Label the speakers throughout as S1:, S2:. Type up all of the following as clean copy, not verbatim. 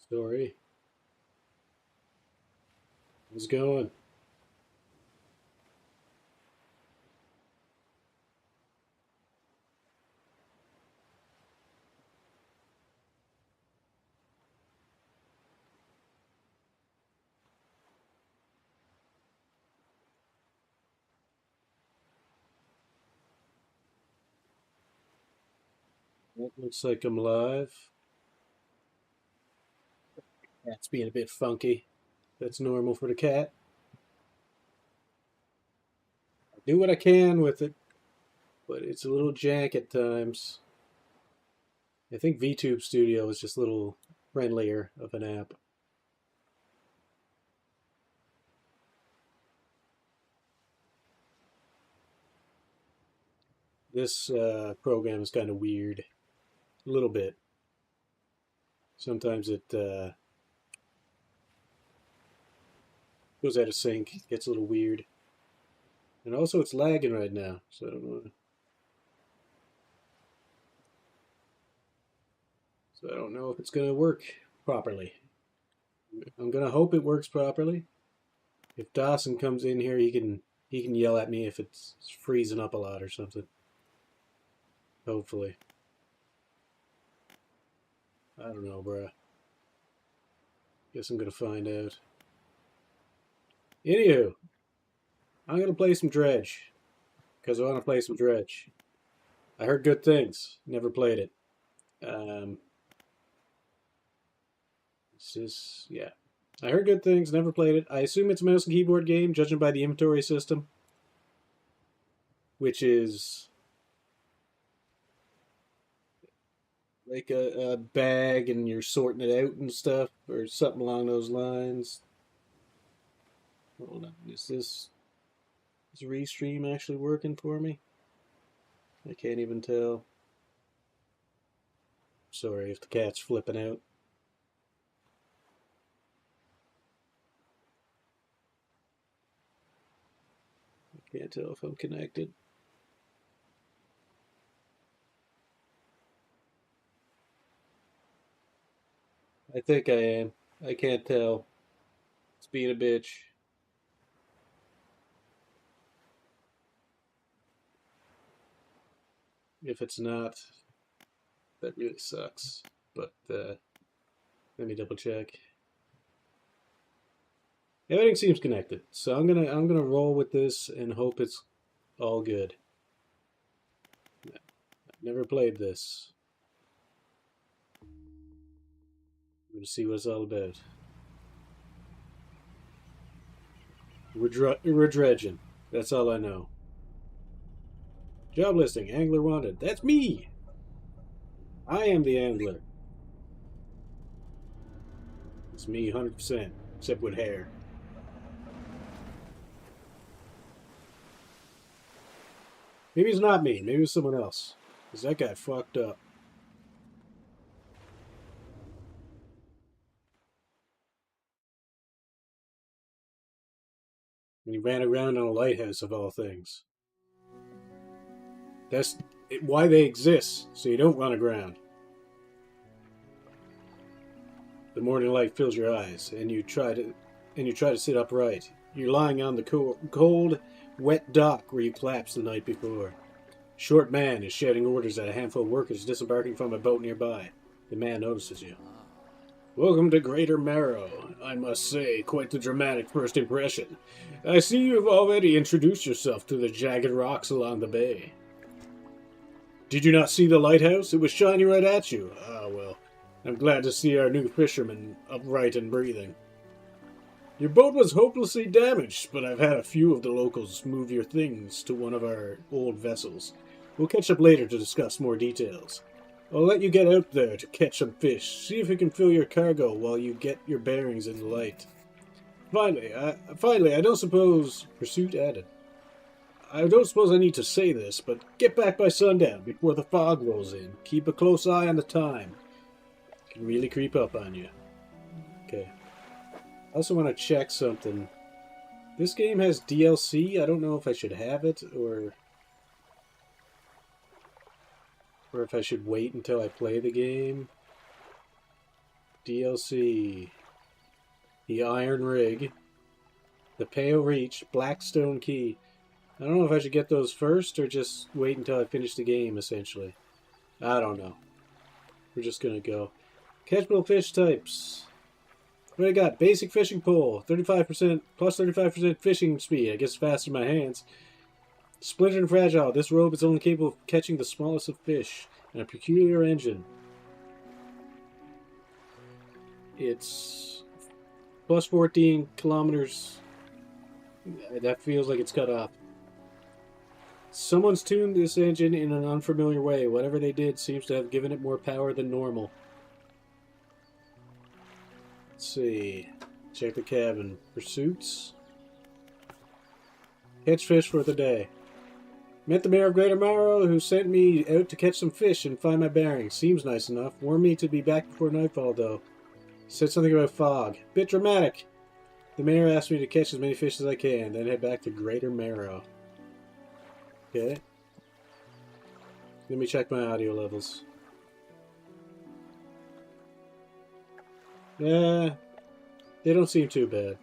S1: Story. How's it going? It looks like I'm live. Cat's being a bit funky. That's normal for the cat. I do what I can with it, but it's a little jank at times. I think VTube Studio is just a little friendlier of an app. This program is kind of weird. A little bit. Sometimes it goes out of sync, gets a little weird. And also it's lagging right now, so I don't know. So I don't know if it's going to work properly. I'm going to hope it works properly. If Dawson comes in here, he can yell at me if it's freezing up a lot or something. Hopefully. I don't know, bruh. Guess I'm gonna find out. Anywho, I'm gonna play some Dredge. Because I want to play some Dredge. I heard good things. Never played it. Um, it's just, yeah. I heard good things, never played it. I assume it's a mouse and keyboard game, judging by the inventory system. Which is like a bag and you're sorting it out and stuff, or something along those lines. Hold on, is Restream actually working for me? I can't even tell. Sorry if the cat's flipping out. I can't tell if I'm connected. I think I am. I can't tell. It's being a bitch. If it's not, that really sucks. But let me double check. Everything seems connected, so I'm gonna roll with this and hope it's all good. I've never played this. I'm gonna see what it's all about. We're dredging. That's all I know. Job listing, angler wanted. That's me. I am the angler. It's me 100%, except with hair. Maybe it's not me. Maybe it's someone else. Because that guy fucked up. And he ran around on a lighthouse of all things. That's why they exist, so you don't run aground. The morning light fills your eyes, and you try to sit upright. You're lying on the cold, wet dock where you collapsed the night before. Short man is shouting orders at a handful of workers disembarking from a boat nearby. The man notices you. Welcome to Greater Marrow. I must say, quite the dramatic first impression. I see you have already introduced yourself to the jagged rocks along the bay. Did you not see the lighthouse? It was shining right at you. Ah, well, I'm glad to see our new fisherman upright and breathing. Your boat was hopelessly damaged, but I've had a few of the locals move your things to one of our old vessels. We'll catch up later to discuss more details. I'll let you get out there to catch some fish. See if you can fill your cargo while you get your bearings in the light. Finally, I don't suppose... Pursuit added. I don't suppose I need to say this, but get back by sundown before the fog rolls in. Keep a close eye on the time. It can really creep up on you. Okay. I also want to check something. This game has DLC. I don't know if I should have it or if I should wait until I play the game. DLC. The Iron Rig. The Pale Reach. Blackstone Key. I don't know if I should get those first or just wait until I finish the game, essentially. I don't know. We're just gonna go. Catchable fish types. What I got? Basic fishing pole. 35%, plus 35% fishing speed. I guess faster in my hands. Splintered and fragile. This rope is only capable of catching the smallest of fish. And a peculiar engine. It's plus 14 kilometers. That feels like it's cut off. Someone's tuned this engine in an unfamiliar way. Whatever they did seems to have given it more power than normal. Let's see. Check the cabin. Pursuits. Catch fish for the day. Met the mayor of Greater Morrow, who sent me out to catch some fish and find my bearings. Seems nice enough. Warned me to be back before nightfall, though. Said something about fog. Bit dramatic. The mayor asked me to catch as many fish as I can, then head back to Greater Morrow. Okay. Let me check my audio levels. They don't seem too bad.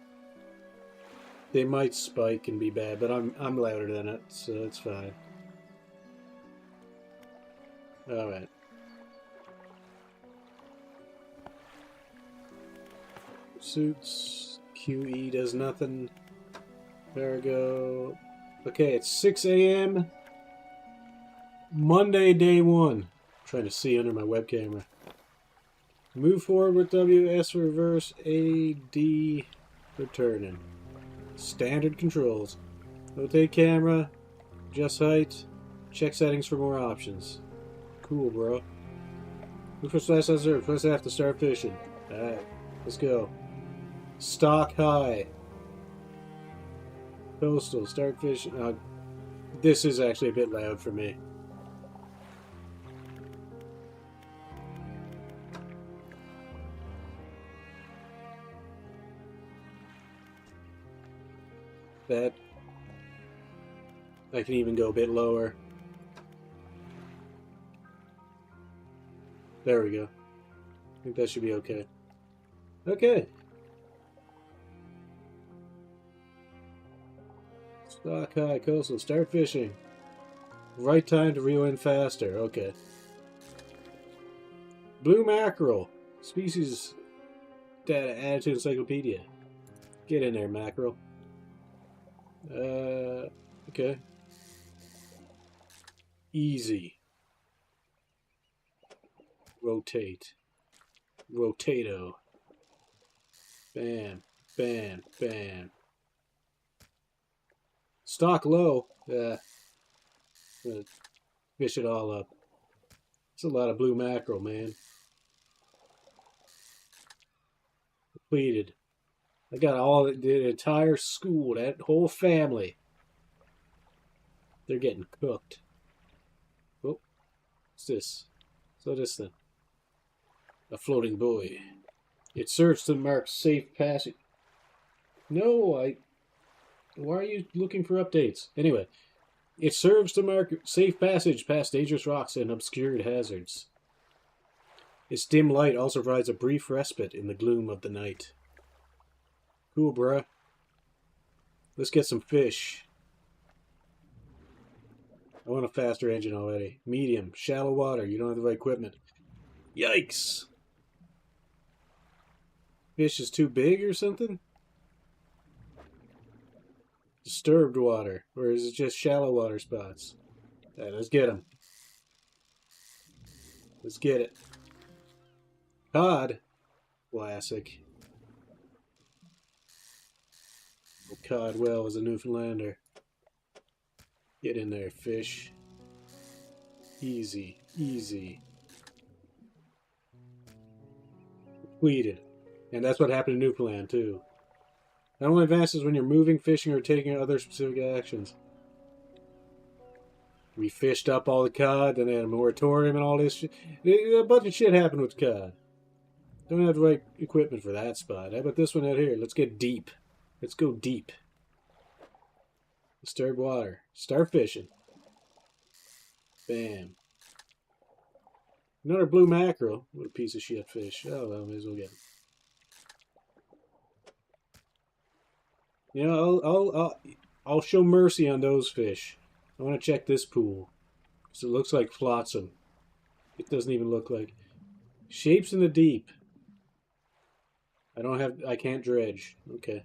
S1: They might spike and be bad, but I'm louder than it, so it's fine. Alright. Suits. QE does nothing. There we go. Okay, it's 6 a.m. Monday, day 1. I'm trying to see under my web camera. Move forward with W, S reverse, A, D, returning. Standard controls. Rotate camera, adjust height, check settings for more options. Cool, bro. Move for slash sensor, press F to start fishing. Alright, let's go. Stock high. Coastal, start fishing. This is actually a bit loud for me. That I can even go a bit lower. There we go. I think that should be okay. Okay. Stock high, coastal, start fishing. Right time to reel in faster. Okay. Blue mackerel. Species data added to encyclopedia. Get in there, mackerel. Okay. Easy. Rotate. Rotato. Bam, bam, bam. Stock low. Fish it all up. It's a lot of blue mackerel, man. Completed. I got all the entire school, that whole family. They're getting cooked. Oh, what's this? So this then. A floating buoy. It serves to mark safe passage. No, why are you looking for updates? Anyway, it serves to mark safe passage past dangerous rocks and obscured hazards. Its dim light also provides a brief respite in the gloom of the night. Cool, bruh. Let's get some fish. I want a faster engine already. Medium. Shallow water. You don't have the right equipment. Yikes! Fish is too big or something? Disturbed water. Or is it just shallow water spots? Alright, let's get them. Let's get it. Cod. Classic. Cod well as a Newfoundlander. Get in there, fish. Easy, easy. Completed. And that's what happened in Newfoundland, too. Not only advances when you're moving, fishing, or taking other specific actions. We fished up all the cod, then they had a moratorium and all this shit. A bunch of shit happened with cod. Don't have the right equipment for that spot. How about this one out here? Let's get deep. Let's go deep. Disturbed water. Start fishing. Bam. Another blue mackerel. What a piece of shit fish. Oh, well, may as well get it. You know, I'll show mercy on those fish. I want to check this pool. So it looks like flotsam. It doesn't even look like. Shapes in the deep. I can't dredge. Okay.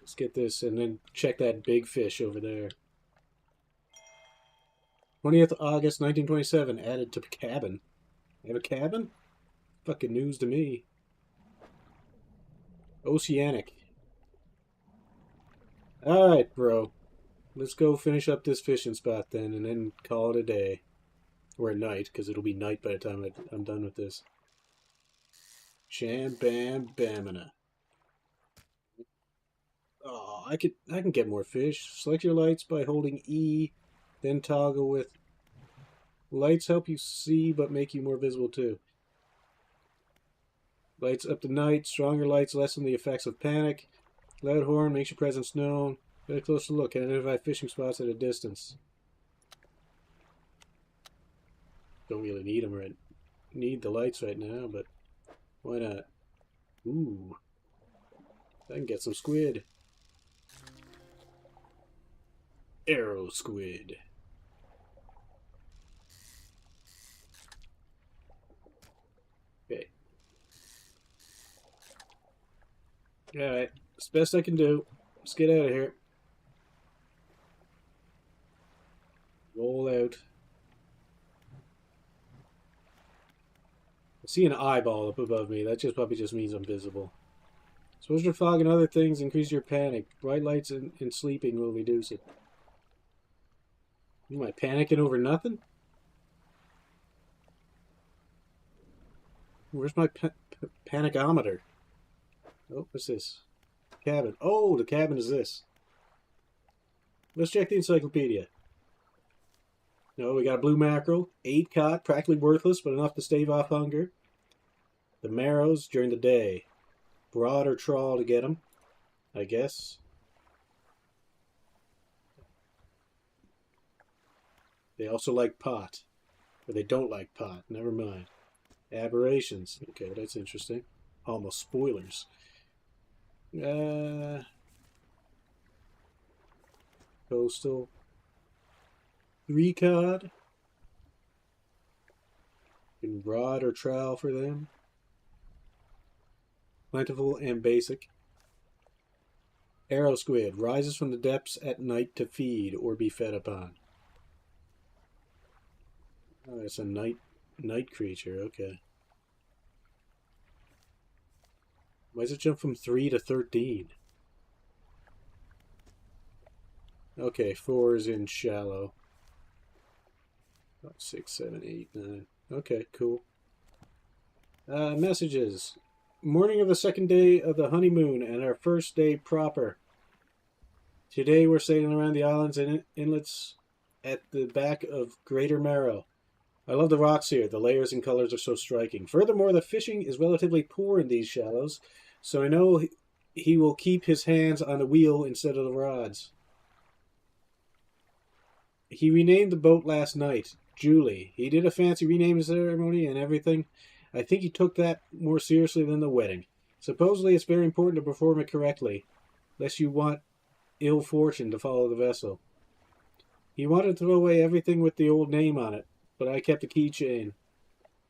S1: Let's get this and then check that big fish over there. 20th August 1927, added to cabin. I have a cabin? Fucking news to me. Oceanic. Alright, bro. Let's go finish up this fishing spot then and then call it a day. Or at night, because it'll be night by the time I'm done with this. Sham bam bamina. Oh, I can get more fish. Select your lights by holding E, then toggle with lights help you see but make you more visible too. Lights up to night. Stronger lights lessen the effects of panic. Loud horn makes your presence known. Get a closer look. Can identify fishing spots at a distance. Don't really need them right. Need the lights right now, but why not? Ooh, I can get some squid. Arrow squid. Okay. Alright. It's the best I can do. Let's get out of here. Roll out. I see an eyeball up above me. That probably just means I'm visible. Exposure to fog and other things increase your panic. Bright lights and sleeping will reduce it. Am I panicking over nothing? Where's my panicometer? Oh, what's this? Cabin. Oh, the cabin is this. Let's check the encyclopedia. No, we got a blue mackerel. 8 caught, practically worthless, but enough to stave off hunger. The marrows during the day. Rod or trawl to get them, I guess. They also like pot. Or they don't like pot. Never mind. Aberrations. Okay, that's interesting. Almost spoilers. Coastal. 3 cod. And rod or trowel for them. Plentiful and basic. Arrow squid. Rises from the depths at night to feed or be fed upon. Oh, it's a night creature. Okay. Why does it jump from 3 to 13? Okay, 4 is in shallow. 6, 7, 8, 9. Okay, cool. Messages. Morning of the second day of the honeymoon and our first day proper. Today we're sailing around the islands and inlets at the back of Greater Marrow. I love the rocks here. The layers and colors are so striking. Furthermore, the fishing is relatively poor in these shallows, so I know he will keep his hands on the wheel instead of the rods. He renamed the boat last night, Julie. He did a fancy renaming ceremony and everything. I think he took that more seriously than the wedding. Supposedly it's very important to perform it correctly, lest you want ill fortune to follow the vessel. He wanted to throw away everything with the old name on it, but I kept a keychain.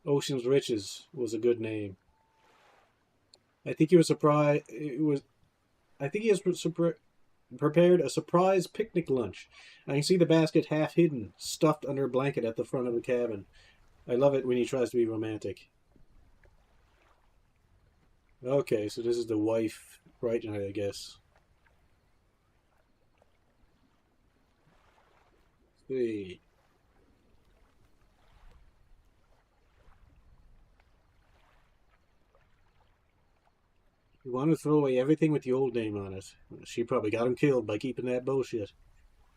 S1: Ocean's Riches was a good name. I think he was surprised. I think he has prepared a surprise picnic lunch. I can see the basket half hidden, stuffed under a blanket at the front of the cabin. I love it when he tries to be romantic. Okay, so this is the wife right now, I guess. Let's see. You want to throw away everything with the old name on it. She probably got him killed by keeping that bullshit.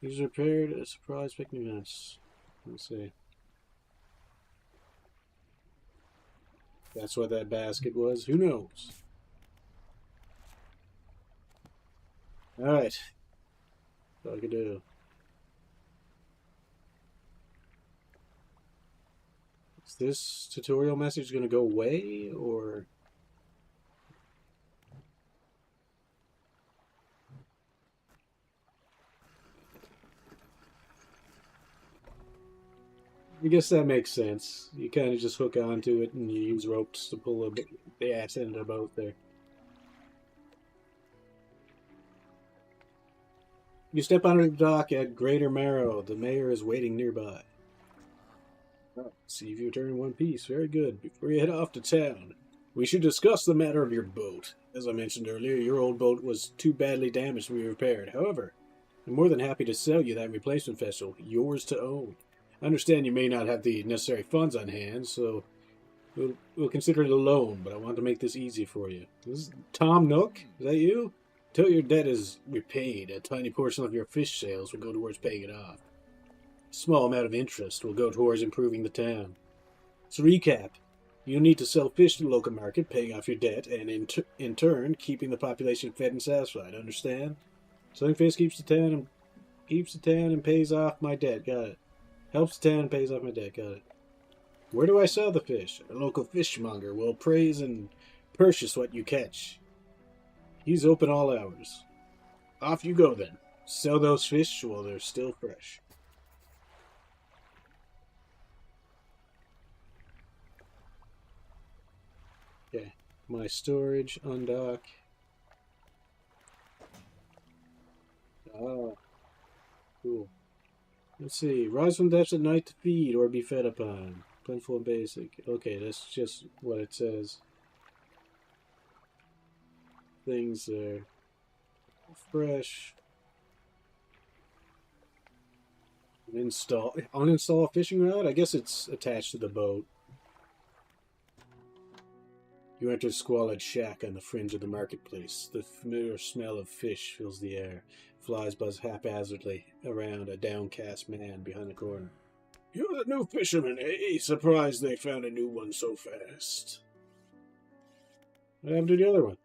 S1: He's prepared a surprise picnic lunch. Let's see. That's what that basket was. Who knows? Alright. That's all I can do. Is this tutorial message going to go away, or... I guess that makes sense. You kind of just hook onto it and you use ropes to pull the ass end of the boat there. You step onto the dock at Greater Marrow. The mayor is waiting nearby. Oh, see if you return in one piece. Very good. Before you head off to town, we should discuss the matter of your boat. As I mentioned earlier, your old boat was too badly damaged to be repaired. However, I'm more than happy to sell you that replacement vessel, yours to own. I understand you may not have the necessary funds on hand, so we'll consider it a loan, but I want to make this easy for you. This is Tom Nook? Is that you? Till your debt is repaid, a tiny portion of your fish sales will go towards paying it off. A small amount of interest will go towards improving the town. So recap, you'll need to sell fish to the local market, paying off your debt, and in turn, keeping the population fed and satisfied. Understand? Selling fish keeps the town and pays off my debt. Got it. Helps the town and pays off my debt. Got it. Where do I sell the fish? A local fishmonger will appraise and purchase what you catch. He's open all hours. Off you go then. Sell those fish while they're still fresh. Okay. My storage, undock. Ah, cool. Let's see. Rise from depths at night to feed or be fed upon. Plentiful and basic. Okay, that's just what it says. Things are fresh. Uninstall a fishing rod? I guess it's attached to the boat. You enter a squalid shack on the fringe of the marketplace. The familiar smell of fish fills the air. Flies buzz haphazardly around a downcast man behind the corner. You're the new fisherman, eh? Surprised they found a new one so fast. What happened to the other one?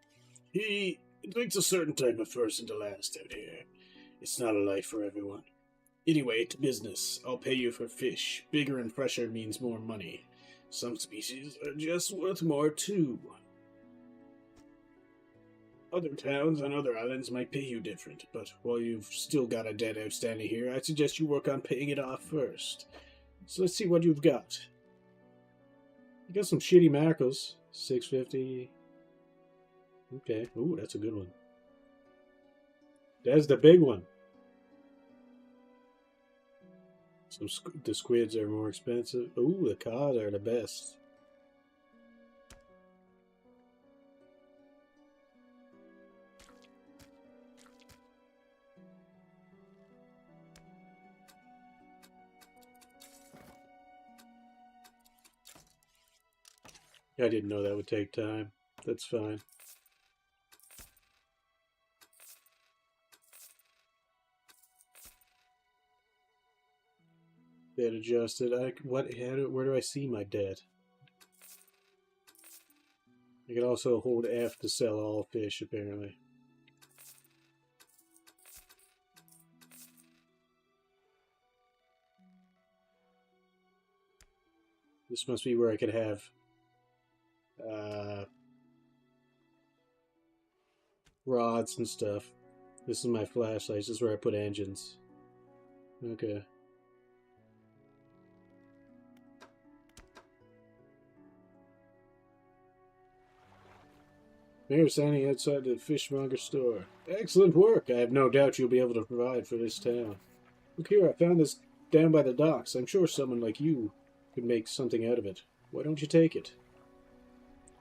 S1: It takes a certain type of person to last out here. It's not a life for everyone. Anyway, to business. I'll pay you for fish. Bigger and fresher means more money. Some species are just worth more, too. Other towns on other islands might pay you different, but while you've still got a debt outstanding here, I'd suggest you work on paying it off first. So let's see what you've got. You got some shitty mackerels. $6.50. Okay. Ooh, that's a good one. That's the big one. The squids are more expensive. Ooh, the cod are the best. I didn't know that would take time. That's fine. Debt adjusted. Where do I see my debt? I can also hold F to sell all fish, apparently. This must be where I could have rods and stuff. This is my flashlight. This is where I put engines. Okay. Mayor standing outside the fishmonger store. Excellent work. I have no doubt you'll be able to provide for this town. Look here, I found this down by the docks. I'm sure someone like you could make something out of it. Why don't you take it?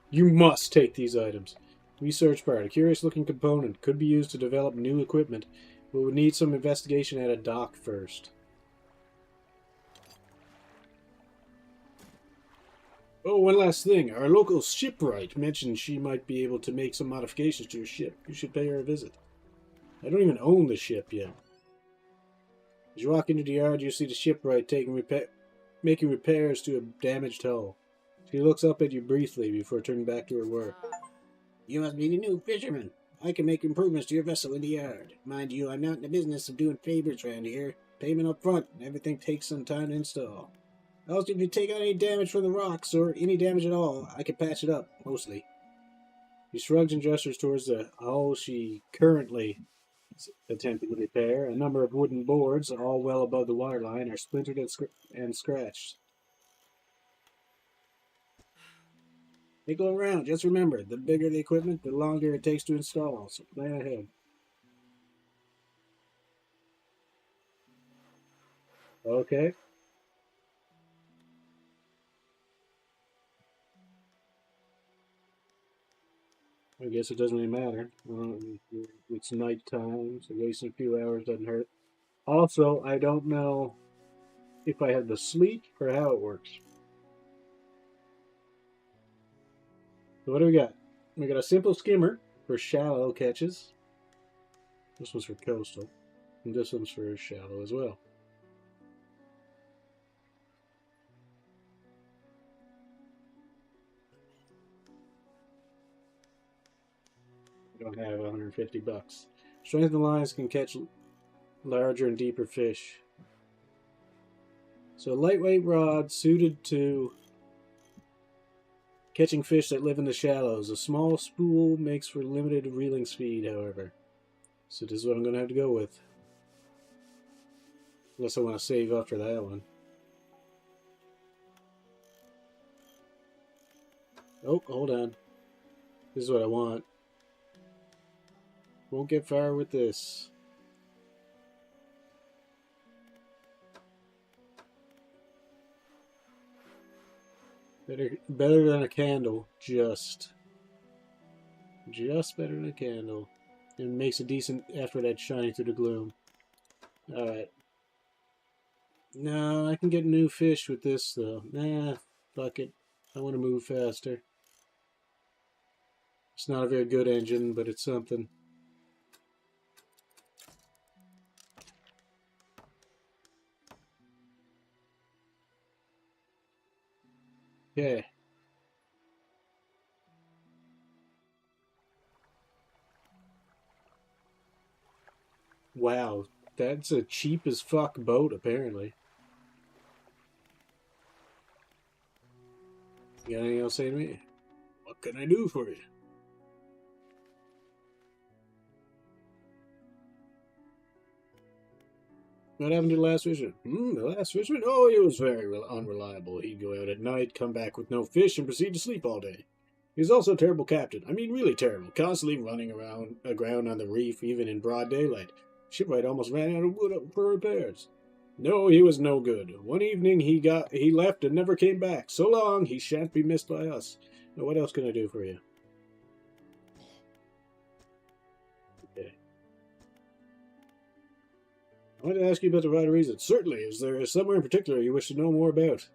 S1: You must take these items. Research part. A curious-looking component. Could be used to develop new equipment, but would need some investigation at a dock first. Oh, one last thing. Our local shipwright mentioned she might be able to make some modifications to your ship. You should pay her a visit. I don't even own the ship yet. As you walk into the yard, you see the shipwright making repairs to a damaged hull. She looks up at you briefly before turning back to her work. You must be the new fisherman. I can make improvements to your vessel in the yard. Mind you, I'm not in the business of doing favors around here. Payment up front, and everything takes some time to install. Also, if you take out any damage from the rocks, or any damage at all, I can patch it up, mostly. She shrugs and gestures towards the hull she currently attempting to repair. A number of wooden boards, all well above the waterline, are splintered and scratched. They go around. Just remember, the bigger the equipment, the longer it takes to install. So plan ahead. Okay. I guess it doesn't really matter. It's nighttime, so wasting a few hours doesn't hurt. Also, I don't know if I have the sleep or how it works. So what do we got? We got a simple skimmer for shallow catches. This one's for coastal. And this one's for shallow as well. I don't have 150 bucks. Strengthened lines can catch larger and deeper fish. So lightweight rod suited to catching fish that live in the shallows. A small spool makes for limited reeling speed, however. So this is what I'm going to have to go with. Unless I want to save up for that one. Oh, hold on. This is what I want. Won't get far with this. Better than a candle. Just better than a candle. It makes a decent effort at shining through the gloom. Alright. No, I can get new fish with this, though. Nah, fuck it. I want to move faster. It's not a very good engine, but it's something. Okay. Wow, that's a cheap as fuck boat, apparently. You got anything else to say to me? What can I do for you? What happened to the last fisherman? The last fisherman? Oh, he was very unreliable. He'd go out at night, come back with no fish, and proceed to sleep all day. He was also a terrible captain. I mean, really terrible. Constantly running around aground on the reef, even in broad daylight. Shipwright almost ran out of wood for repairs. No, he was no good. One evening he left and never came back. So long, he shan't be missed by us. Now, what else can I do for you? Okay. I want to ask you about the right reason. Certainly. Is there somewhere in particular you wish to know more about?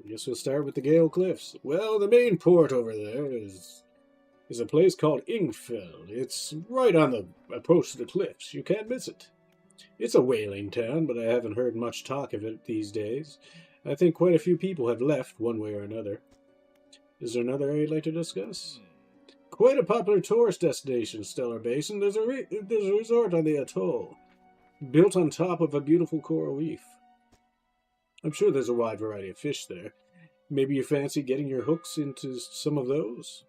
S1: I guess we'll start with the Gale Cliffs. Well, the main port over there is a place called Ingfell. It's right on the approach to the cliffs. You can't miss it. It's a whaling town, but I haven't heard much talk of it these days. I think quite a few people have left, one way or another. Is there another area you'd like to discuss? Quite a popular tourist destination, Stellar Basin. There's a resort on the atoll, built on top of a beautiful coral reef. I'm sure there's a wide variety of fish there. Maybe you fancy getting your hooks into some of those?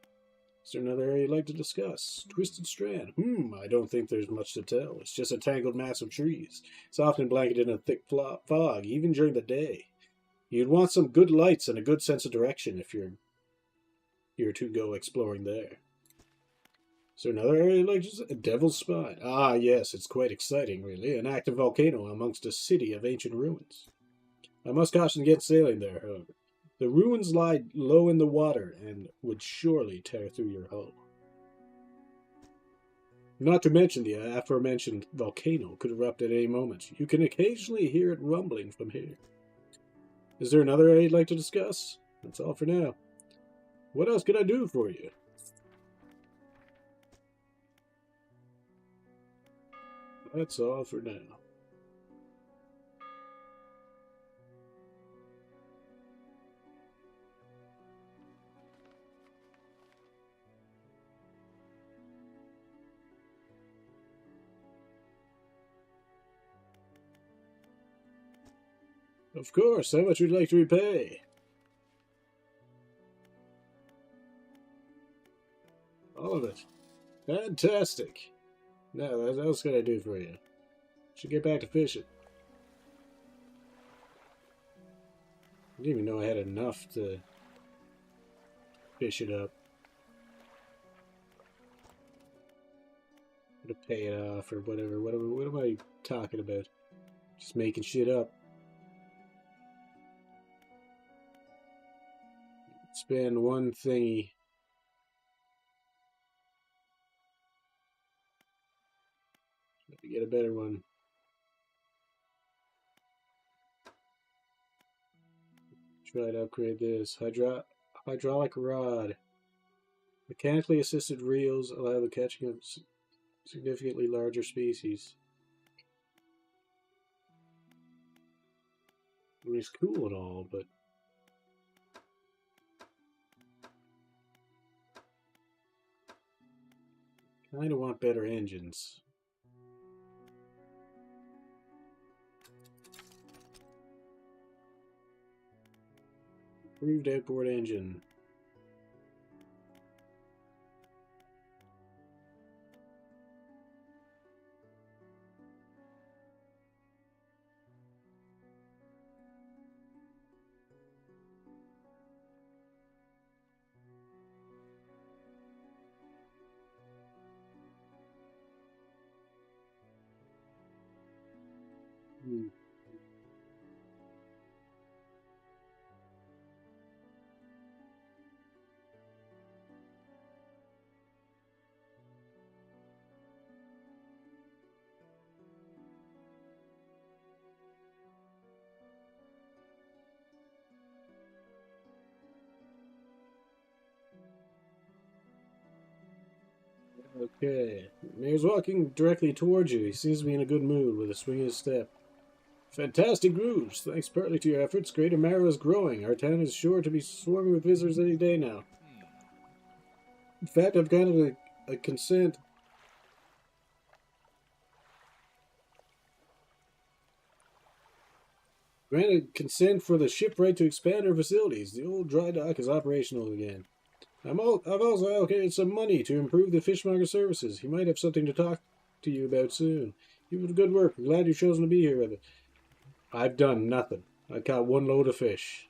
S1: Is there another area you'd like to discuss? Twisted Strand. I don't think there's much to tell. It's just a tangled mass of trees. It's often blanketed in a thick fog, even during the day. You'd want some good lights and a good sense of direction if you're to go exploring there. Is there another area you'd like to say? Devil's Spine. Ah, yes, it's quite exciting, really. An active volcano amongst a city of ancient ruins. I must caution against sailing there, however. The ruins lie low in the water and would surely tear through your hull. Not to mention the aforementioned volcano could erupt at any moment. You can occasionally hear it rumbling from here. Is there another area you'd like to discuss? That's all for now. What else can I do for you? That's all for now. Of course, how much would you like to repay? All of it. Fantastic. Now, what else can I do for you? Should get back to fishing. I didn't even know I had enough to fish it up. To pay it off or whatever. What am I talking about? Just making shit up. Spend one thingy. Let me get a better one. Try to upgrade this. Hydraulic rod. Mechanically assisted reels allow the catching of significantly larger species. I mean, it's cool and all, but kind of want better engines. Improved outboard engine. Okay. Mayor's walking directly towards you. He seems to be in a good mood with a swing of his step. Fantastic grooves. Thanks partly to your efforts, Greater Marrow is growing. Our town is sure to be swarming with visitors any day now. In fact, I've granted a consent. Granted consent for the shipwright to expand our facilities. The old dry dock is operational again. I've also allocated some money to improve the fishmonger services. He might have something to talk to you about soon. Keep up the good work. I'm glad you've chosen to be here with it. I've done nothing. I caught one load of fish.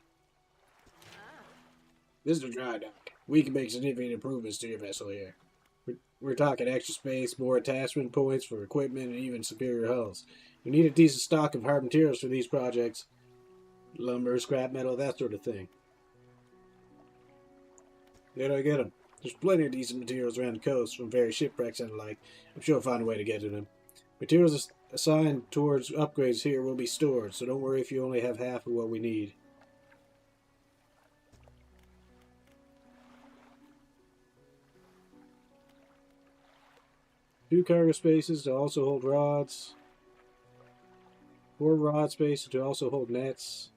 S1: This is a dry dock. We can make significant improvements to your vessel here. We're talking extra space, more attachment points for equipment, and even superior hulls. We need a decent stock of hard materials for these projects. Lumber, scrap metal, that sort of thing. Where do I get them? There's plenty of decent materials around the coast, from various shipwrecks and the like. I'm sure I'll find a way to get to them. Materials assigned towards upgrades here will be stored, so don't worry if you only have half of what we need. Two cargo spaces to also hold rods. 4 rod spaces to also hold nets.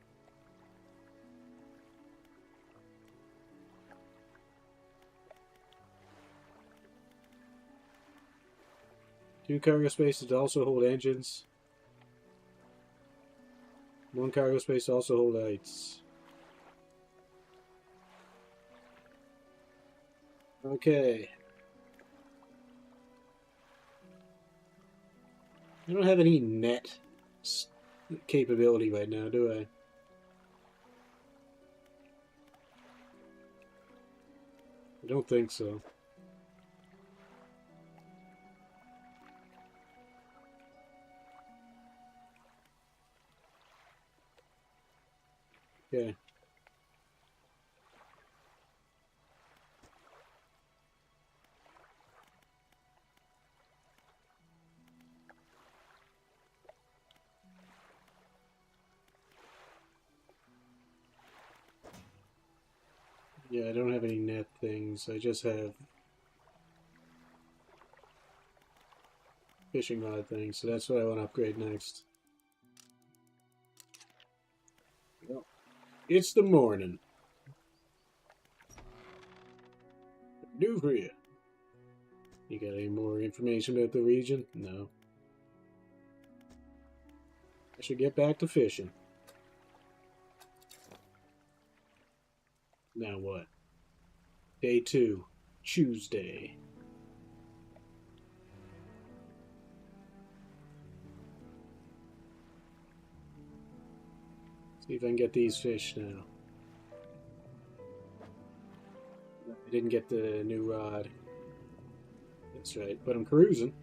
S1: Two cargo spaces to also hold engines. 1 cargo space to also hold lights. Okay. I don't have any net capability right now, do I? I don't think so. Okay. Yeah, I don't have any net things. I just have fishing rod things, so that's what I want to upgrade next. Well, it's the morning. New for you. You got any more information about the region? No. I should get back to fishing. Now what? Day 2, Tuesday. See if I can get these fish now. I didn't get the new rod. That's right, but I'm cruising.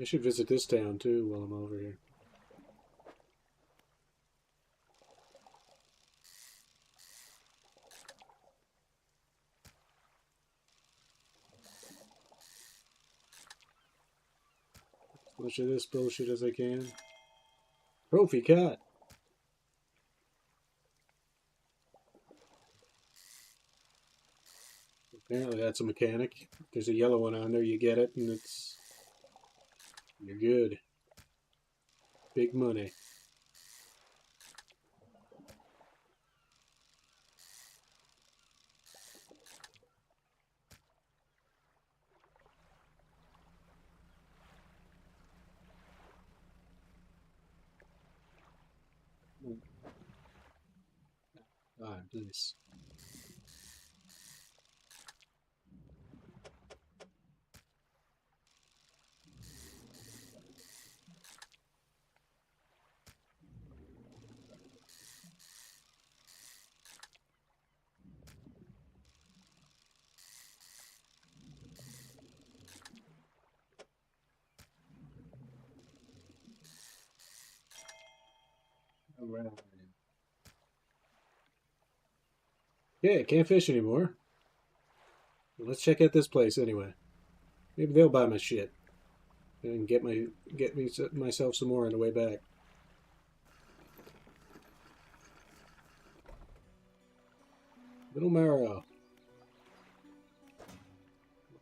S1: I should visit this town too while I'm over here. As much of this bullshit as I can. Trophy caught. Apparently that's a mechanic. There's a yellow one on there, you get it, and you're good. Big money. Ah, nice. Alright. Yeah, can't fish anymore. Well, let's check out this place anyway. Maybe they'll buy my shit and get myself some more on the way back. Little marrow.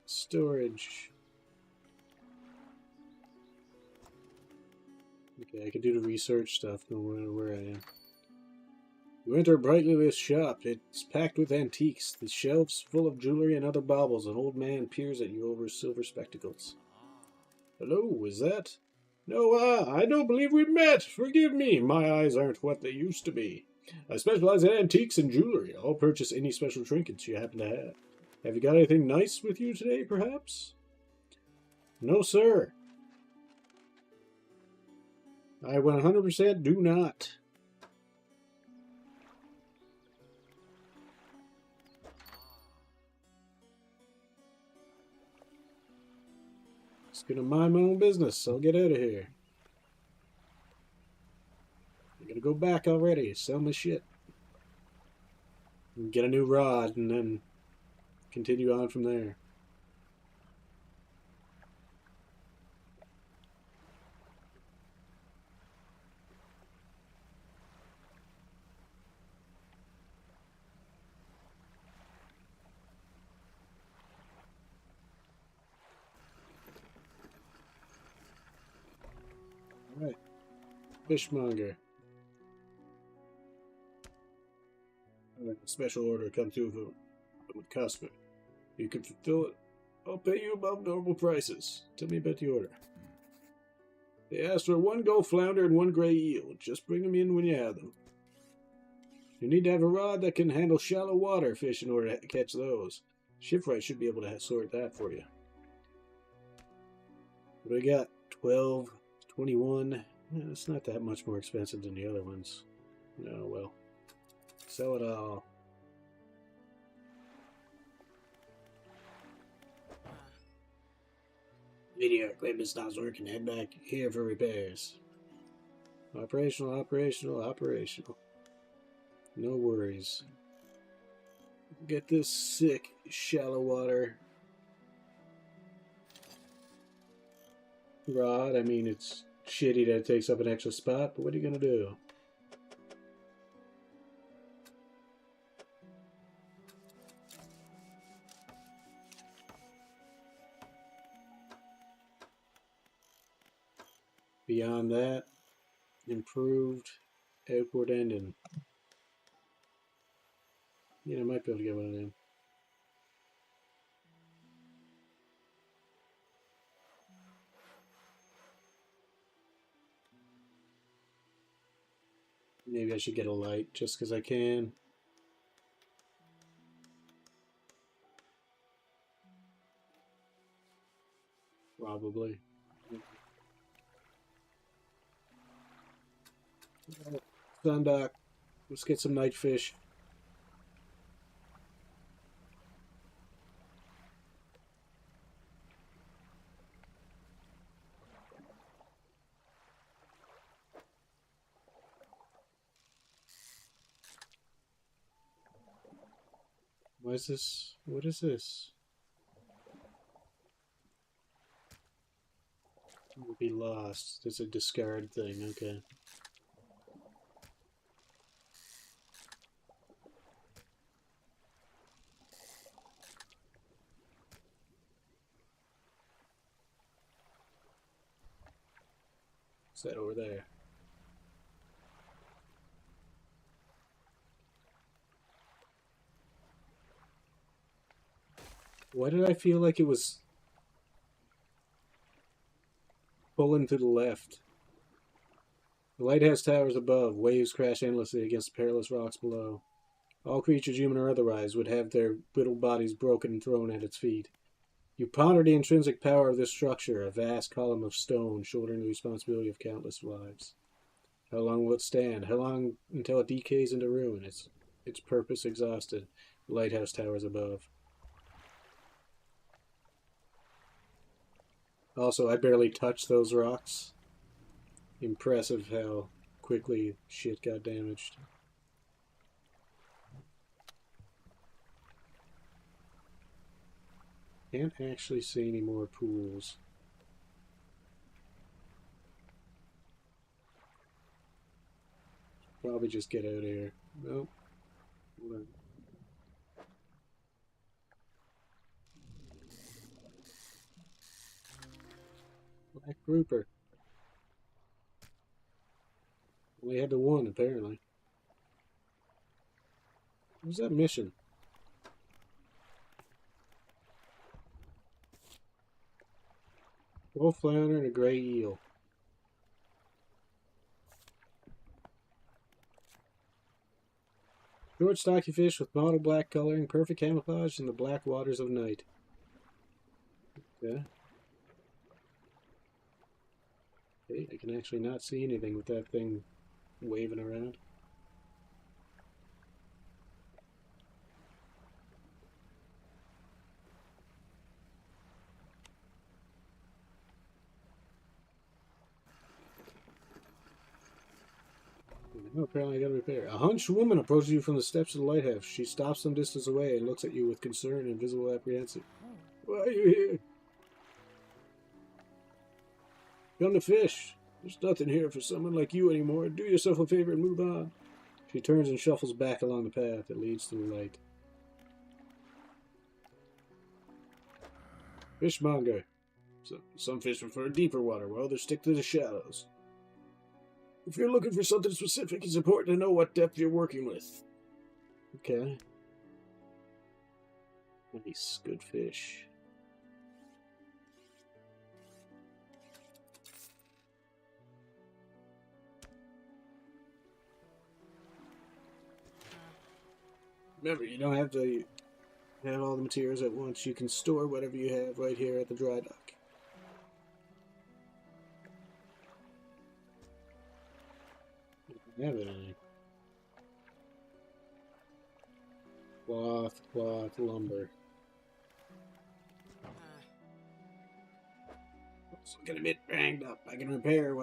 S1: Storage. Okay, I can do the research stuff no matter where I am. You enter a brightly lit shop. It's packed with antiques. The shelves full of jewelry and other baubles. An old man peers at you over his silver spectacles. Hello, is that? No, I don't believe we've met. Forgive me, my eyes aren't what they used to be. I specialize in antiques and jewelry. I'll purchase any special trinkets you happen to have. Have you got anything nice with you today, perhaps? No, sir. I 100% do not. Just gonna mind my own business. I'll get out of here. I'm gonna go back already. Sell my shit. And get a new rod and then continue on from there. Alright. Fishmonger. A special order come through from a customer. You can fulfill it. I'll pay you above normal prices. Tell me about the order. They asked for 1 gold flounder and 1 gray eel. Just bring them in when you have them. You need to have a rod that can handle shallow water fish in order to catch those. Shipwright should be able to sort that for you. What do we got? 12, 21. It's not that much more expensive than the other ones. No, well. Sell it all. Video equipment's not working. Head back here for repairs. Operational. No worries. Get this sick shallow water rod. I mean, it's shitty that it takes up an extra spot, but what are you gonna do? Beyond that, improved outboard ending. Yeah, I might be able to get one of them. Maybe I should get a light just because I can. Probably. Sundock. Let's get some night fish. Why is this? What is this? Will be lost. It's a discard thing. Okay. What's that over there? Why did I feel like it was pulling to the left? The lighthouse towers above. Waves crash endlessly against the perilous rocks below. All creatures, human or otherwise, would have their little bodies broken and thrown at its feet. You ponder the intrinsic power of this structure, a vast column of stone shouldering the responsibility of countless lives. How long will it stand? How long until it decays into ruin? Its purpose exhausted. The lighthouse towers above. Also, I barely touched those rocks. Impressive how quickly shit got damaged. Can't actually see any more pools. Probably just get out of here. Nope. Hold on. Black grouper. Only had the one, apparently. What was that mission? Wolf flounder and a gray eel. Short, stocky fish with mottled black coloring, perfect camouflage in the black waters of night. Yeah. Okay, I can actually not see anything with that thing waving around. Oh, apparently I got a repair. A hunched woman approaches you from the steps of the lighthouse. She stops some distance away and looks at you with concern and visible apprehension. Why are you here? Come to fish. There's nothing here for someone like you anymore. Do yourself a favor and move on. She turns and shuffles back along the path that leads to the light. Fishmonger. Some fish prefer deeper water, while others stick to the shallows. If you're looking for something specific, it's important to know what depth you're working with. Okay. Nice, good fish. Remember, you don't have to have all the materials at once. You can store whatever you have right here at the dry dock. Have any. Cloth, lumber. It's looking a bit banged up. I can repair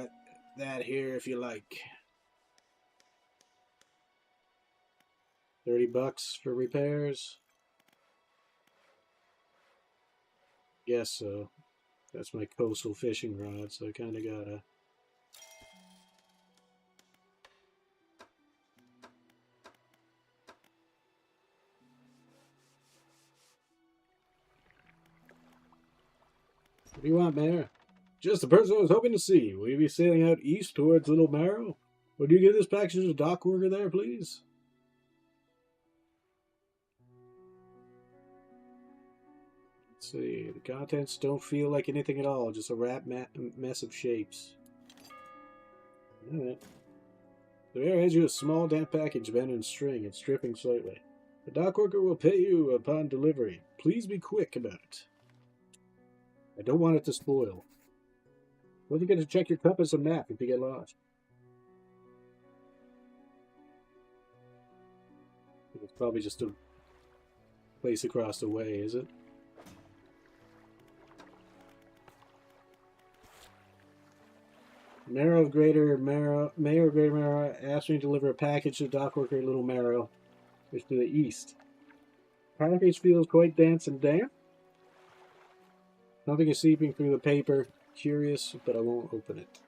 S1: that here if you like. $30 for repairs? Guess so. That's my coastal fishing rod, so I kinda gotta. What do you want, Mayor? Just the person I was hoping to see. Will you be sailing out east towards Little Marrow? Would you give this package to the dock worker there, please? Let's see. The contents don't feel like anything at all. Just a wrapped mess of shapes. Alright. The bear hands you a small damp package bound in string and dripping slightly. The dock worker will pay you upon delivery. Please be quick about it. I don't want it to spoil. Don't forget to check your compass and map if you get lost. It's probably just a place across the way, is it? Mayor of Greater Marrow asked me to deliver a package to dock worker Little Marrow, which is to the east. Package feels quite dense and damp. Nothing is seeping through the paper. Curious, but I won't open it.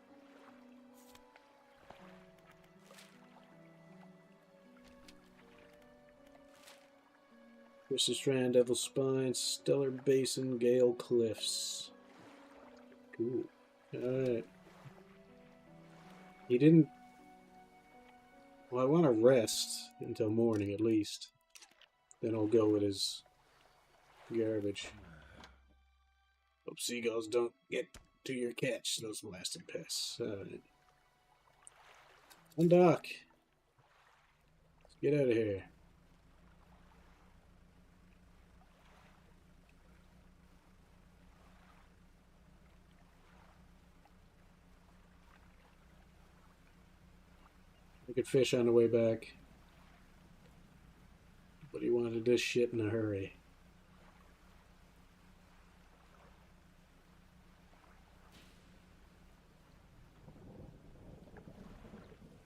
S1: Crystal Strand, Devil's Spine, Stellar Basin, Gale Cliffs. Cool. Alright. He didn't... Well, I want to rest until morning at least. Then I'll go with his garbage. Hope seagulls don't get to your catch, those blasted pests. Alright. Undock. Let's get out of here. I could fish on the way back. But he wanted this shit in a hurry.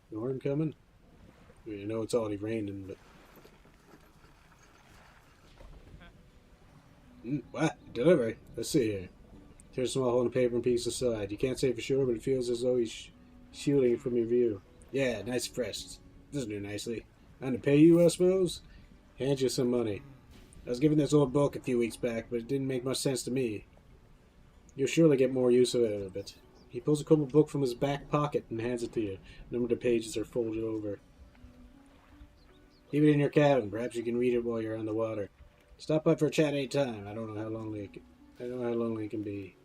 S1: Storm coming? I mean, I know it's already raining, but... What? Delivery? Let's see here. Tear a small hole in the paper and piece aside. You can't say for sure, but it feels as though he's shielding it from your view. Yeah, nice fresh. Doesn't do nicely. I'm to pay you, I suppose? Hand you some money. I was given this old book a few weeks back, but it didn't make much sense to me. You'll surely get more use of it. He pulls a crumpled book from his back pocket and hands it to you. A number of pages are folded over. Leave it in your cabin. Perhaps you can read it while you're on the water. Stop by for a chat any time. I don't know how lonely it can be.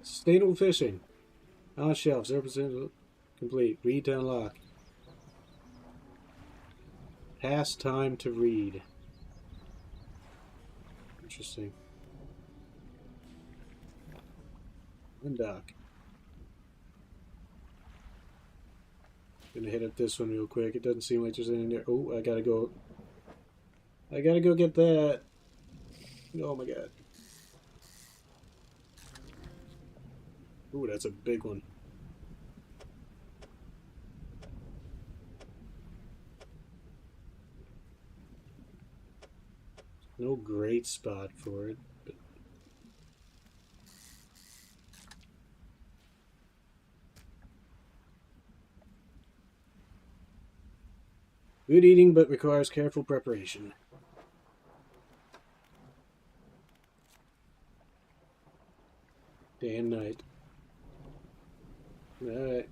S1: Sustainable fishing. On shelf. 0% complete. Read to unlock. Pass time to read. Interesting. Undock. Gonna hit up this one real quick. It doesn't seem like there's anything there. Oh, I gotta go. I gotta go get that. Oh my god. Ooh, that's a big one. No great spot for it, but... Good eating, but requires careful preparation. Day and night. Alright.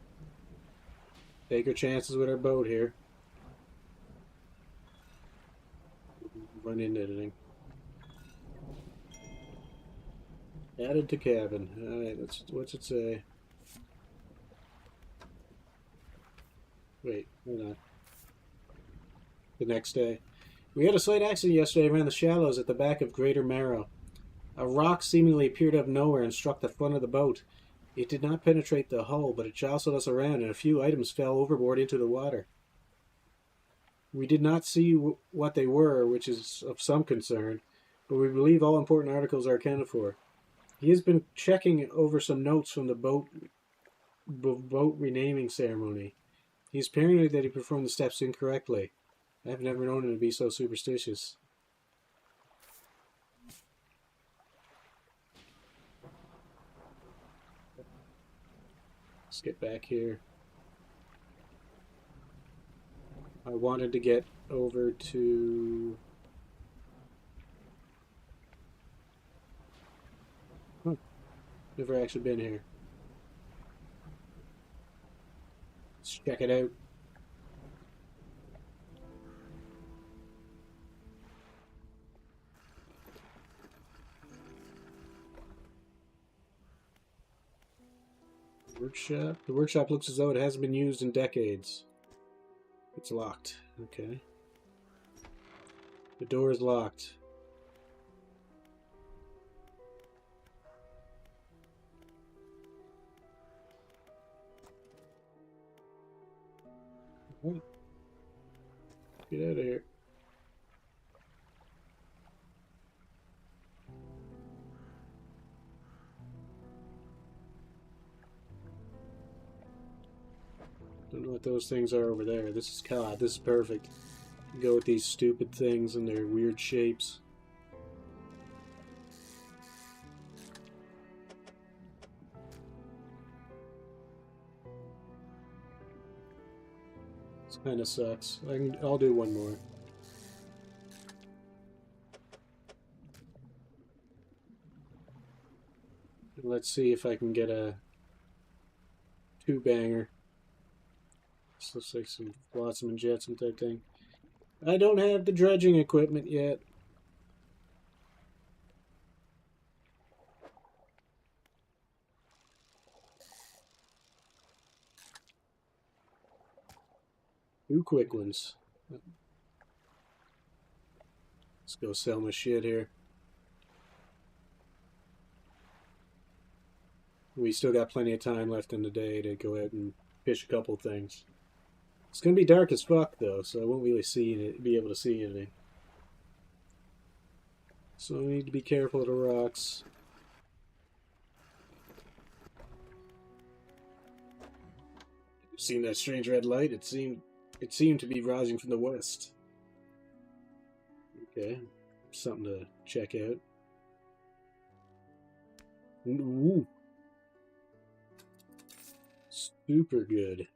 S1: Take our chances with our boat here. Run into anything. Added to cabin. Alright, what's it say? Wait, hold on. The next day. We had a slight accident yesterday around the shallows at the back of Greater Marrow. A rock seemingly appeared out of nowhere and struck the front of the boat. It did not penetrate the hull, but it jostled us around, and a few items fell overboard into the water. We did not see what they were, which is of some concern, but we believe all important articles are accounted for. He has been checking over some notes from the boat renaming ceremony. He is paranoid that he performed the steps incorrectly. I've never known him to be so superstitious. Let's get back here. I wanted to get over to... Never actually been here. Let's check it out. Workshop. The workshop looks as though it hasn't been used in decades. It's locked. Okay. The door is locked. What? Get out of here. Don't know what those things are over there. This is God. This is perfect. Go with these stupid things and their weird shapes. This kind of sucks. I'll do one more. Let's see if I can get a two-banger. This looks like some Flotsam and Jetsam type thing. I don't have the dredging equipment yet. Two quick ones. Let's go sell my shit here. We still got plenty of time left in the day to go out and fish a couple things. It's gonna be dark as fuck though, so I won't really be able to see anything. So I need to be careful of the rocks. Seen that strange red light? It seemed to be rising from the west. Okay, something to check out. Ooh. Super good.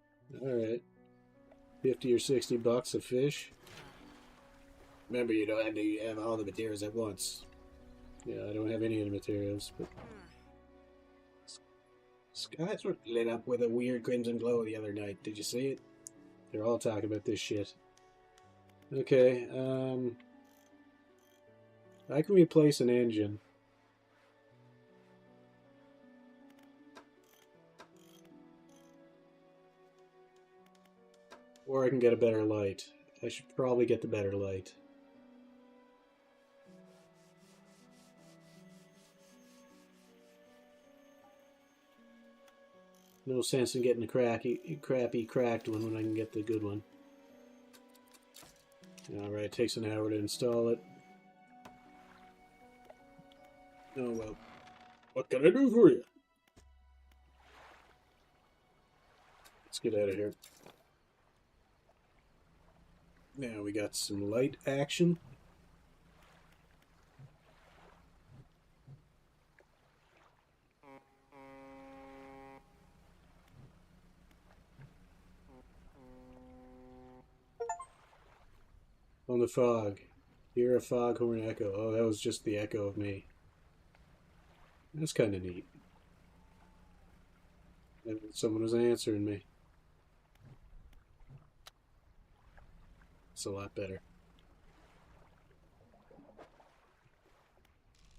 S1: Alright. 50 or 60 bucks a fish. Remember, you don't have to have all the materials at once. Yeah, I don't have any of the materials, but... Skies were lit up with a weird crimson glow the other night. Did you see it? They're all talking about this shit. Okay, I can replace an engine. Or I can get a better light. I should probably get the better light. No sense in getting a crappy cracked one when I can get the good one. Alright, it takes an hour to install it. Oh well. What can I do for you? Let's get out of here. Now we got some light action. On the fog. Hear a foghorn echo. Oh, that was just the echo of me. That's kind of neat. And someone was answering me. It's a lot better.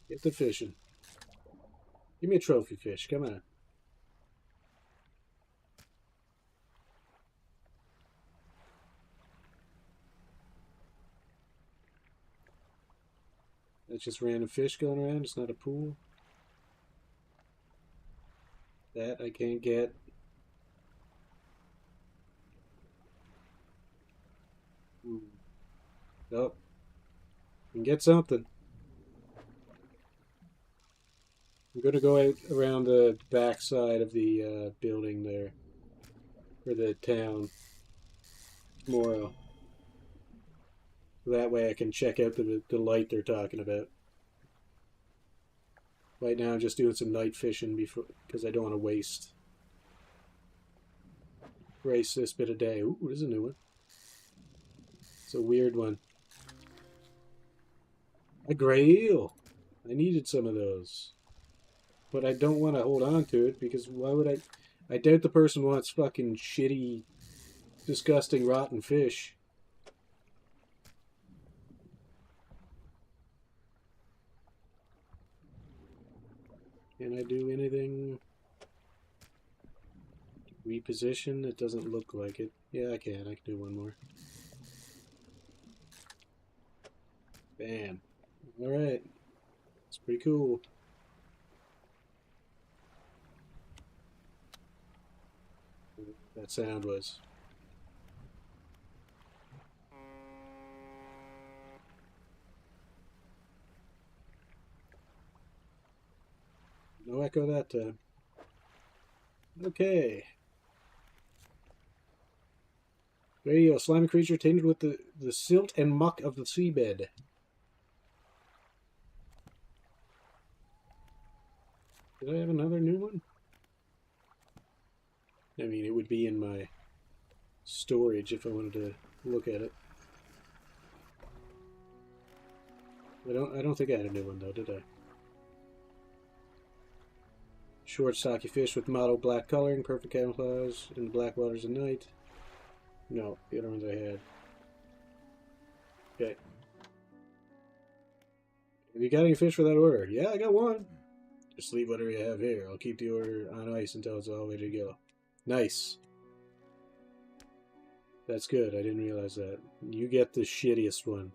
S1: Get the fishing. Give me a trophy fish. Come on. That's just random fish going around. It's not a pool. That I can't get. Nope. You can get something. I'm going to go out around the back side of the building there. For the town. Tomorrow. That way I can check out the light they're talking about. Right now I'm just doing some night fishing because I don't want to waste this bit of day. Ooh, this is a new one. It's a weird one. A gray eel. I needed some of those. But I don't want to hold on to it because why would I... I doubt the person wants fucking shitty, disgusting, rotten fish. Can I do anything? Reposition? It doesn't look like it. Yeah, I can do one more. Bam. Alright. It's pretty cool. That sound was. No echo that time. Okay. There you go. Slimy creature tinged with the silt and muck of the seabed. Did I have another new one? I mean, it would be in my storage if I wanted to look at it. I don't think I had a new one though, did I? Short, stocky fish with mottled black coloring, perfect camouflage in the black waters at night. No, the other ones I had. Okay. Have you got any fish for that order? Yeah, I got one. Just leave whatever you have here. I'll keep the order on ice until it's all ready to go. Nice. That's good. I didn't realize that. You get the shittiest one.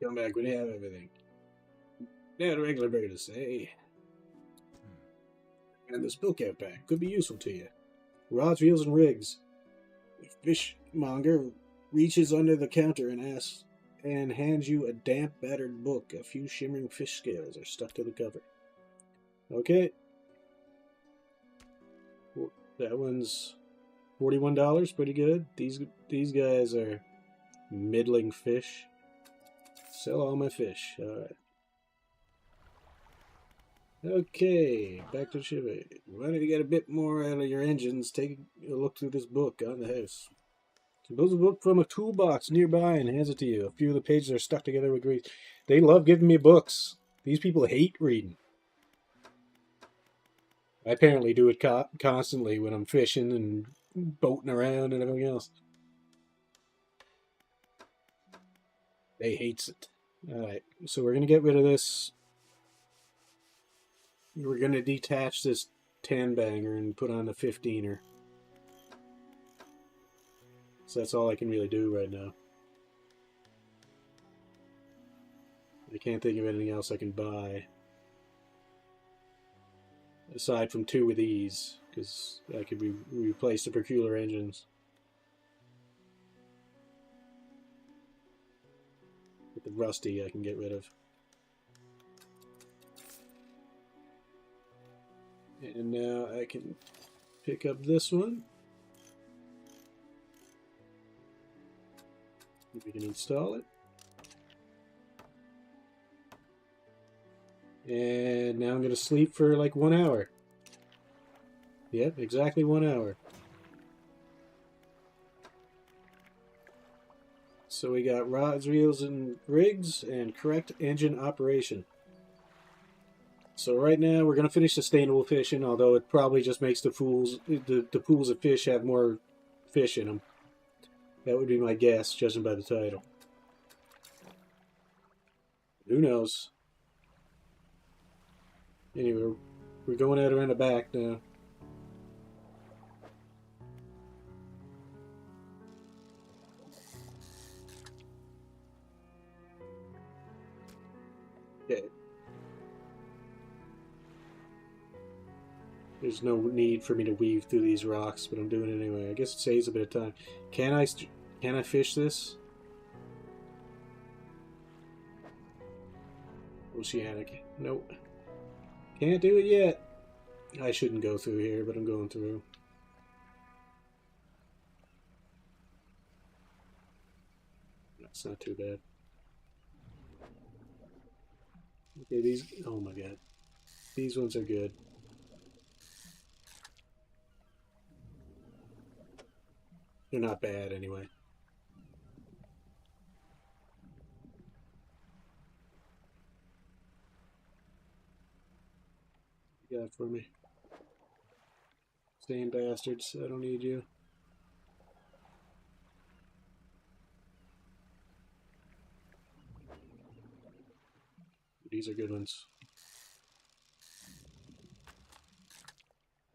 S1: Come back when you have everything. Yeah, the regular burger to say. And this book out back could be useful to you. Rods, reels, and rigs. The fishmonger reaches under the counter and asks and hands you a damp, battered book. A few shimmering fish scales are stuck to the cover. Okay. That one's $41. Pretty good. These guys are middling fish. Sell all my fish. Alright. Okay, back to the ship. Why don't you get a bit more out of your engines? Take a look through this book on the house. She pulls a book from a toolbox nearby and hands it to you. A few of the pages are stuck together with grease. They love giving me books. These people hate reading. I apparently do it constantly when I'm fishing and boating around and everything else. They hates it. Alright, so we're going to get rid of this. We're going to detach this 10-banger and put on the 15er. So that's all I can really do right now. I can't think of anything else I can buy. Aside from 2 of these, because I could replace the peculiar engines. But the rusty I can get rid of. And now I can pick up this one. We can install it. And now I'm going to sleep for like 1 hour. Yep, exactly 1 hour. So we got rods, reels, and rigs, and correct engine operation. So right now we're going to finish sustainable fishing, although it probably just makes the pools of fish have more fish in them. That would be my guess, judging by the title. Who knows? Anyway, we're going out around the back now. Okay. There's no need for me to weave through these rocks, but I'm doing it anyway. I guess it saves a bit of time. Can I fish this? Oceanic. Nope. Can't do it yet. I shouldn't go through here, but I'm going through. That's not too bad. Okay, these... Oh my god. These ones are good. They're not bad anyway. What you got for me? Same bastards. I don't need you. these are good ones.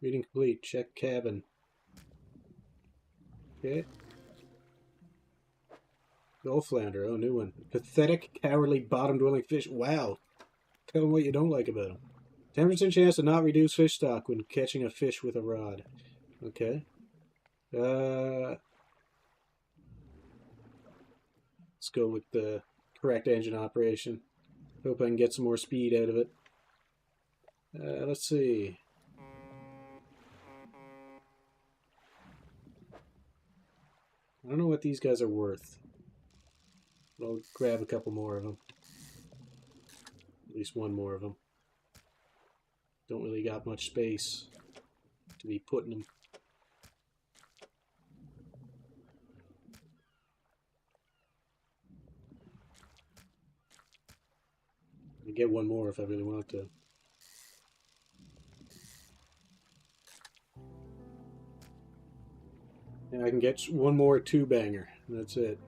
S1: Reading complete. Check cabin. Okay. Gulf flounder. Oh, new one. Pathetic, cowardly, bottom-dwelling fish. Wow. Tell them what you don't like about them. 10% chance to not reduce fish stock when catching a fish with a rod. Okay. Let's go with the correct engine operation. Hope I can get some more speed out of it. Let's see. I don't know what these guys are worth. I'll grab a couple more of them. At least one more of them. Don't really got much space to be putting them. I'll get one more if I really want to. And I can get one more 2-banger. That's it.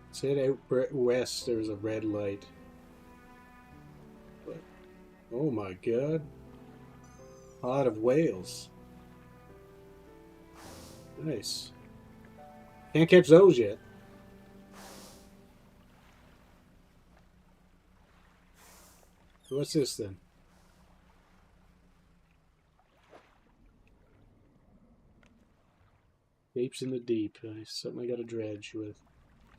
S1: Let's head out west. There's a red light. But, oh my god. Pod of whales. Nice. Can't catch those yet. So what's this then? Apes in the deep. Something I gotta dredge with.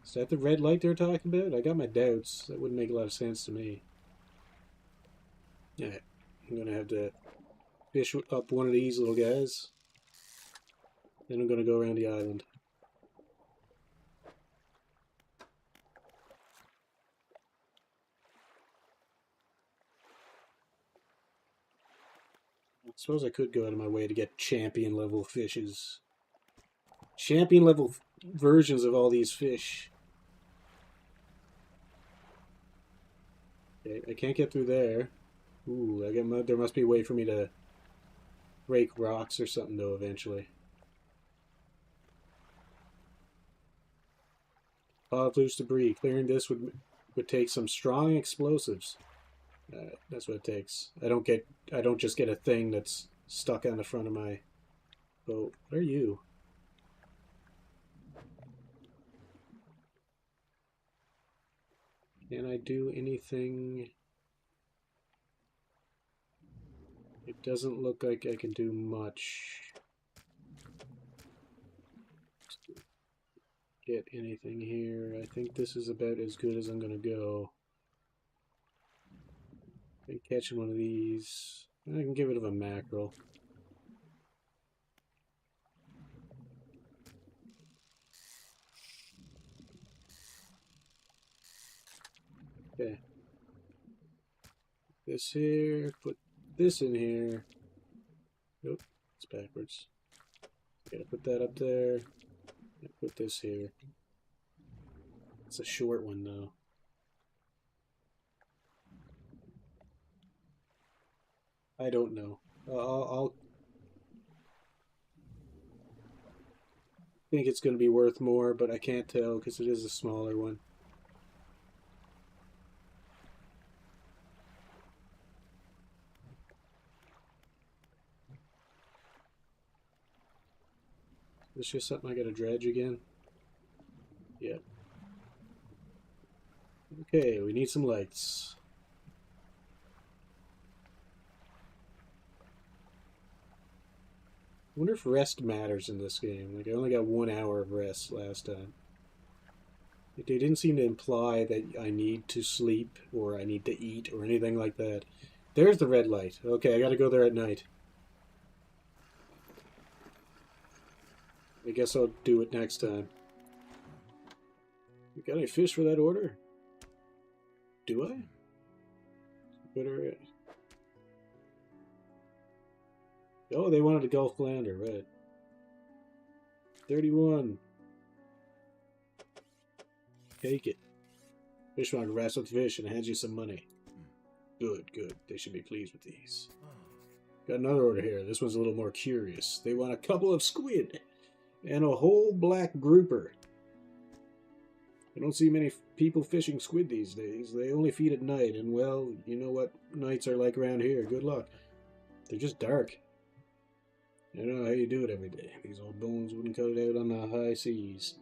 S1: Is that the red light they're talking about? I got my doubts. That wouldn't make a lot of sense to me. Yeah, I'm gonna have to fish up one of these little guys. Then I'm gonna go around the island. I suppose I could go out of my way to get champion level fishes. Champion level versions of all these fish. Okay, I can't get through there. Ooh, there must be a way for me to break rocks or something though eventually. Pod of loose debris. Clearing this would take some strong explosives. That's what it takes. I don't just get a thing that's stuck on the front of my boat. What are you? Can I do anything? It doesn't look like I can do much. Get anything here. I think this is about as good as I'm gonna go. I catch one of these. I can give it a mackerel. Okay. This here, put this in here. Nope, it's backwards. Gotta put that up there. Put this here. It's a short one though. I don't know. I'll think it's going to be worth more, but I can't tell because it is a smaller one. This just something I got to dredge again? Yeah. Okay, we need some lights. I wonder if rest matters in this game. Like, I only got 1 hour of rest last time. They didn't seem to imply that I need to sleep or I need to eat or anything like that. There's the red light. Okay, I gotta go there at night. I guess I'll do it next time. You got any fish for that order? Do I? Better. Oh, they wanted a Gulf flounder, right? 31. Take it. Fishmonger wraps up the fish and hands you some money. Good, good. They should be pleased with these. Got another order here. This one's a little more curious. They want a couple of squid. And a whole black grouper. I don't see many people fishing squid these days. They only feed at night, and well, you know what nights are like around here. Good luck. They're just dark. I don't know how you do it every day. These old bones wouldn't cut it out on the high seas.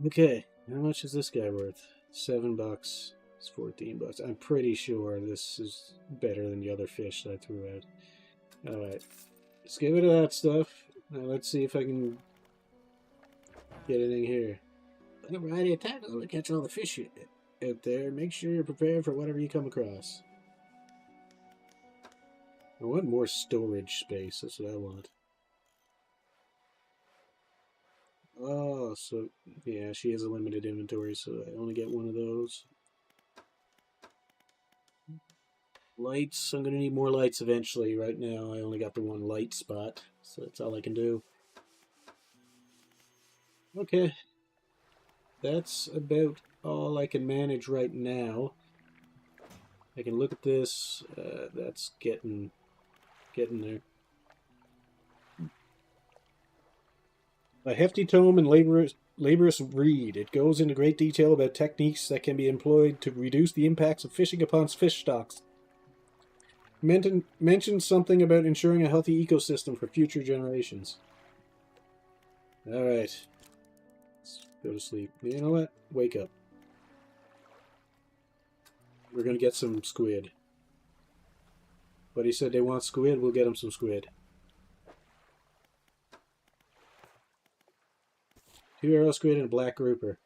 S1: Okay, how much is this guy worth? $7. It's $14. I'm pretty sure this is better than the other fish that I threw out. Alright, let's get rid of that stuff. Now let's see if I can get anything here. A variety of tackle to catch all the fish out there. Make sure you're prepared for whatever you come across. I want more storage space. That's what I want. Oh, so yeah, she has a limited inventory, so I only get one of those. Lights. I'm going to need more lights eventually. Right now, I only got the one light spot, so that's all I can do. Okay. That's about all I can manage right now. I can look at this. That's getting there. A hefty tome and laborious read. It goes into great detail about techniques that can be employed to reduce the impacts of fishing upon fish stocks. Mentions something about ensuring a healthy ecosystem for future generations. Alright. Let's go to sleep. You know what? Wake up. We're going to get some squid. But he said they want squid, we'll get them some squid. 2 arrow squid and a black grouper.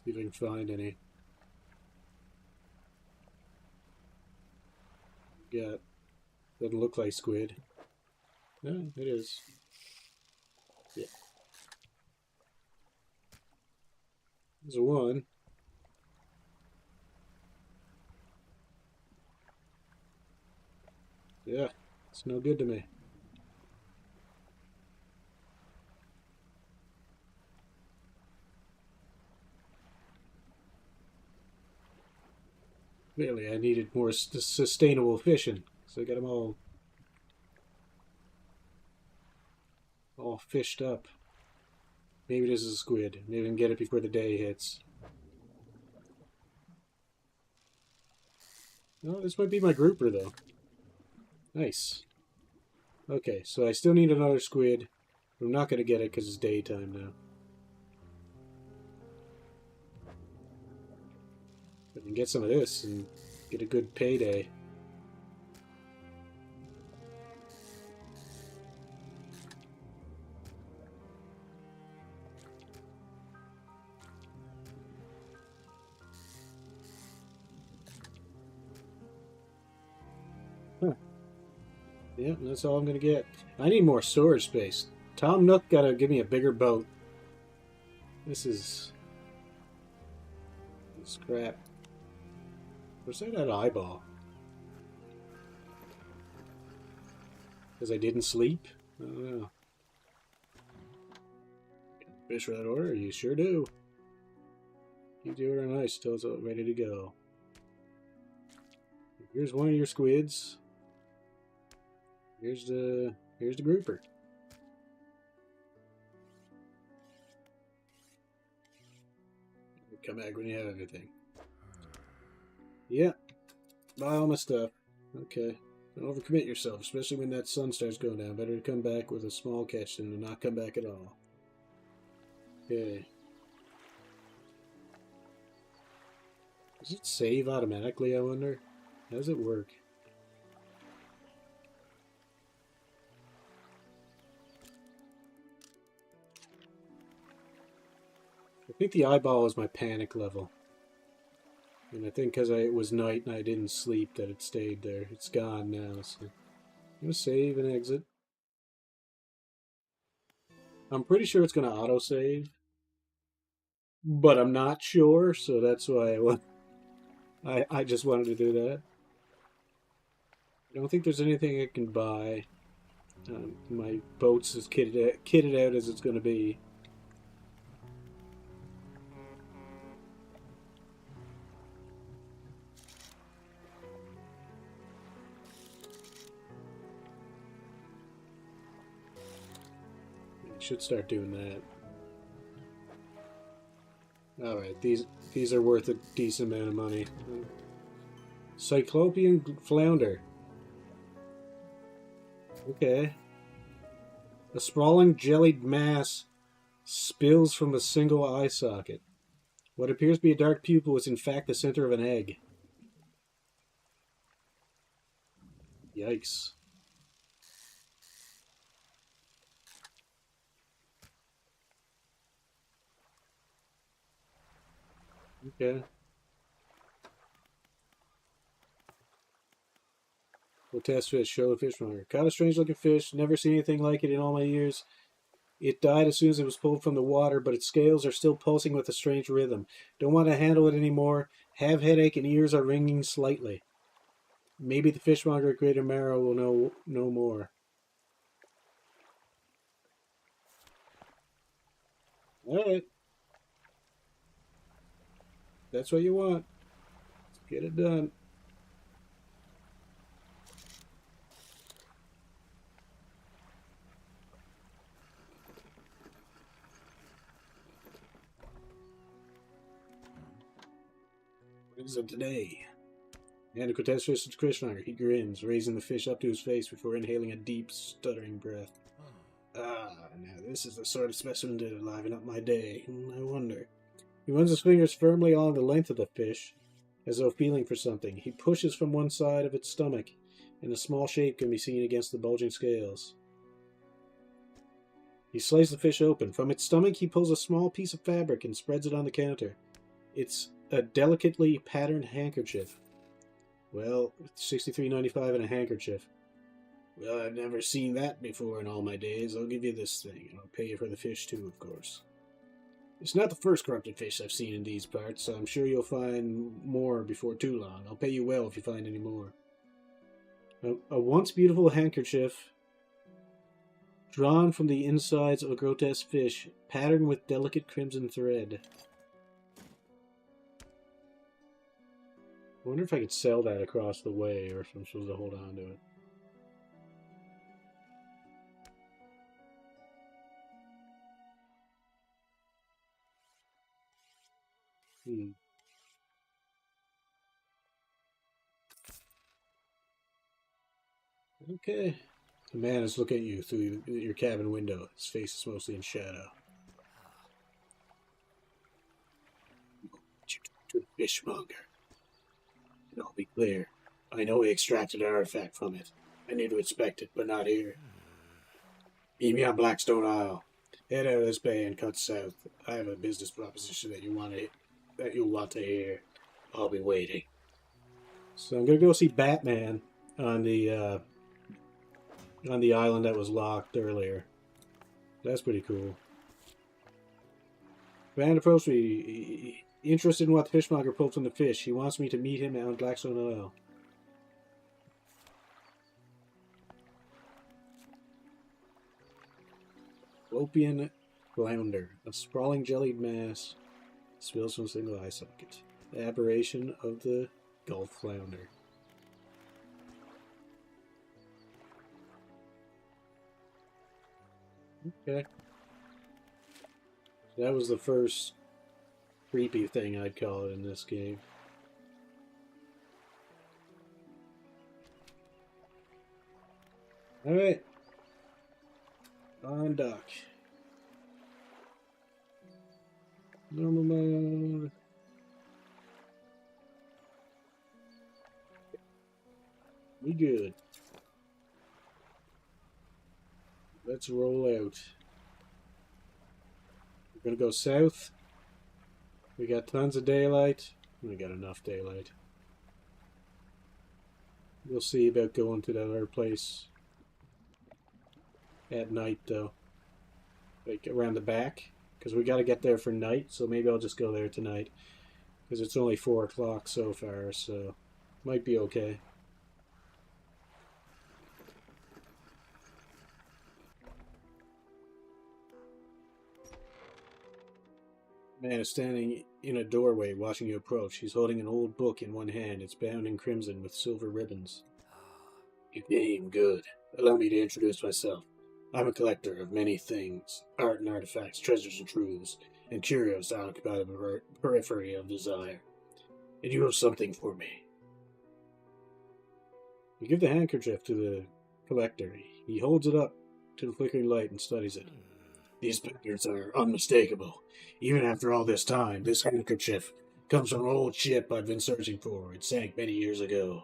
S1: See if I can find any. Yeah, doesn't look like squid. No, it is. Yeah. There's one. Yeah, it's no good to me. Really, I needed more sustainable fishing, so I got them all fished up. Maybe this is a squid. Maybe I can get it before the day hits. No, this might be my grouper, though. Nice. Okay, so I still need another squid. I'm not going to get it because it's daytime now. I can get some of this and get a good payday. Huh. Yeah, that's all I'm going to get. I need more storage space. Tom Nook got to give me a bigger boat. This crap. Where's that eyeball? Because I didn't sleep? I don't know. Fish right order? You sure do. Keep the order nice till it's ready to go. Here's one of your squids. Here's the grouper. Come back when you have everything. Yeah. Buy all my stuff. Okay. Don't overcommit yourself, especially when that sun starts going down. Better to come back with a small catch than to not come back at all. Okay. Does it save automatically, I wonder? How does it work? I think the eyeball is my panic level. And I think because it was night and I didn't sleep that it stayed there. It's gone now, so I'm going to save and exit. I'm pretty sure it's going to autosave. But I'm not sure, so that's why I just wanted to do that. I don't think there's anything I can buy. My boat's as kitted out as it's going to be. I should start doing that. All right, these are worth a decent amount of money. Cyclopean flounder. Okay. A sprawling jellied mass spills from a single eye socket. What appears to be a dark pupil is in fact the center of an egg. Yikes. Okay. We'll test fish, show the fishmonger. Caught a strange looking fish, never seen anything like it in all my years. It died as soon as it was pulled from the water, but its scales are still pulsing with a strange rhythm. Don't want to handle it anymore. Have headache and ears are ringing slightly. Maybe the fishmonger at Greater Marrow will know more. Alright. That's what you want. Let's get it done. What is it today? And to test fish to fishmonger. He grins, raising the fish up to his face before inhaling a deep, stuttering breath. Ah, now this is the sort of specimen to liven up my day. I wonder. He runs his fingers firmly along the length of the fish, as though feeling for something. He pushes from one side of its stomach, and a small shape can be seen against the bulging scales. He slices the fish open. From its stomach, he pulls a small piece of fabric and spreads it on the counter. It's a delicately patterned handkerchief. Well, it's $63.95 and a handkerchief. Well, I've never seen that before in all my days. I'll give you this thing, and I'll pay you for the fish too, of course. It's not the first corrupted fish I've seen in these parts, so I'm sure you'll find more before too long. I'll pay you well if you find any more. A once beautiful handkerchief drawn from the insides of a grotesque fish, patterned with delicate crimson thread. I wonder if I could sell that across the way, or if I'm supposed to hold on to it. Okay. The man is looking at you through your cabin window. His face is mostly in shadow. To the fishmonger. And I'll be clear. I know he extracted an artifact from it. I need to inspect it, but not here. Meet me on Blackstone Isle. Head out of this bay and cut south. I have a business proposition that you'll want to hear. I'll be waiting. So I'm gonna go see Batman on the island that was locked earlier. That's pretty cool. Van approached me, interested in what the fishmonger pulled from the fish. He wants me to meet him on Blackstone Isle. Cyclopean flounder, a sprawling jellied mass, spills from a single eye socket. The aberration of the Gulf flounder. Okay. That was the first creepy thing I'd call it in this game. Alright. On dock. Normal mode. We good. Let's roll out. We're gonna go south. We got tons of daylight. We got enough daylight. We'll see about going to that other place at night, though. Like around the back. Because we got to get there for night, so maybe I'll just go there tonight. Because it's only 4 o'clock so far, so might be okay. Man is standing in a doorway watching you approach. He's holding an old book in one hand. It's bound in crimson with silver ribbons. You came, good. Allow me to introduce myself. I'm a collector of many things, art and artifacts, treasures and truths, and curios that occupy the periphery of desire. And you have something for me. You give the handkerchief to the collector. He holds it up to the flickering light and studies it. These pictures are unmistakable. Even after all this time, this handkerchief comes from an old ship I've been searching for. It sank many years ago.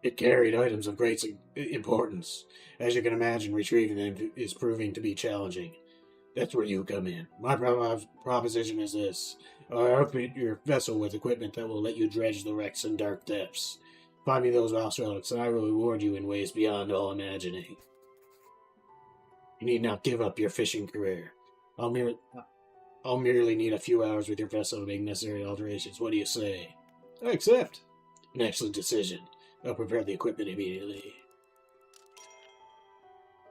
S1: It carried items of great importance. As you can imagine, retrieving them is proving to be challenging. That's where you come in. My proposition is this. I'll outfit your vessel with equipment that will let you dredge the wrecks and dark depths. Find me those lost relics, and I will reward you in ways beyond all imagining. You need not give up your fishing career. I'll merely need a few hours with your vessel to make necessary alterations. What do you say? I accept. An excellent decision. I'll prepare the equipment immediately.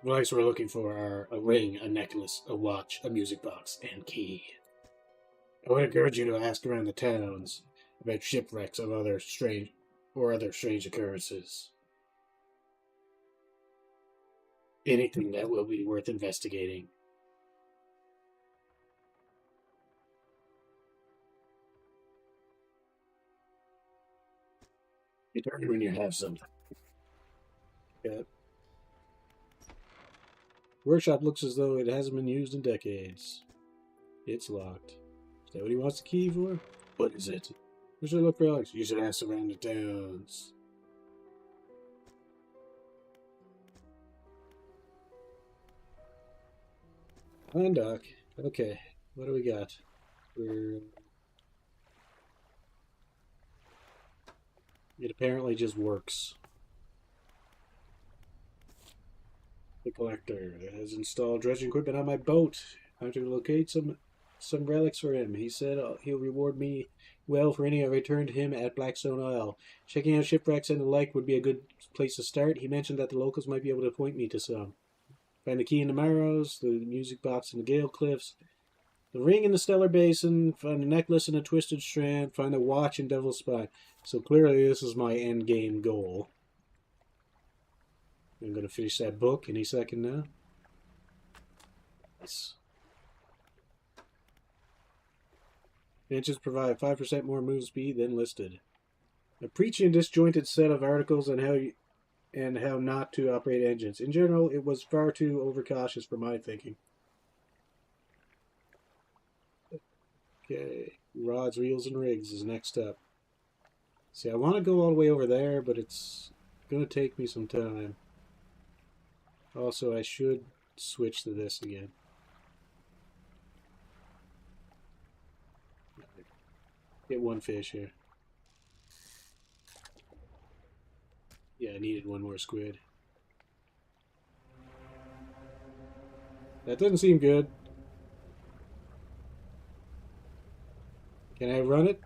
S1: The items we're looking for are a ring, a necklace, a watch, a music box, and key. I would encourage you to ask around the towns about shipwrecks of other strange occurrences. Anything that will be worth investigating. Return when you have something. Yeah. Workshop looks as though it hasn't been used in decades. It's locked. Is that what he wants the key for? What is it? Where should I look for Alex? You should ask around the towns. Dock. Okay, what do we got? It apparently just works. The collector has installed dredging equipment on my boat. I have to locate some relics for him. He said he'll reward me well for any I return to him at Blackstone Isle. Checking out shipwrecks and the like would be a good place to start. He mentioned that the locals might be able to point me to some. Find the key in the Marrows, the music box in the Gale Cliffs, the ring in the Stellar Basin, find a necklace in a Twisted Strand, find the watch in Devil's Spine. So clearly this is my end game goal. I'm going to finish that book any second now. Nice. Engines provide 5% more move speed than listed. A preachy and disjointed set of articles on how not to operate engines. In general, it was far too overcautious for my thinking. Okay, rods, reels, and rigs is next up. See, I want to go all the way over there, but it's going to take me some time. Also, I should switch to this again. Get one fish here. Yeah, I needed one more squid. That doesn't seem good. Can I run it?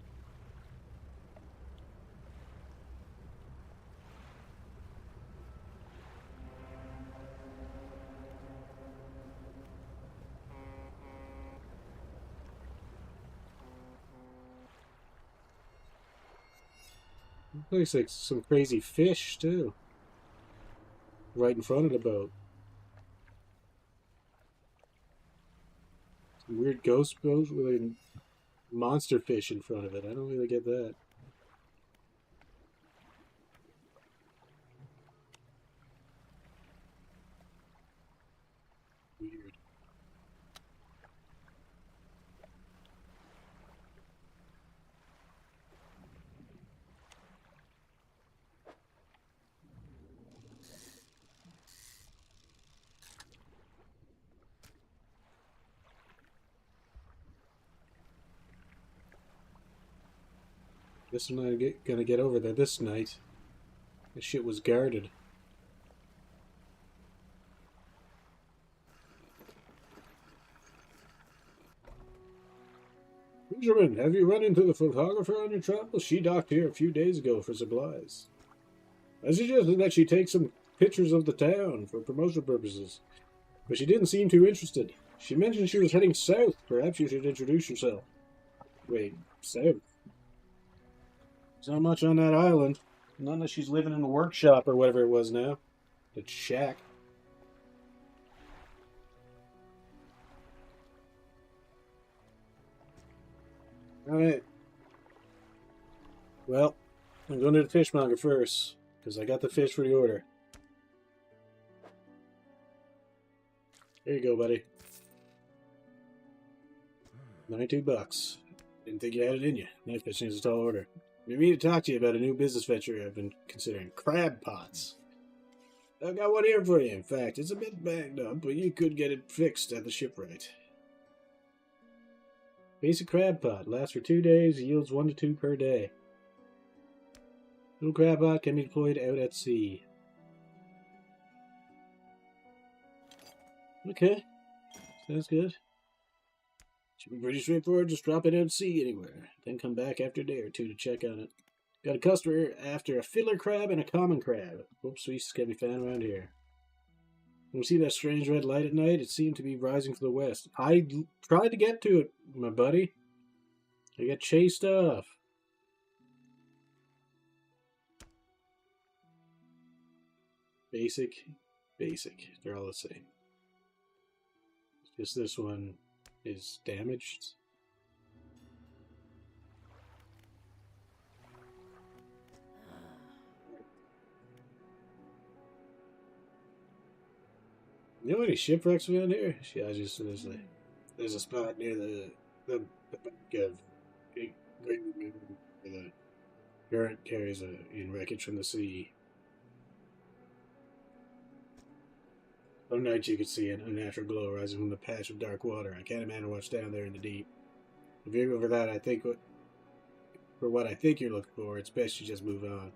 S1: Looks like some crazy fish, too. Right in front of the boat. Some weird ghost boat with a monster fish in front of it. I don't really get that. Weird. Guess I'm not gonna get over there this night. This shit was guarded. Benjamin, have you run into the photographer on your travels? She docked here a few days ago for supplies. I suggested that she take some pictures of the town for promotional purposes, but she didn't seem too interested. She mentioned she was heading south. Perhaps you should introduce yourself. Wait, south? There's not much on that island. Not unless she's living in a workshop or whatever it was now. The shack. Alright. Well, I'm going to the fishmonger first, because I got the fish for the order. There you go, buddy. $92. Didn't think you had it in you. Knife fishing is a tall order. I mean to talk to you about a new business venture I've been considering. Crab pots. I've got one here for you. In fact, it's a bit banged up, but you could get it fixed at the shipwright. Basic crab pot. Lasts for 2 days. Yields 1 to 2 per day. Little crab pot can be deployed out at sea. Okay. Sounds good. Should be pretty straightforward. Just drop it out at sea anywhere. Then come back after a day or two to check on it. Got a customer after a fiddler crab and a common crab. Both species can be found around here. When we see that strange red light at night, it seemed to be rising from the west. I tried to get to it, my buddy. I got chased off. Basic, basic. They're all the same. Just this one is damaged. You know any shipwrecks around here? Yeah, just there's a spot near the back of Great River where the current carries in wreckage from the sea. Some nights you could see an unnatural glow rising from the patch of dark water. I can't imagine what's down there in the deep. If you're over that, I think for what I think you're looking for, it's best you just move on.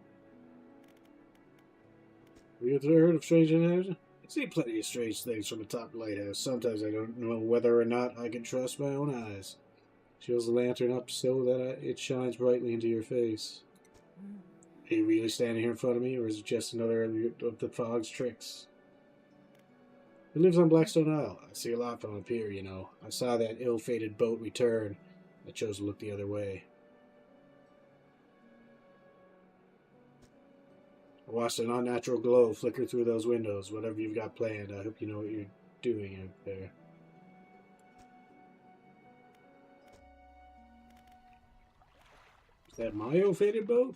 S1: Have you ever heard of strange encounters? I see plenty of strange things from the top of the lighthouse. Sometimes I don't know whether or not I can trust my own eyes. She holds the lantern up so that it shines brightly into your face. Are you really standing here in front of me, or is it just another of the fog's tricks? It lives on Blackstone Isle. I see a lot from up here, you know. I saw that ill-fated boat return. I chose to look the other way. I watched an unnatural glow flicker through those windows. Whatever you've got planned, I hope you know what you're doing out there. Is that my ill-fated boat?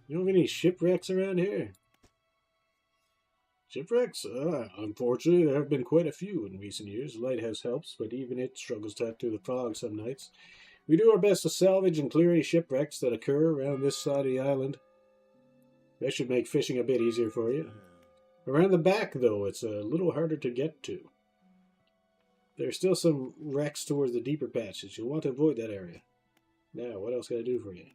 S1: You know of any shipwrecks around here? Shipwrecks? Unfortunately, there have been quite a few in recent years. The lighthouse helps, but even it struggles to cut through the fog some nights. We do our best to salvage and clear any shipwrecks that occur around this side of the island. That should make fishing a bit easier for you. Around the back, though, it's a little harder to get to. There are still some wrecks towards the deeper patches. You'll want to avoid that area. Now, what else can I do for you?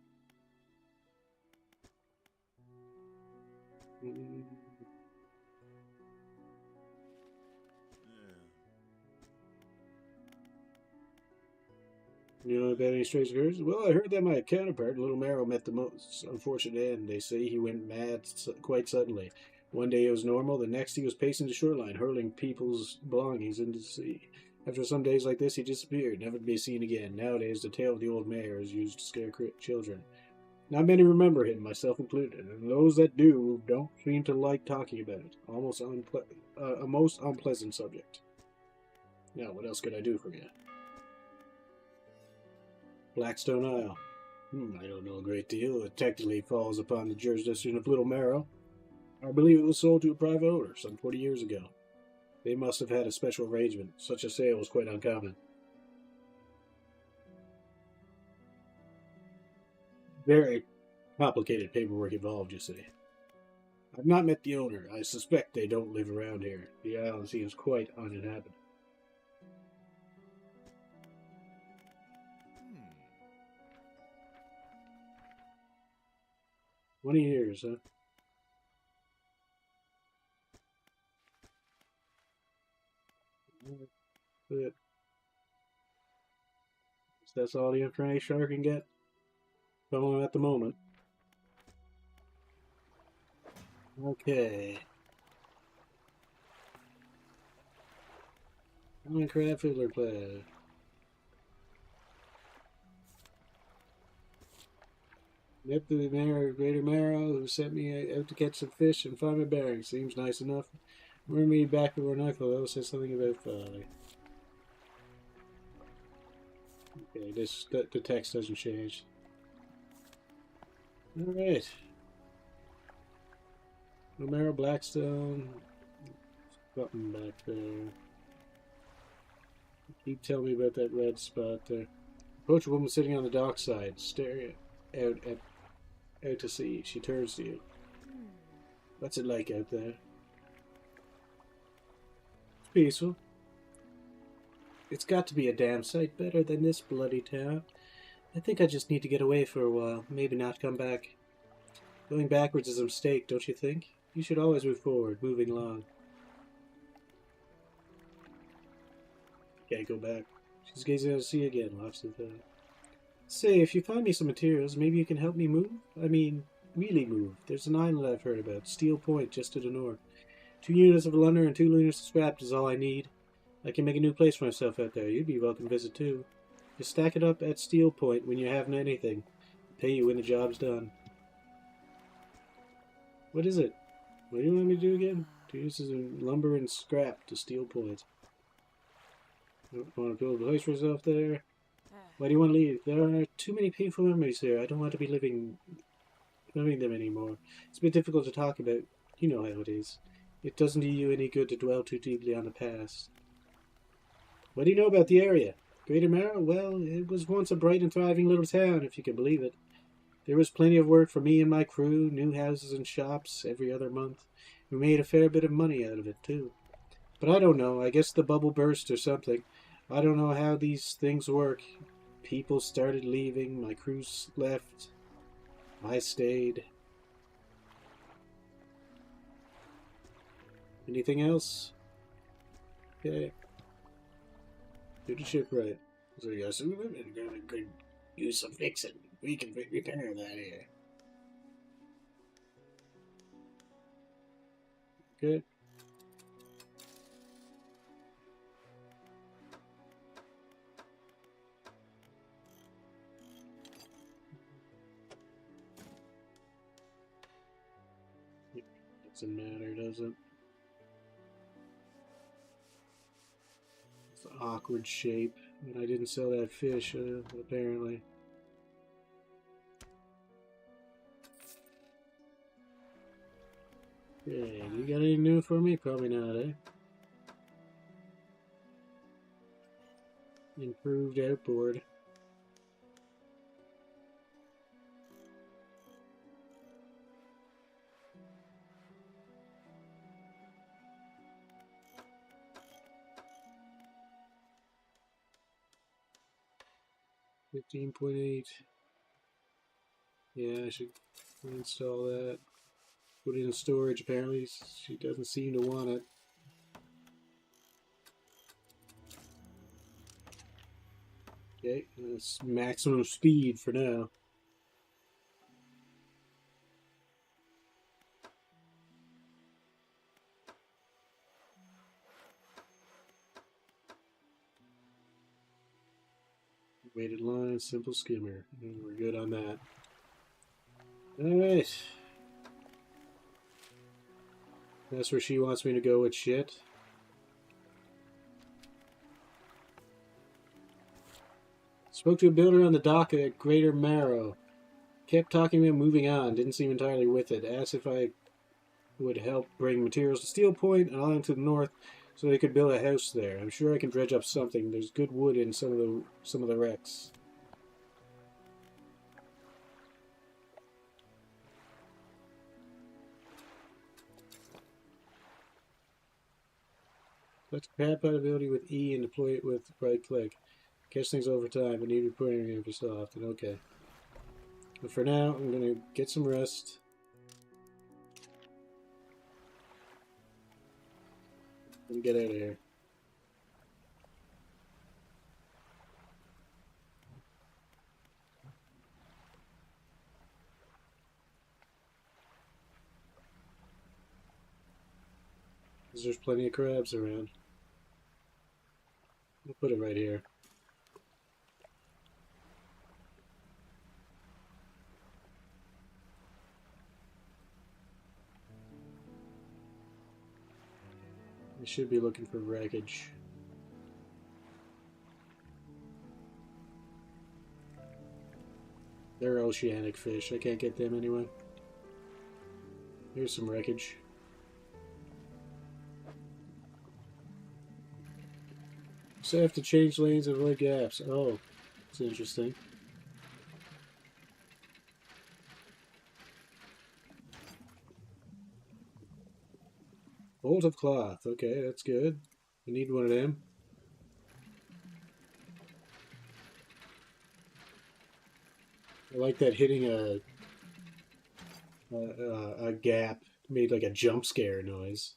S1: You know about any strange occurrences? Well, I heard that my counterpart, Little Marrow, met the most unfortunate end. They say he went mad quite suddenly. One day it was normal, the next he was pacing the shoreline, hurling people's belongings into the sea. After some days like this, he disappeared, never to be seen again. Nowadays, the tale of the old mayor is used to scare children. Not many remember him, myself included, and those that do don't seem to like talking about it. A most unpleasant subject. Now, what else could I do for you? Blackstone Isle. I don't know a great deal. It technically falls upon the jurisdiction of Little Marrow. I believe it was sold to a private owner some 40 years ago. They must have had a special arrangement. Such a sale was quite uncommon. Very complicated paperwork involved, you see. I've not met the owner. I suspect they don't live around here. The island seems quite uninhabited. 20 years, huh? But that's all the information I can get from him at the moment. Okay. Minecraft Fiddler Play. Met the mayor of Greater Marrow, who sent me out to catch some fish and find my bearings. Seems nice enough. Remember me back before nightfall, said something about folly. Okay, the text doesn't change. Alright. Romero Blackstone. Something back there. Keep telling me about that red spot there. Approach a woman sitting on the dockside, staring out to sea. She turns to you. What's it like out there? It's peaceful. It's got to be a damn sight better than this bloody town. I think I just need to get away for a while. Maybe not come back. Going backwards is a mistake, don't you think? You should always move forward, moving along. Can't go back. She's gazing out to sea again, laughs at that. Say, if you find me some materials, maybe you can help me move? I mean, really move. There's an island I've heard about, Steel Point, just to the north. 2 units of lumber and 2 units of scrap is all I need. I can make a new place for myself out there. You'd be welcome to visit too. Just stack it up at Steel Point when you haven't anything. I'll pay you when the job's done. What is it? What do you want me to do again? 2 units of lumber and scrap to Steel Point. Want to build a place for yourself there? Why do you want to leave? There are too many painful memories here. I don't want to be living them anymore. It's a bit difficult to talk about. You know how it is. It doesn't do you any good to dwell too deeply on the past. What do you know about the area? Greater Marrow? Well, it was once a bright and thriving little town, if you can believe it. There was plenty of work for me and my crew, new houses and shops every other month. We made a fair bit of money out of it, too. But I don't know. I guess the bubble burst or something. I don't know how these things work. People started leaving. My crew left. I stayed. Anything else? Okay. Do the ship right. So yes, we're gonna use some fixing. We can repair that here. Good. Doesn't matter, does it? It's an awkward shape. And I didn't sell that fish, apparently. Okay, you got anything new for me? Probably not, eh? Improved outboard. $15.8. Yeah, I should install that. Put it in storage, apparently. She doesn't seem to want it. Okay, that's maximum speed for now. Weighted line, simple skimmer. And we're good on that. Alright. That's where she wants me to go with shit. Spoke to a builder on the dock at Greater Marrow. Kept talking about moving on. Didn't seem entirely with it. Asked if I would help bring materials to Steel Point and island to the north so they could build a house there. I'm sure I can dredge up something. There's good wood in some of the wrecks. Select compatibility with E and deploy it with right click. Catch things over time, but need repairing every so often. Okay. But for now, I'm gonna get some rest. And get out of here. Because there's plenty of crabs around. I'll put it right here. I should be looking for wreckage. They're oceanic fish. I can't get them anyway. Here's some wreckage. So I have to change lanes and avoid gaps. Oh, that's interesting. Bolt of cloth. Okay, that's good. We need one of them. I like that hitting a gap made like a jump scare noise.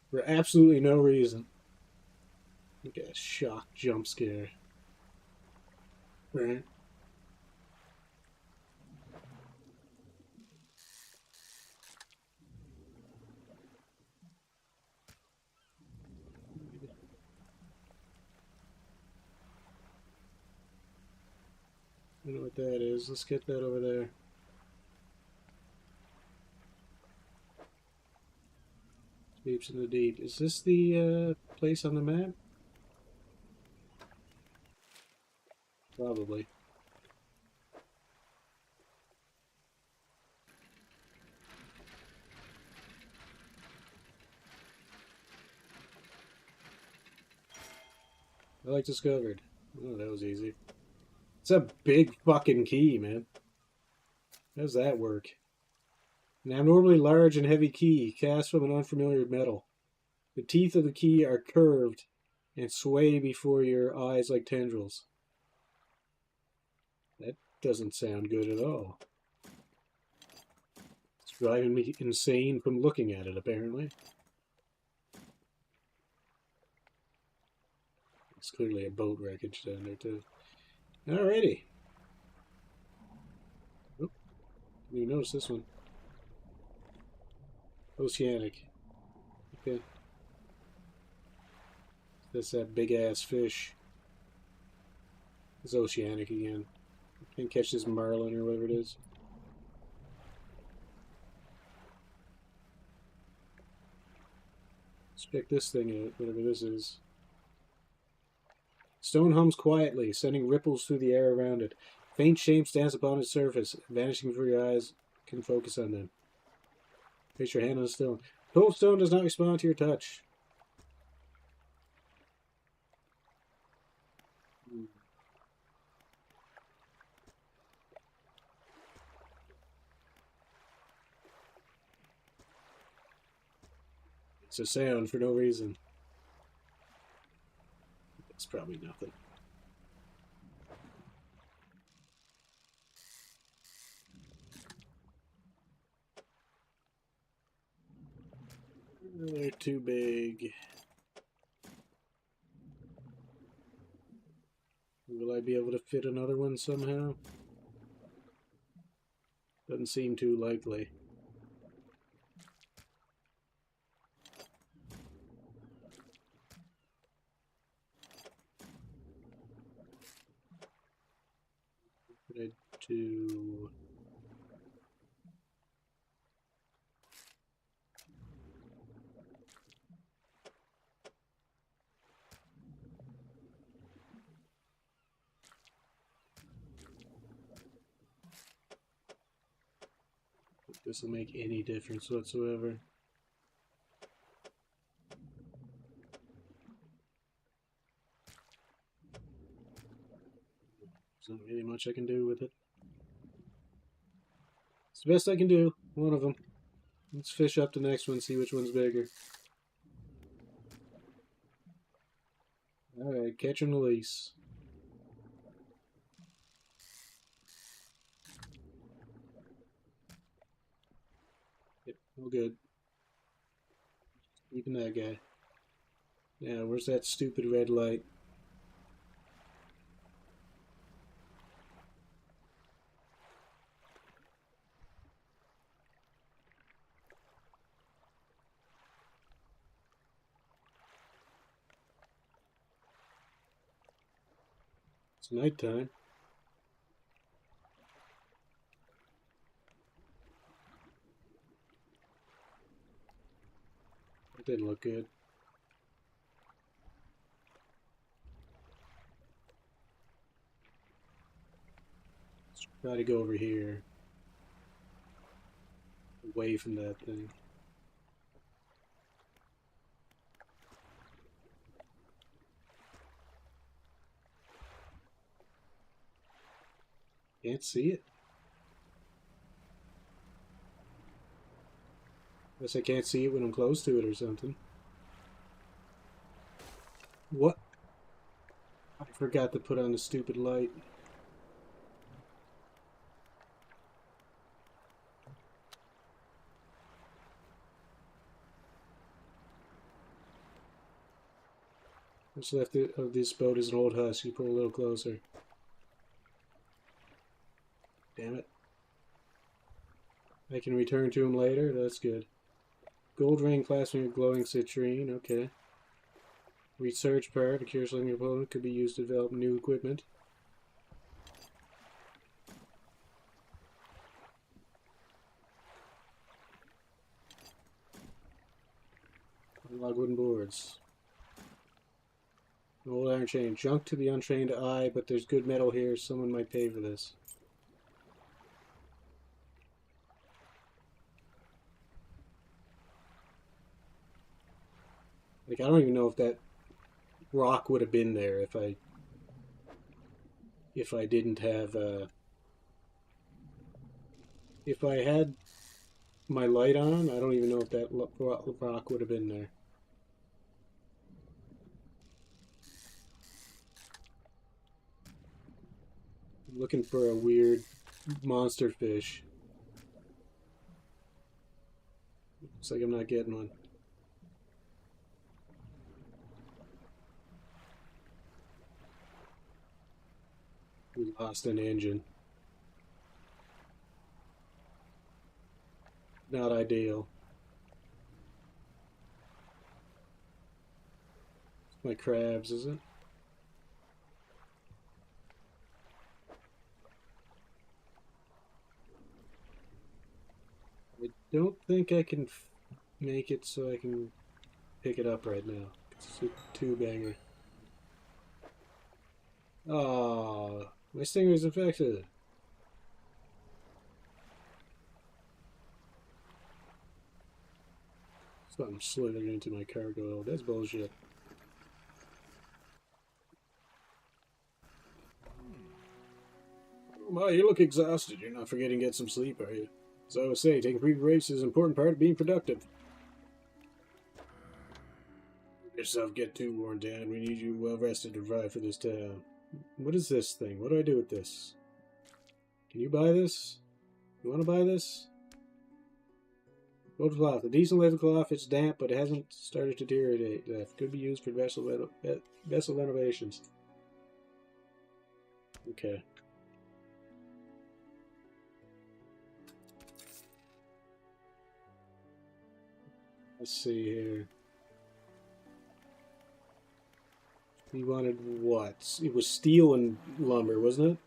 S1: For absolutely no reason. Like a shock jump scare. Right? I don't know what that is. Let's get that over there. Beeps in the deep. Is this the place on the map? Probably. I like discovered. Oh, that was easy. It's a big fucking key, man. How does that work? An abnormally large and heavy key cast from an unfamiliar metal. The teeth of the key are curved and sway before your eyes like tendrils. That doesn't sound good at all. It's driving me insane from looking at it, apparently. It's clearly a boat wreckage down there, too. Alrighty. Oh, didn't even notice this one. Oceanic. Okay. That's that big ass fish. It's oceanic again. Can't catch this marlin or whatever it is. Let's check this thing out, whatever this is. Stone hums quietly, sending ripples through the air around it. Faint shapes dance upon its surface, vanishing before your eyes can focus on them. Place your hand on the stone. Cold stone does not respond to your touch. It's a sound for no reason. It's probably nothing. They're too big. Will I be able to fit another one somehow? Doesn't seem too likely. What did I do? This will make any difference whatsoever. There's not really much I can do with it. It's the best I can do. One of them. Let's fish up the next one, see which one's bigger. Alright, catch and release. Yep, all good. Even that guy. Yeah, where's that stupid red light? It's nighttime. That didn't look good. Let's try to go over here. Away from that thing. Can't see it. Guess I can't see it when I'm close to it or something. What? I forgot to put on the stupid light. What's left of this boat is an old husk. You pull a little closer. Damn it. I can return to him later? That's good. Gold ring clasping a glowing citrine. Okay. Research part. A curious looking component could be used to develop new equipment. Unlock wooden boards. An old iron chain. Junk to the untrained eye, but there's good metal here. Someone might pay for this. Like, I don't even know if that rock would have been there if I didn't have if I had my light on. I don't even know if that rock would have been there. I'm looking for a weird monster fish. Looks like I'm not getting one. We lost an engine. Not ideal. My crabs, is it? I don't think I can make it so I can pick it up right now. It's a two-banger. Oh, my stinger's infected. Something slithered into my cargo. That's bullshit. Oh my, you look exhausted. You're not forgetting to get some sleep, are you? As I was saying, taking free breaks is an important part of being productive. Yourself get too worn down. We need you well rested to provide for this town. What is this thing? What do I do with this? Can you buy this? You want to buy this? Gold cloth. A decent leather cloth. It's damp, but it hasn't started to deteriorate. That could be used for vessel renovations. Okay. Let's see here. He wanted what? It was steel and lumber, wasn't it?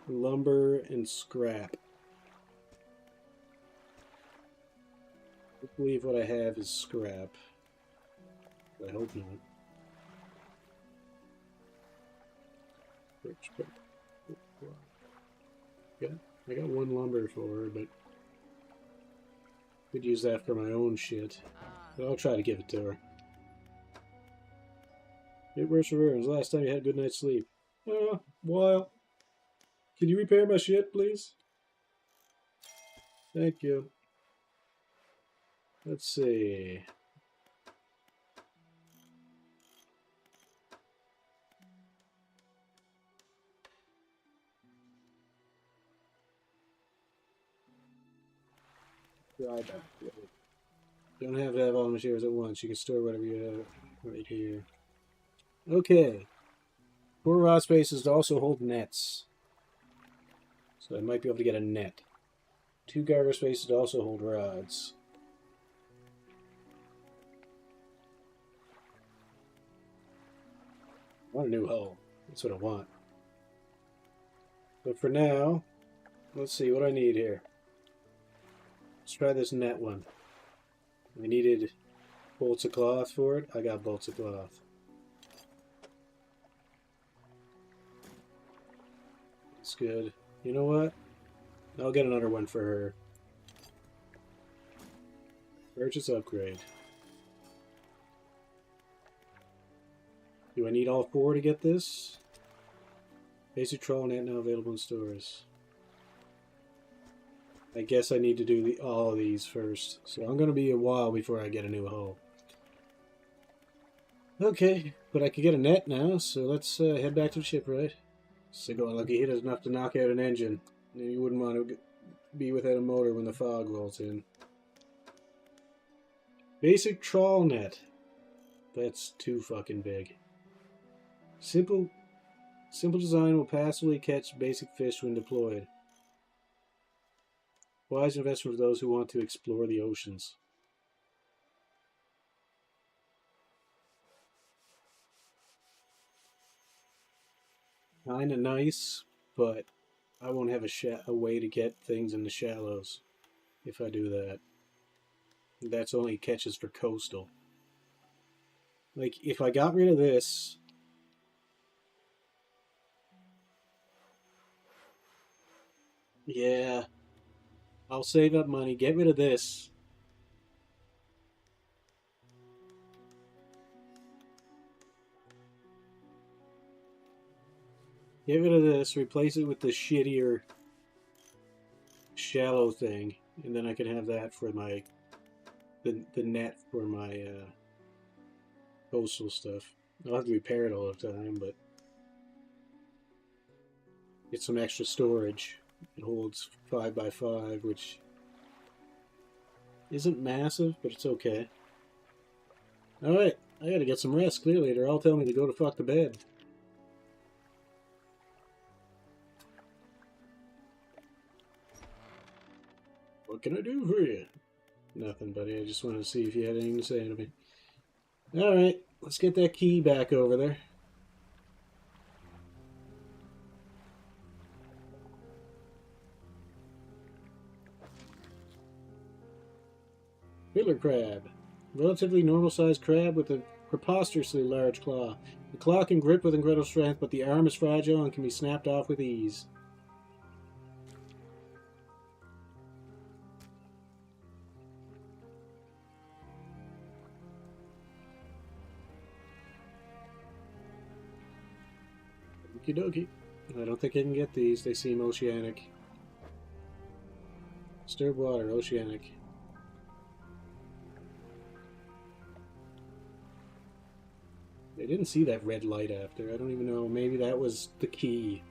S1: Lumber and scrap. I believe what I have is scrap. I hope not. Yeah, I got one lumber for her, but could use that for my own shit. But I'll try to give it to her. It works for her. It was the last time you had a good night's sleep. While. Can you repair my shit, please? Thank you. Let's see. Don't have to have all the materials at once. You can store whatever you have right here. Okay. 4 rod spaces to also hold nets. So I might be able to get a net. 2 garter spaces to also hold rods. I want a new hull. That's what I want. But for now, let's see what I need here. Let's try this net one. I needed bolts of cloth for it. I got bolts of cloth. That's good. You know what? I'll get another one for her. Purchase upgrade. Do I need all 4 to get this? Basic trawl net now available in stores. I guess I need to do all of these first. So I'm going to be a while before I get a new hull. Okay, but I could get a net now, so let's head back to the shipwright. Sicko unlucky hit is enough to knock out an engine. You wouldn't want to be without a motor when the fog rolls in. Basic trawl net. That's too fucking big. Simple design will passively catch basic fish when deployed. Wise investment for those who want to explore the oceans. Kinda nice, but I won't have a way to get things in the shallows if I do that. That's only catches for coastal. Like, if I got rid of this... Yeah. I'll save up money, get rid of this. Get rid of this, replace it with the shittier shallow thing, and then I can have that for my the net for my coastal stuff. I'll have to repair it all the time, but get some extra storage. It holds 5x5, which isn't massive, but it's okay. Alright, I gotta get some rest, clearly. They're all telling me to go to fuck to bed. What can I do for you? Nothing, buddy. I just wanted to see if you had anything to say to me. Alright, let's get that key back over there. Fiddler crab. Relatively normal-sized crab with a preposterously large claw. The claw can grip with incredible strength, but the arm is fragile and can be snapped off with ease. Okie dokie. I don't think I can get these. They seem oceanic. Stirred water, oceanic. I didn't see that red light after. I don't even know. Maybe that was the key.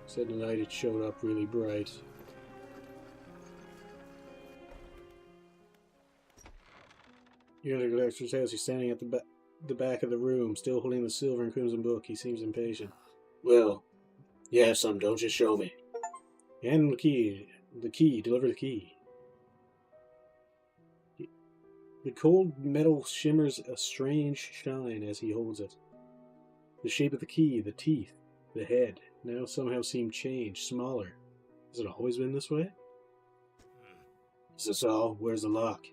S1: Said in the night it showed up really bright. Yearly collector's house. He's standing at the back of the room, still holding the silver and crimson book. He seems impatient. Well, you have some, don't you? Show me. Hand the key. The key. Deliver the key. The cold metal shimmers a strange shine as he holds it. The shape of the key, the teeth, the head, now somehow seem changed, smaller. Has it always been this way? Is this all? Where's the lock?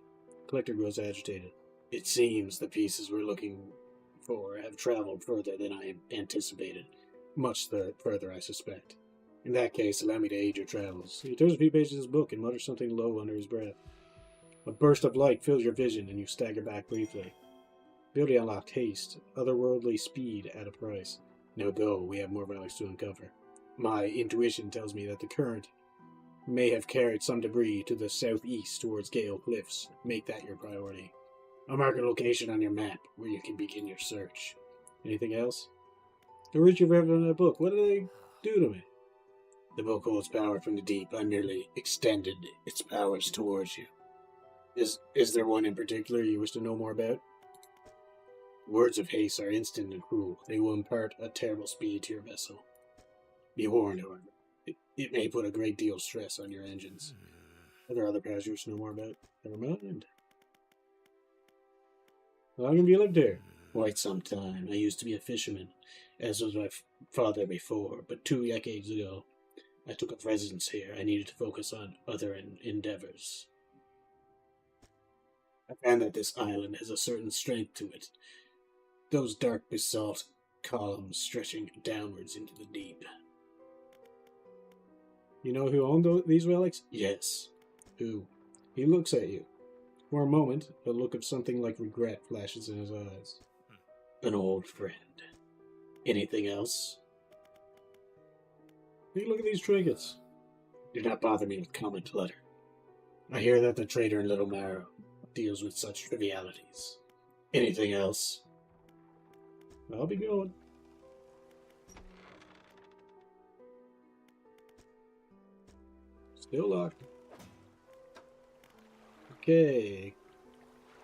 S1: Collector grows agitated. It seems the pieces we're looking for have traveled further than I anticipated. Much further, I suspect. In that case, allow me to aid your travels. He turns a few pages of his book and mutters something low under his breath. A burst of light fills your vision, and you stagger back briefly. Ability unlocked: haste, otherworldly speed at a price. Now go, we have more relics to uncover. My intuition tells me that the current may have carried some debris to the southeast towards Gale Cliffs. Make that your priority. I'll mark a location on your map where you can begin your search. Anything else? The rich you've ever in that book. What do they do to me? The book holds power from the deep. I merely extended its powers towards you. Is there one in particular you wish to know more about? Words of haste are instant and cruel. They will impart a terrible speed to your vessel. Be warned, however. It may put a great deal of stress on your engines. Are there other powers you wish to know more about? Never mind. How long have you lived here? Quite some time. I used to be a fisherman, as was my father before, but 2 decades ago, I took up residence here. I needed to focus on other endeavors. I found that this island has a certain strength to it. Those dark basalt columns stretching downwards into the deep. You know who owned these relics? Yes. Who? He looks at you. For a moment, a look of something like regret flashes in his eyes. An old friend. Anything else? Hey, look at these trinkets. Do not bother me with comment letter. I hear that the trader in Little Marrow deals with such trivialities. Anything else? I'll be going. Still locked. Okay.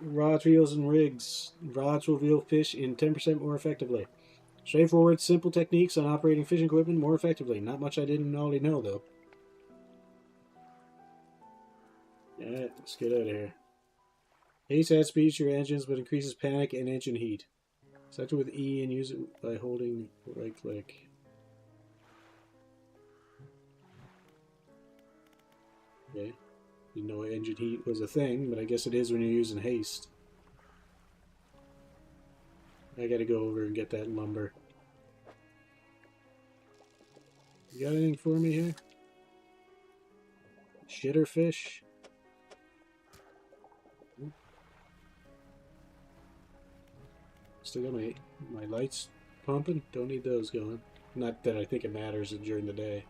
S1: Rods, reels, and rigs. Rods will reel fish in 10% more effectively. Straightforward, simple techniques on operating fishing equipment more effectively. Not much I didn't already know, though. Alright, let's get out of here. Haste adds speed to your engines, but increases panic and engine heat. Select it with E and use it by holding right click. Okay. Didn't know engine heat was a thing, but I guess it is when you're using haste. I gotta go over and get that lumber. You got anything for me here? Shitter fish? Still got my lights pumping. Don't need those going. Not that I think it matters during the day.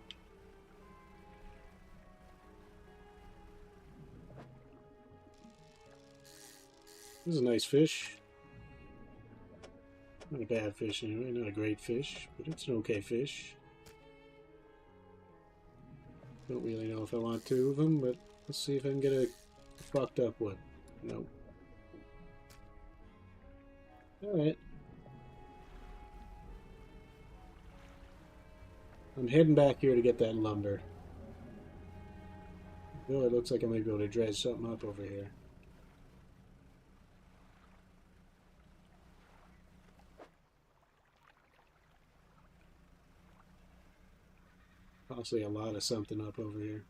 S1: This is a nice fish. Not a bad fish anyway, not a great fish, but it's an okay fish. Don't really know if I want 2 of them, but let's see if I can get a fucked up one. Nope. Alright. I'm heading back here to get that lumber. Though it looks like I might be able to dredge something up over here. Possibly a lot of something up over here.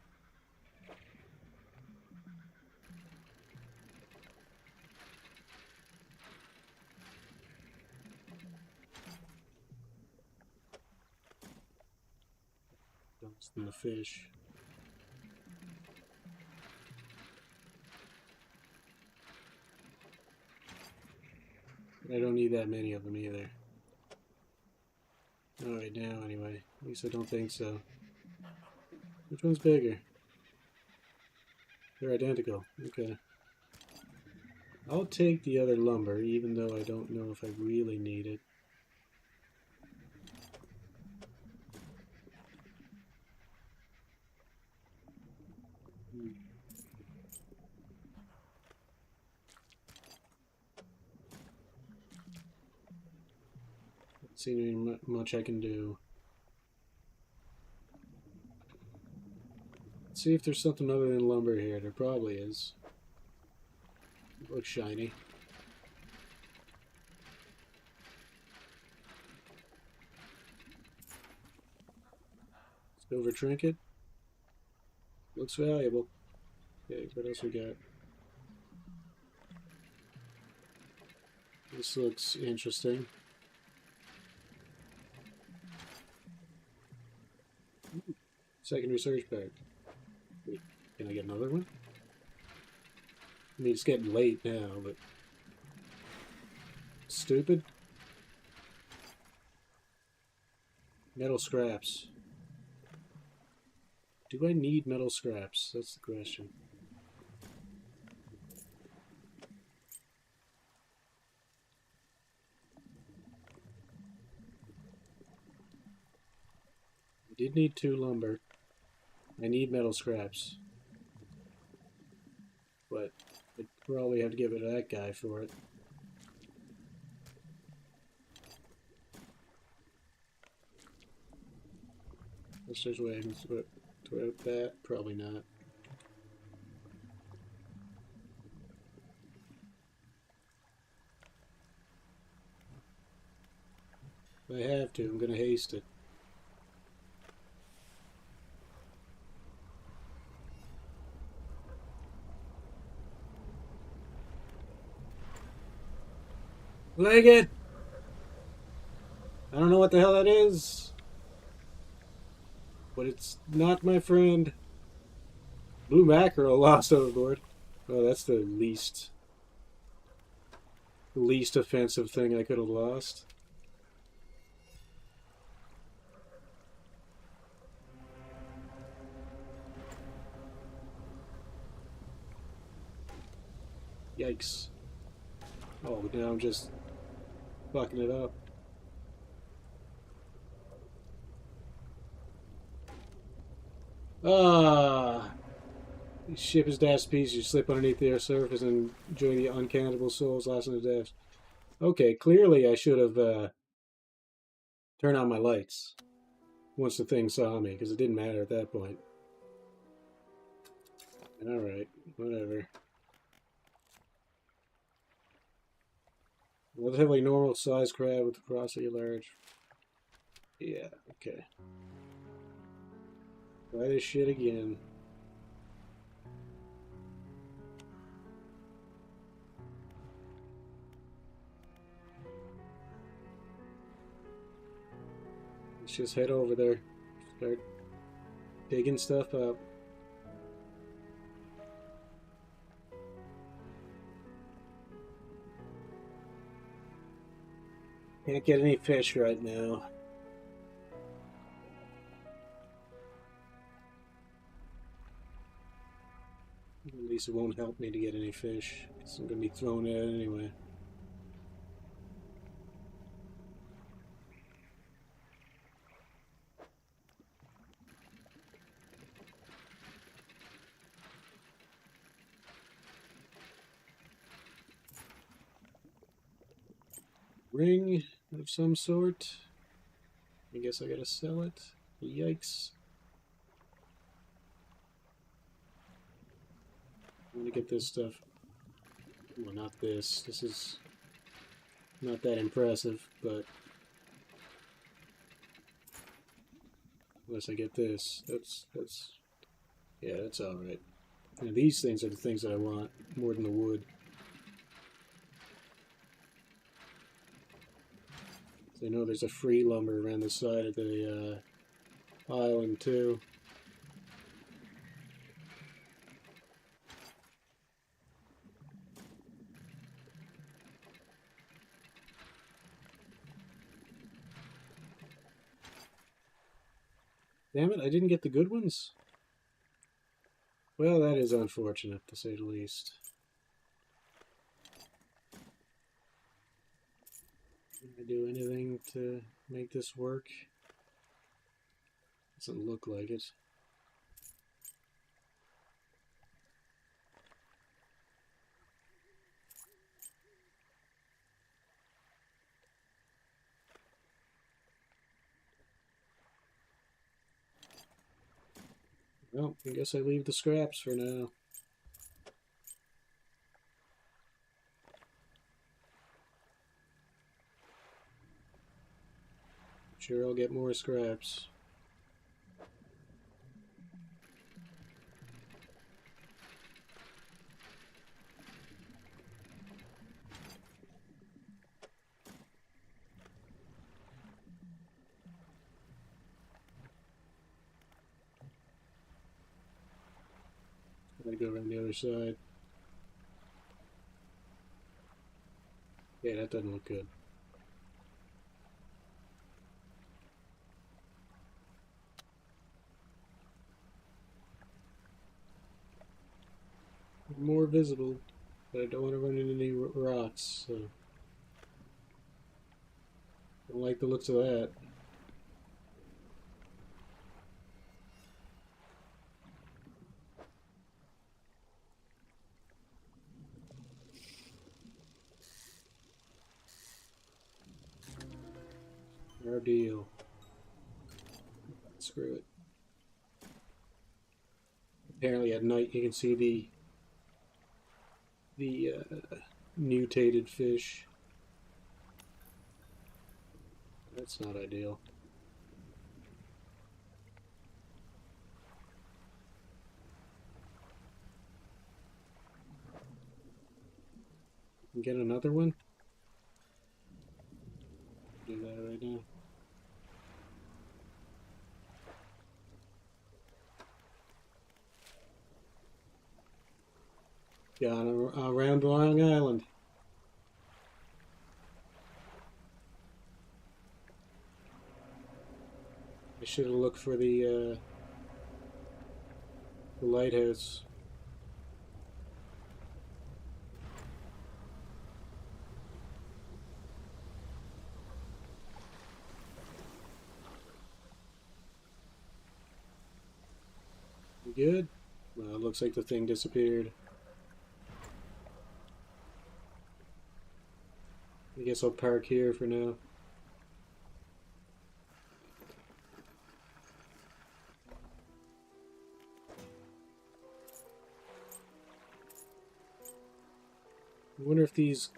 S1: Dumps in the fish. I don't need that many of them either. Not right now, anyway. At least I don't think so. Which one's bigger? They're identical. Okay. I'll take the other lumber, even though I don't know if I really need it. Don't see much I can do. Let's see if there's something other than lumber here. There probably is. It looks shiny. Silver trinket. Looks valuable. Okay, what else we got? This looks interesting. Second research bag. Wait, can I get another one? I mean, it's getting late now, but... Stupid? Metal scraps. Do I need metal scraps? That's the question. I did need 2 lumber. I need metal scraps. But I'd probably have to give it to that guy for it. Unless there's a way I can throw out that. Probably not. If I have to, I'm gonna haste it. Leg it! I don't know what the hell that is, but it's not my friend. Blue mackerel lost overboard. Oh, that's the least offensive thing I could have lost. Yikes. Oh, now I'm just fucking it up. Ah! Ship is dashed to pieces. You slip underneath the air surface and enjoy the uncountable souls lost in the depths. Okay, clearly I should have turned on my lights once the thing saw me, because it didn't matter at that point. Alright, whatever. Relatively normal sized crab with porosity large. Yeah, okay. Try this shit again. Let's just head over there. Start digging stuff up. Can't get any fish right now. At least it won't help me to get any fish. Because I'm going to be thrown at it anyway. Ring of some sort. I guess I gotta sell it. Yikes. I'm gonna get this stuff. Well, not this. This is not that impressive, but unless I get this, yeah, that's alright. Now these things are the things that I want more than the wood. So I know there's a free lumber around the side of the island too. Damn it, I didn't get the good ones? Well, that is unfortunate, to say the least. Can I do anything to make this work? Doesn't look like it. Well, I guess I leave the scraps for now. Sure, I'll get more scraps. I'm gonna go around the other side. Yeah, that doesn't look good. More visible, but I don't want to run into any rocks, so don't like the looks of that. Our deal. Screw it. Apparently at night you can see the mutated fish. That's not ideal. Get another one? Do that right now. Gone around Long Island. I should have looked for the lighthouse. You good? Well, it looks like the thing disappeared. I guess I'll park here for now. I wonder if these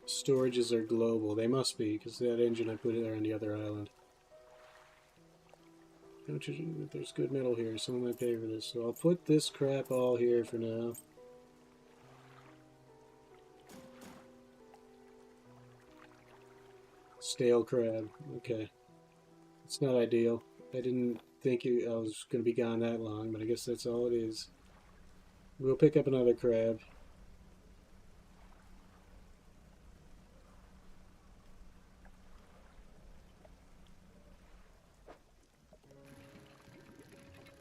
S1: storages are global. They must be, because that engine I put there on the other island. There's good metal here. Someone might pay for this. So I'll put this crap all here for now. Stale crab. Okay. It's not ideal. I didn't think I was going to be gone that long, but I guess that's all it is. We'll pick up another crab.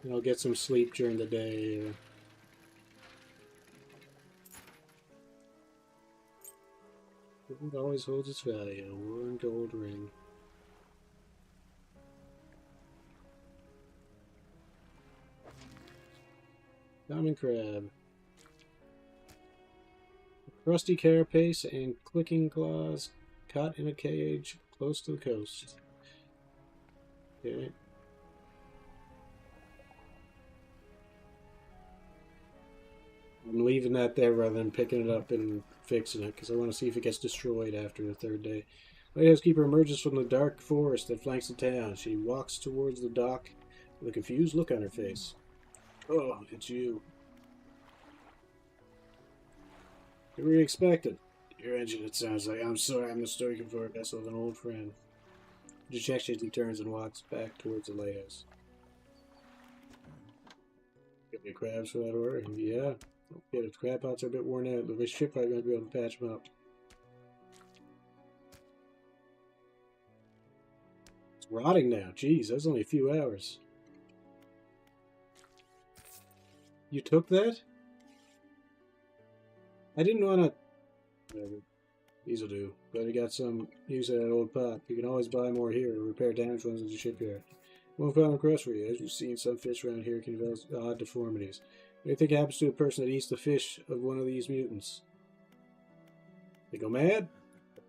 S1: And I'll get some sleep during the day. It always holds its value. One gold ring. Common crab. Rusty carapace and clicking claws caught in a cage close to the coast. Okay. I'm leaving that there rather than picking it up and fixing it, because I want to see if it gets destroyed after the third day. Lighthouse keeper emerges from the dark forest that flanks the town. She walks towards the dock with a confused look on her face. Oh, it's you. What were you expecting? Your engine, it sounds like. I'm sorry, I'm mistaken for a vessel of an old friend. Dejectedly turns and walks back towards the lighthouse. Get me crabs for that order? Yeah. Okay, the crab pots are a bit worn out. The ship probably might be able to patch them up. It's rotting now. Jeez, that was only a few hours. You took that? I didn't want to... Whatever. These'll do. But I got some use of that old pot. You can always buy more here or repair damaged ones at the shipyard. One final request for you. As you've seen, some fish around here can develop odd deformities. What do you think happens to a person that eats the fish of one of these mutants? They go mad?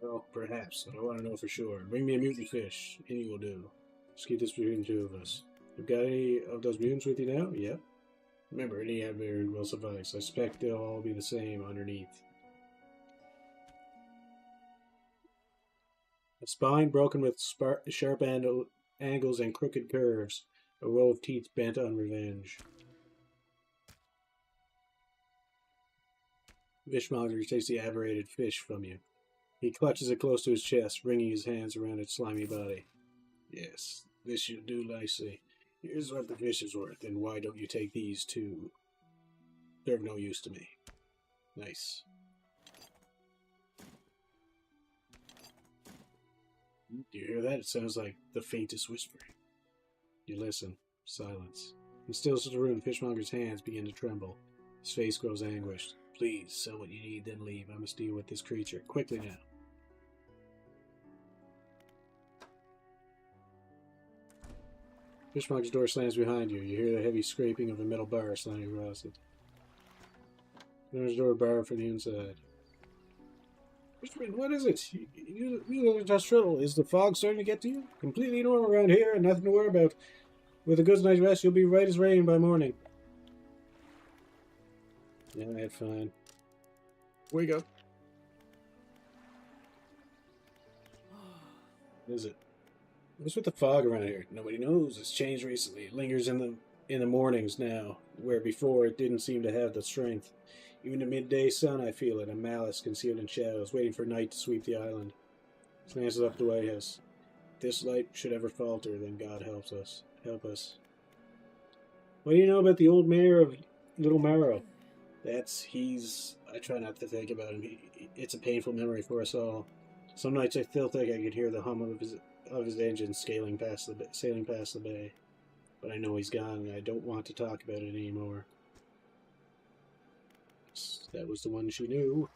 S1: Well, perhaps. I want to know for sure. Bring me a mutant fish. Any will do. Just keep this between the two of us. You've got any of those mutants with you now? Yep. Remember, any have very will suffice. I suspect they'll all be the same underneath. A spine broken with sharp angles and crooked curves. A row of teeth bent on revenge. Fishmonger takes the aberrated fish from you. He clutches it close to his chest, wringing his hands around its slimy body. Yes, this should do nicely. Here's what the fish is worth, and why don't you take these too? They're of no use to me. Nice. Do you hear that? It sounds like the faintest whisper. You listen. Silence. In stillness of the room, the fishmonger's hands begin to tremble. His face grows anguished. Please, sell what you need, then leave. I must deal with this creature. Quickly now. Fishmonger's door slams behind you. You hear the heavy scraping of a metal bar slamming across it. There's a door bar from the inside. Fishman, what is it? You look just trouble. Is the fog starting to get to you? Completely normal around here and nothing to worry about. With a good night's rest, you'll be right as rain by morning. Yeah, fine. Wake up. Is it? What's with the fog around here? Nobody knows. It's changed recently. It lingers in the mornings now, where before it didn't seem to have the strength. Even the midday sun, I feel it, a malice concealed in shadows, waiting for night to sweep the island. Glances up the White House. If this light should ever falter, then God helps us. Help us. What do you know about the old mayor of Little Marrow? I try not to think about him. It's a painful memory for us all. Some nights I still think I could hear the hum of his engine sailing past the bay. But I know he's gone, and I don't want to talk about it anymore. That was the one she knew.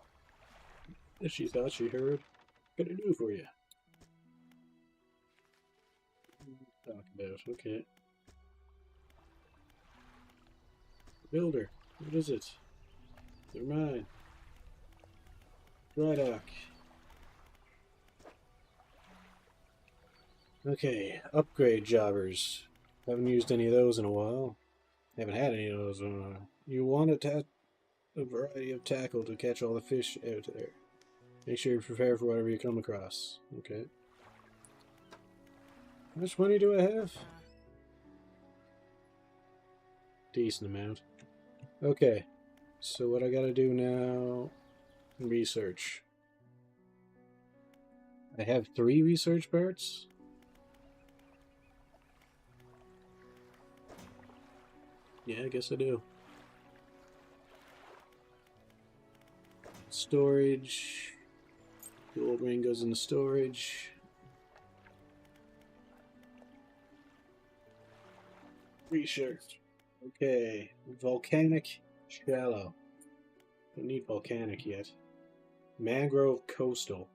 S1: That she thought she heard. What can I do for you? Talk about, okay. Builder. What is it? They're mine. Dry dock. Okay, upgrade jobbers. Haven't used any of those in a while. Haven't had any of those in a while. You want a variety of tackle to catch all the fish out there. Make sure you're prepared for whatever you come across. Okay. How much money do I have? Decent amount. Okay. So what I gotta do now... Research. I have 3 research parts? Yeah, I guess I do. Storage. The old ring goes into storage. Research. Okay. Volcanic shallow. Don't need volcanic yet. Mangrove coastal.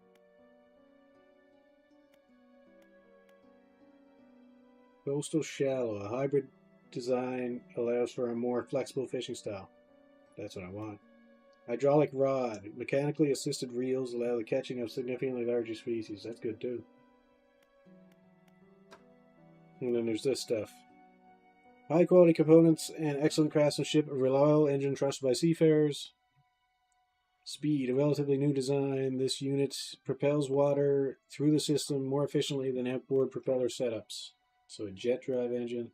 S1: Coastal shallow. A hybrid design allows for a more flexible fishing style. That's what I want. Hydraulic rod. Mechanically assisted reels allow the catching of significantly larger species. That's good too. And then there's this stuff. High quality components and excellent craftsmanship. A reliable engine trusted by seafarers. Speed. A relatively new design. This unit propels water through the system more efficiently than outboard propeller setups. So a jet drive engine.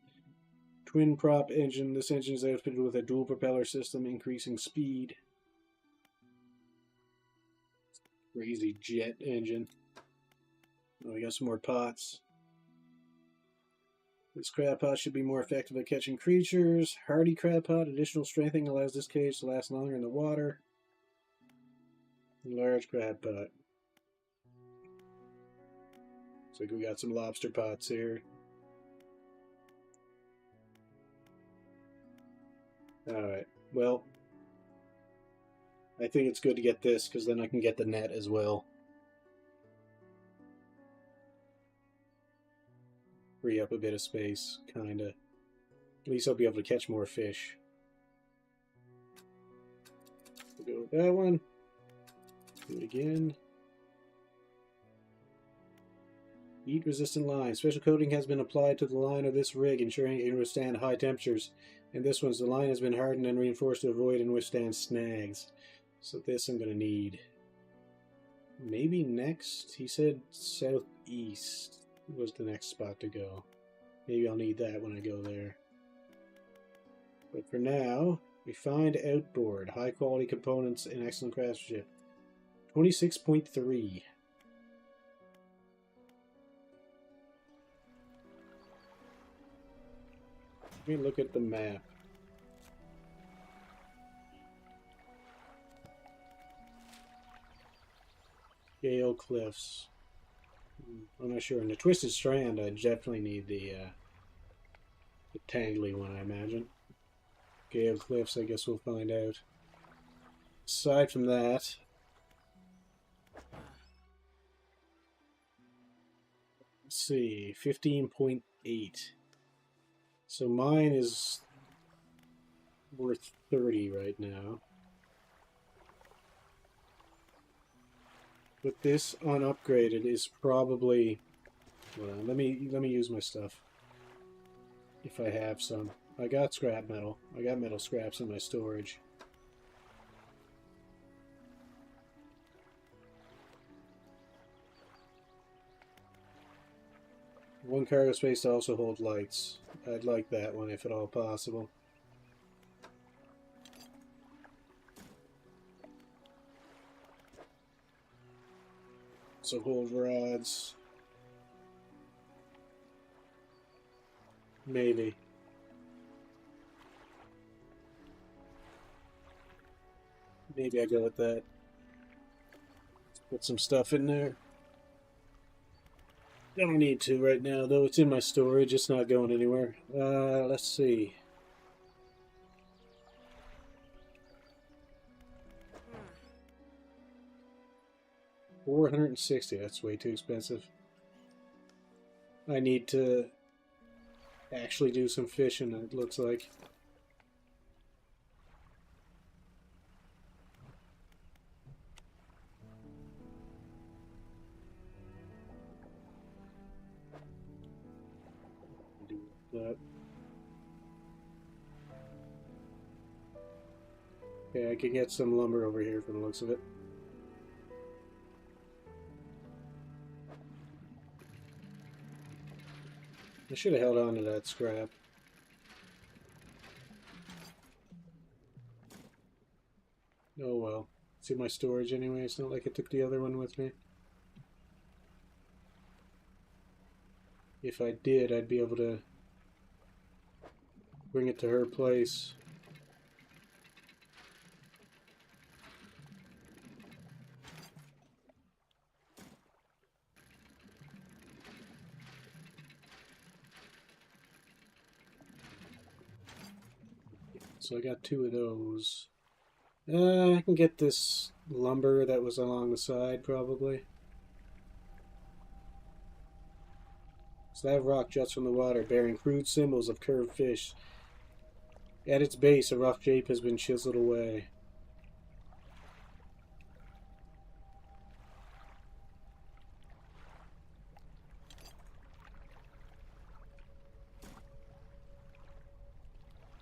S1: Twin prop engine. This engine is outfitted with a dual propeller system, increasing speed. Crazy jet engine. Oh, we got some more pots. This crab pot should be more effective at catching creatures. Hardy crab pot. Additional strengthening allows this cage to last longer in the water. Large crab pot. Looks like we got some lobster pots here. Alright, well, I think it's good to get this, because then I can get the net as well. Free up a bit of space, kinda. At least I'll be able to catch more fish. We'll go with that one. Do it again. Heat-resistant line. Special coating has been applied to the line of this rig, ensuring it can withstand high temperatures. And this one's the line has been hardened and reinforced to avoid and withstand snags. So this I'm going to need. Maybe next? He said southeast was the next spot to go. Maybe I'll need that when I go there. But for now, refined outboard. High quality components and excellent craftsmanship. 26.3. Let me look at the map. Gale Cliffs. I'm not sure. In the Twisted Strand, I definitely need the tangly one, I imagine. Gale Cliffs, I guess we'll find out. Aside from that, let's see, 15.8. So mine is worth 30 right now. But this unupgraded is probably... Well, let me use my stuff. If I have some. I got scrap metal. I got metal scraps in my storage. One cargo space to also hold lights. I'd like that one if at all possible. So hold rods. Maybe. Maybe I go with that. Let's put some stuff in there. Don't need to right now, though. It's in my storage. It's not going anywhere. Let's see. $460. That's way too expensive. I need to actually do some fishing, it looks like. Do that. Okay, I can get some lumber over here from the looks of it. I should have held on to that scrap. Oh well. It's in my storage anyway. It's not like I took the other one with me. If I did, I'd be able to bring it to her place. So I got 2 of those. I can get this lumber that was along the side, probably. Slab of rock juts from the water, bearing crude symbols of curved fish. At its base, a rough shape has been chiseled away.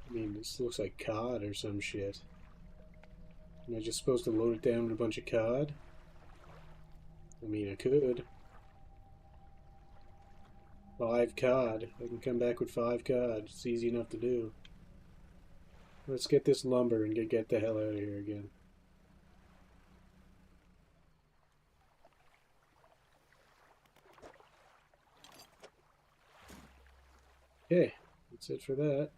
S1: I mean, this looks like cod or some shit. Am I just supposed to load it down with a bunch of cod? I mean, I could. 5 cod. I can come back with 5 cod. It's easy enough to do. Let's get this lumber and get the hell out of here again. Okay, that's it for that.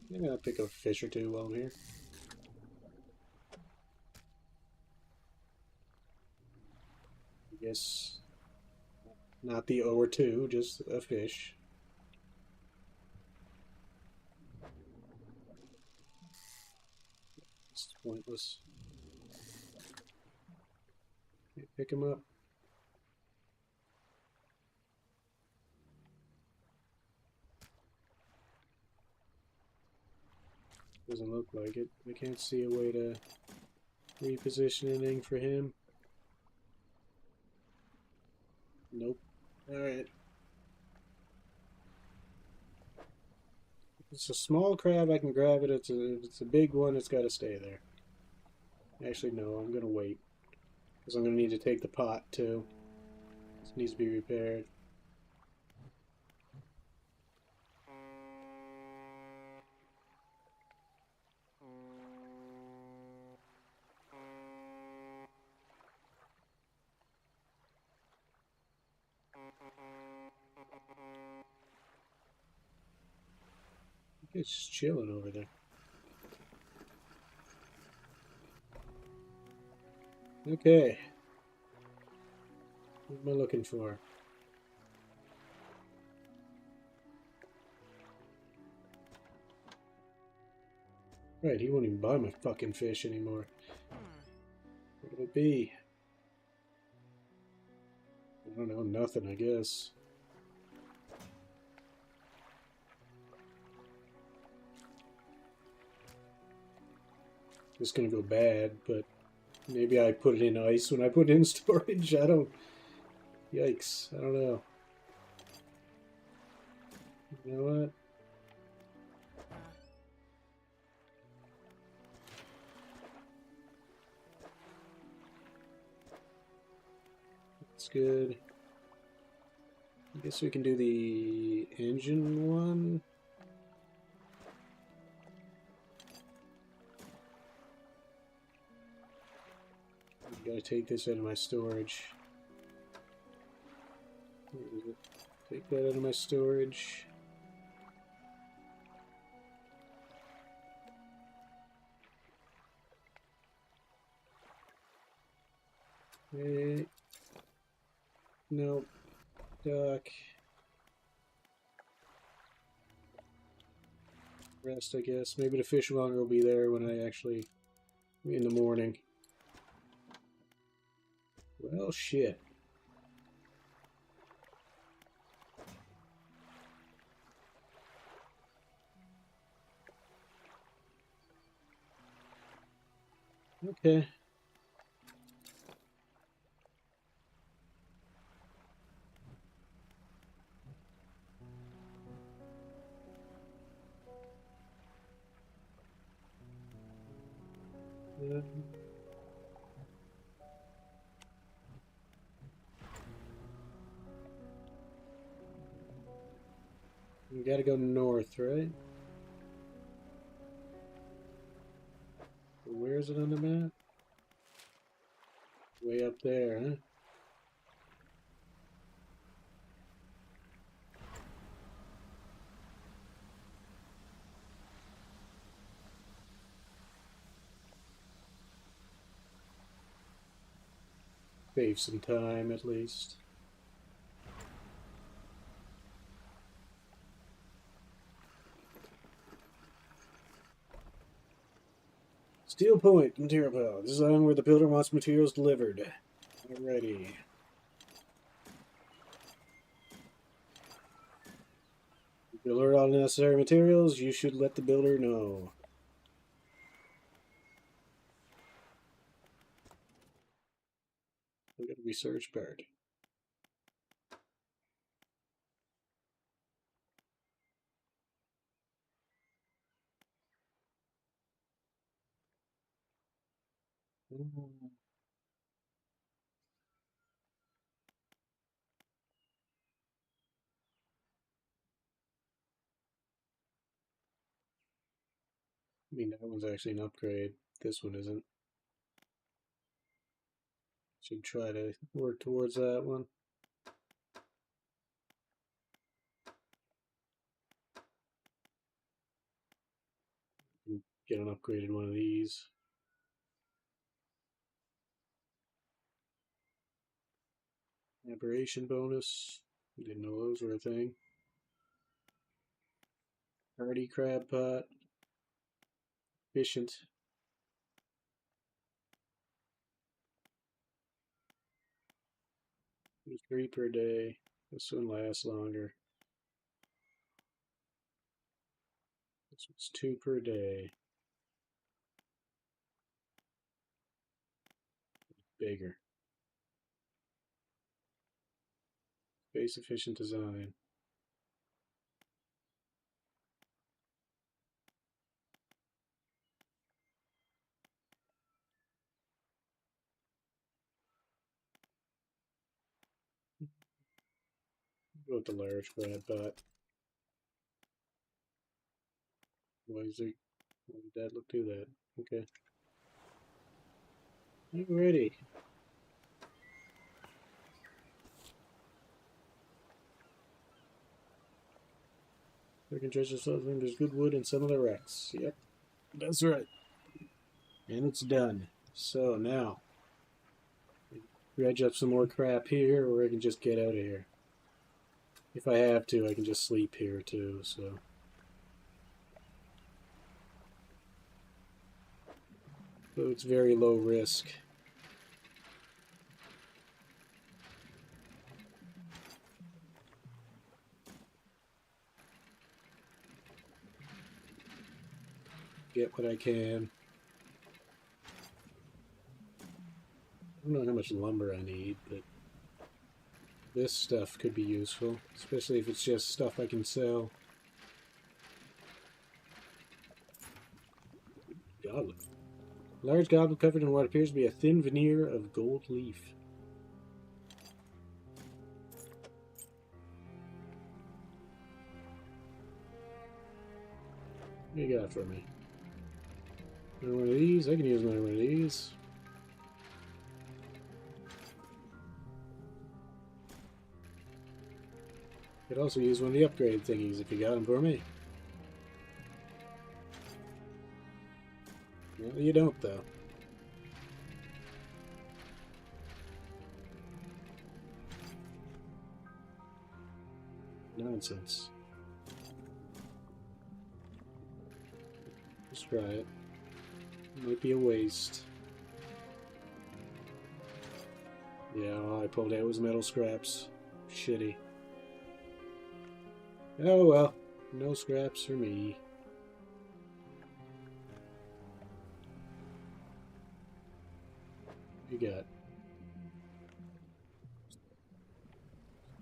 S1: Maybe I'll pick up a fish or 2 while I'm here. I guess not the O or 2, just a fish. It's pointless. Okay, pick him up. Doesn't look like it. I can't see a way to reposition anything for him. Nope. Alright. If it's a small crab, I can grab it. If it's a big one, it's got to stay there. Actually, no, I'm going to wait. Because I'm going to need to take the pot, too. This needs to be repaired. It's just chilling over there. Okay. What am I looking for? Right, he won't even buy my fucking fish anymore. What would it be? I don't know, nothing, I guess. It's gonna go bad, but maybe I put it in ice when I put it in storage. I don't... Yikes. I don't know. You know what? That's good. I guess we can do the engine one. Gotta take this out of my storage. Take that out of my storage. Okay. Nope. Dock. Rest, I guess. Maybe the fishmonger will be there when I actually... in the morning. Well, shit. Okay. We gotta go north, right? Where is it on the map? Way up there, huh? Save some time, at least. Steel Point, material pile. This is the island where the builder wants materials delivered. Alrighty. If you alert all necessary materials, you should let the builder know. Look at the research part. I mean, that one's actually an upgrade. This one isn't. Should try to work towards that one. Get an upgraded one of these. Aberration bonus. Didn't know those were a thing. Hardy crab pot. Efficient. 3 per day. This one lasts longer. This one's 2 per day. Bigger. Space efficient design. Go with the large crab pot. Why is it? Why did that look do that? Okay. Alrighty. We can treasure something. There's good wood in some of the wrecks. Yep. That's right. And it's done. So now, dredge up some more crap here, or I can just get out of here. If I have to, I can just sleep here too, so. So it's very low risk. Get what I can. I don't know how much lumber I need, but this stuff could be useful, especially if it's just stuff I can sell. Goblet. Large goblet covered in what appears to be a thin veneer of gold leaf. What you got for me? Another one of these? I can use another one of these. Could also use one of the upgrade thingies if you got them for me. Well, you don't, though. Nonsense. Let's try it. Might be a waste. Yeah, all I pulled out was metal scraps. Shitty. Oh well. No scraps for me. What you got?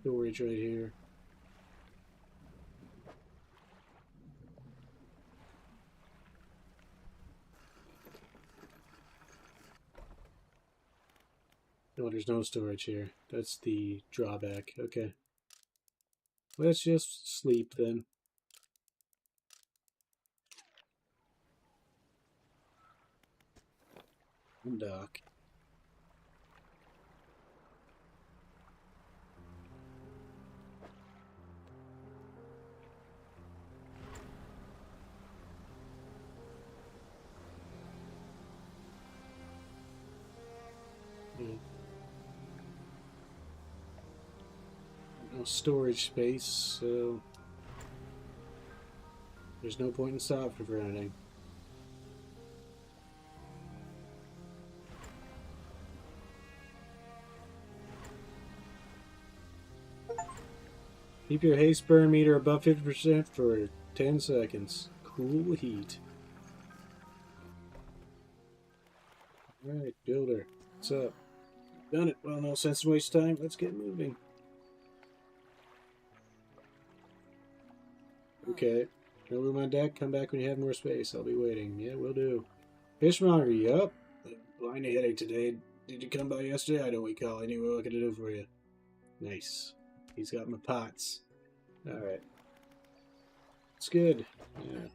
S1: Storage right here. No, there's no storage here. That's the drawback. Okay. Let's just sleep then. And dock. Yeah. No storage space, so there's no point in stopping for anything. Keep your haste burn meter above 50% for 10 seconds. Cool heat. Alright, builder. What's up? Done it. Well, no sense in waste time. Let's get moving. Okay. No room on deck. Come back when you have more space. I'll be waiting. Yeah, will do. Fishmonger, yup. Blind headache today. Did you come by yesterday? I don't recall. I knew what I could do for you. Nice. He's got my pots. Alright. It's good. Yeah.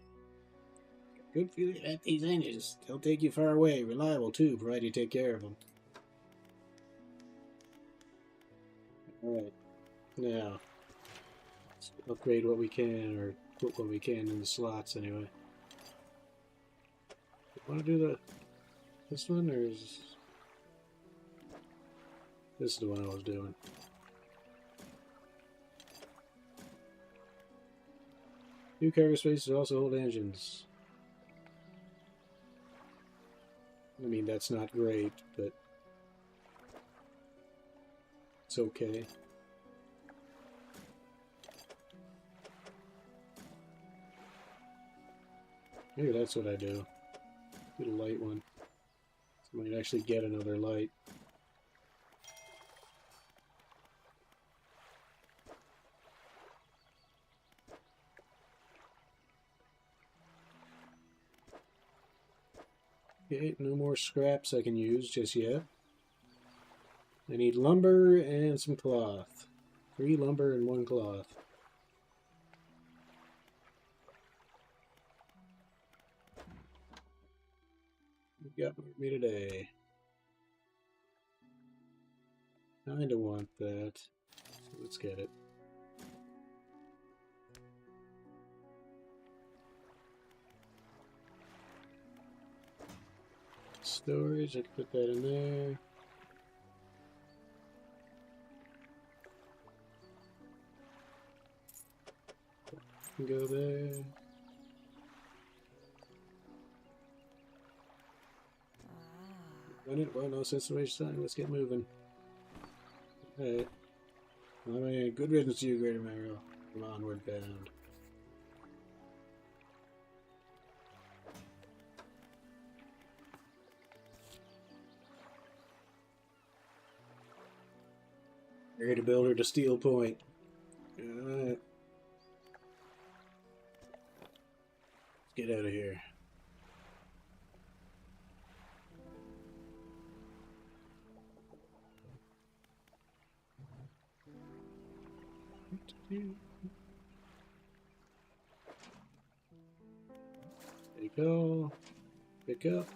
S1: Good feeling at these engines. They'll take you far away. Reliable, too, provided you take care of them. Alright. Now, let's upgrade what we can, or put what we can in the slots anyway. Want to do this one, or is this the one I was doing? New cargo spaces also hold engines. I mean, that's not great, but it's okay. Maybe that's what I do. Get a light one. So I might actually get another light. Okay, no more scraps I can use just yet. I need lumber and some cloth. 3 lumber and 1 cloth. What you got for me today? Kinda want that. So let's get it. Storage, I can put that in there. Go there. Run it. Well, no sense in waste time. Let's get moving. Alright. I mean, good riddance to you, Greater Mario. I'm onward bound. Ready to build her to Steel Point. Alright. Let's get out of here. call. Pick up.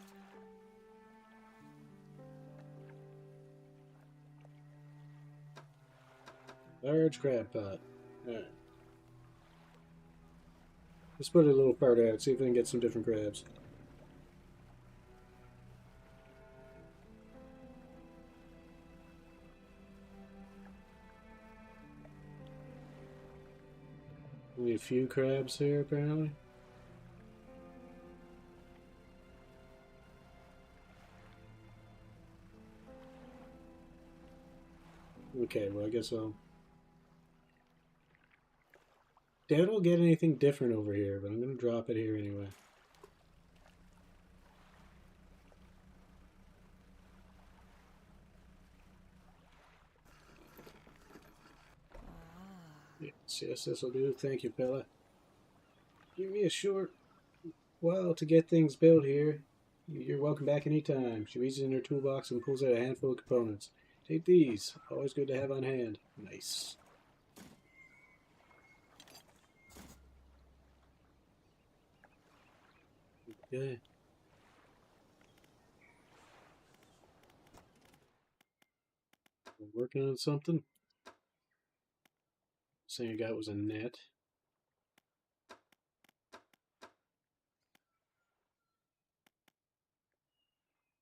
S1: Large crab pot. Alright. Let's put it a little farther out, see if we can get some different crabs. Only a few crabs here, apparently. Okay, well, I guess I'll... Doubt I'll get anything different over here, but I'm going to drop it here anyway. Yes, this'll do. Thank you, fella. Give me a short while to get things built here. You're welcome back anytime. She reaches in her toolbox and pulls out a handful of components. Take these. Always good to have on hand. Nice. Okay. We're working on something. Thing I got was a net.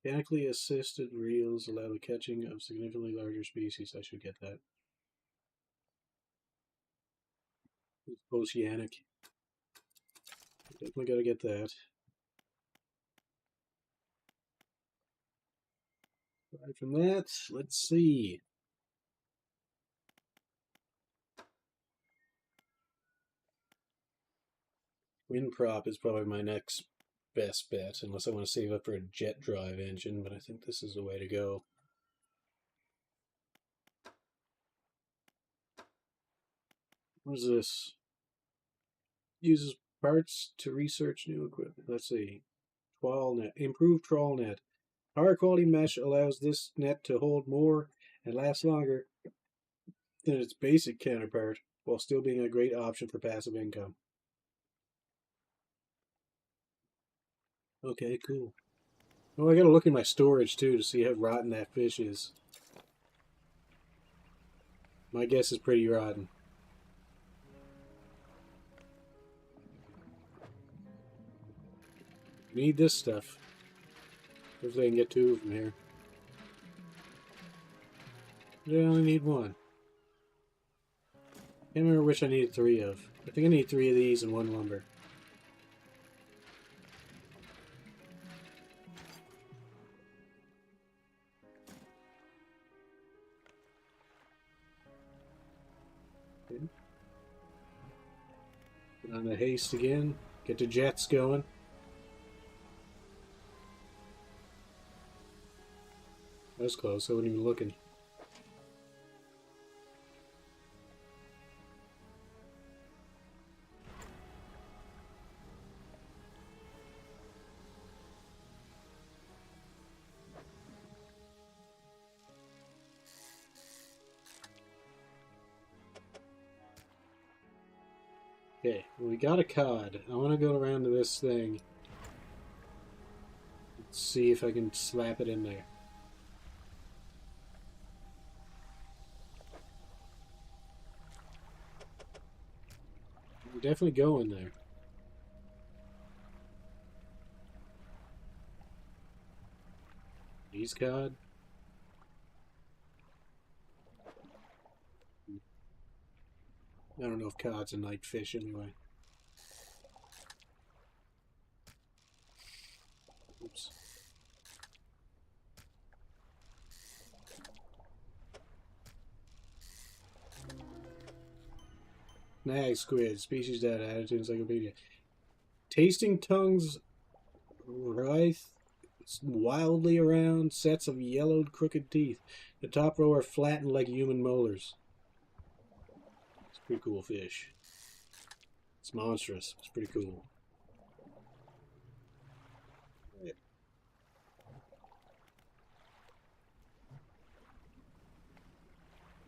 S1: Mechanically assisted reels allow the catching of significantly larger species. I should get that. Oceanic. Definitely gotta get that. Aside from that, let's see. Wind prop is probably my next best bet, unless I want to save up for a jet drive engine, but I think this is the way to go. What is this? Uses parts to research new equipment. Let's see. Trawl net. Improved trawl net. Higher quality mesh allows this net to hold more and last longer than its basic counterpart, while still being a great option for passive income. Okay, cool. Well, I gotta look in my storage too to see how rotten that fish is. My guess is pretty rotten. Need this stuff. Hopefully I can get two from here. I only need one. Can't remember which I needed three of. I think I need three of these and one lumber. Okay. Put on the haste again. Get the jets going. That was close. I wasn't even looking. Okay, we got a cod. I want to go around to this thing. Let's see if I can slap it in there. Definitely go in there. These cod. I don't know if cod's a night fish anyway. Oops. Snag squid, species data, attitude encyclopedia. Tasting tongues writhe wildly around sets of yellowed crooked teeth. The top row are flattened like human molars. It's a pretty cool fish. It's monstrous. It's pretty cool. Right.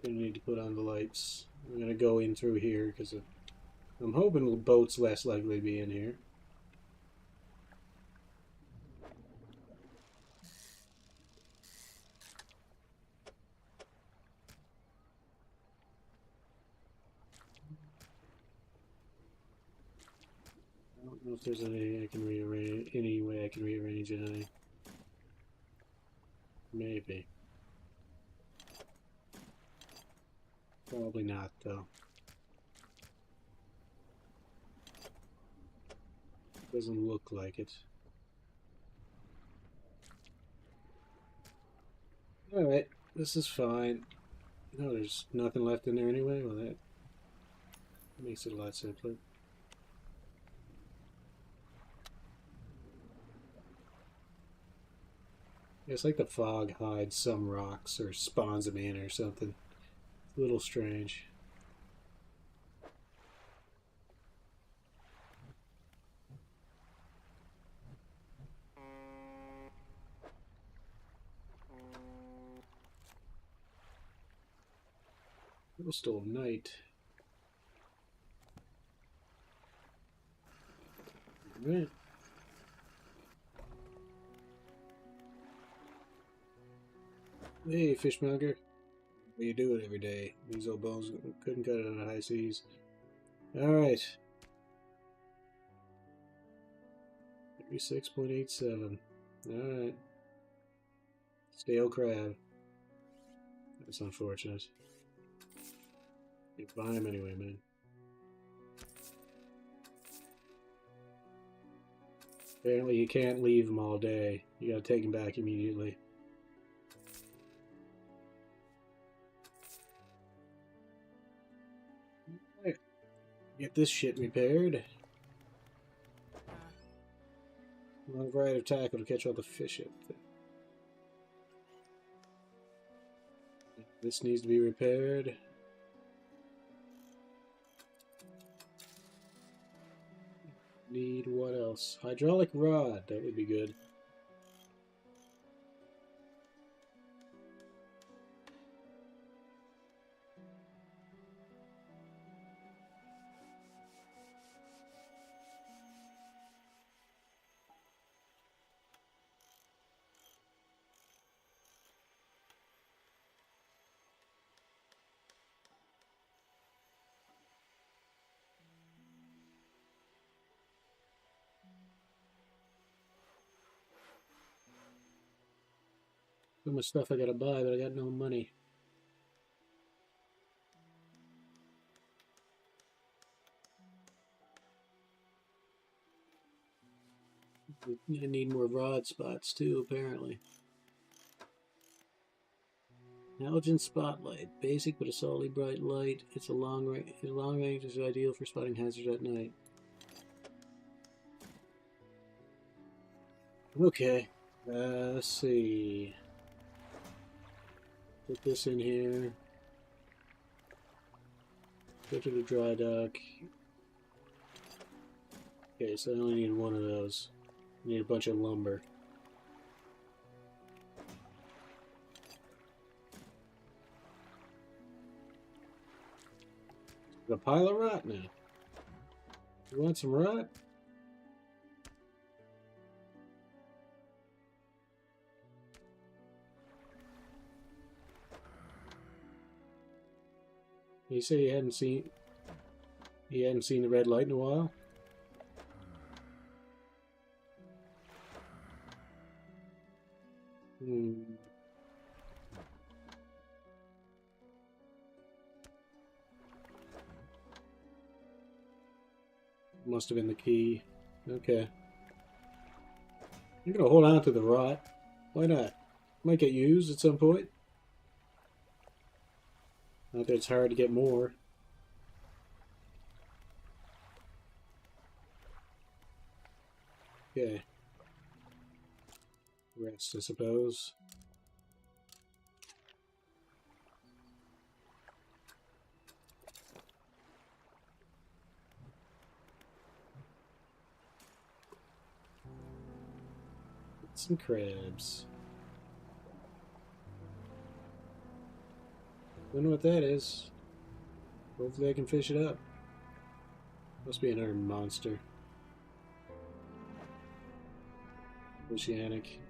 S1: Gonna need to put on the lights. I'm gonna go in through here because I'm hoping the boat's less likely to be in here. don't know if there's any I can rearrange. Any way I can rearrange it. Maybe. Probably not, though. Doesn't look like it. Alright, this is fine. No, there's nothing left in there anyway. Well, that makes it a lot simpler. It's like the fog hides some rocks or spawns them in or something. It's a little strange. It was still night. Alright. Hey, fishmonger. What you doing every day? These old bones couldn't cut it on the high seas. Alright. 36.87. Alright. Stale crab. That's unfortunate. You buy him anyway, man. Apparently you can't leave them all day. You gotta take them back immediately. Right. Get this shit repaired. Long variety of tackle to catch all the fish up there. This needs to be repaired. Need what else? Hydraulic rod. That would be good. So much stuff I gotta buy, but I got no money. I need more rod spots too, apparently. Halogen spotlight, basic but a solidly bright light. It's a long range is ideal for spotting hazards at night. Okay, let's see. Put this in here. Go to the dry dock. Okay, so I only need one of those. I need a bunch of lumber. A pile of rot now. You want some rot? You say you hadn't seen the red light in a while? Must have been the key. Okay. I'm gonna hold on to the rot. Why not? Might get used at some point. Not that it's hard to get more. Okay. Rest, I suppose. Some crabs. Wonder what that is. Hopefully I can fish it up. Must be another monster. Oceanic.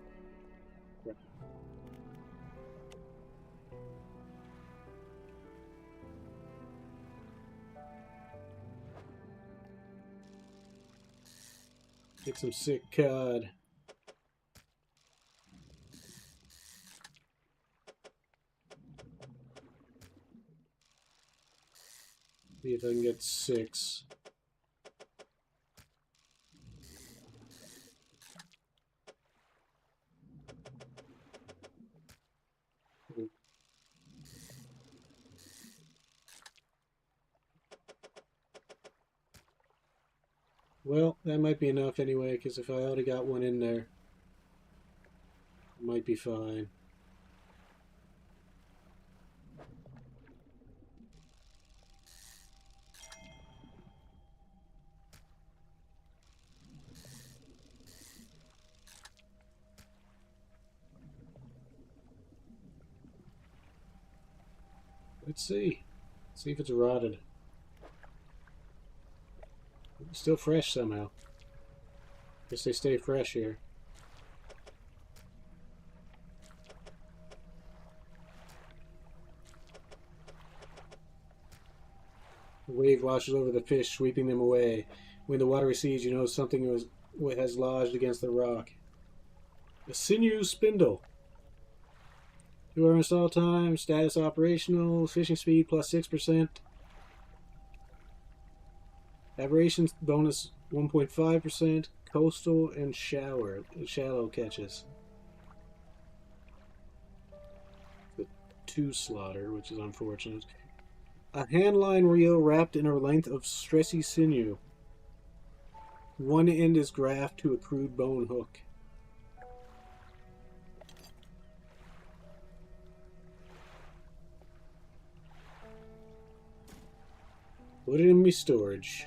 S1: Get some sick cod. See if I can get 6. Well, that might be enough anyway, because if I already got one in there, it might be fine. Let's see. See if it's rotted. It's still fresh somehow. Guess they stay fresh here. The wave washes over the fish, sweeping them away. When the water recedes, you know something has lodged against the rock. A sinew spindle. 2 hours install time, status operational, fishing speed plus 6%. Aberration bonus 1.5%, coastal and shallow catches. The 2 slaughter, which is unfortunate. A handline reel wrapped in a length of stressy sinew. One end is grafted to a crude bone hook. Put it in me storage.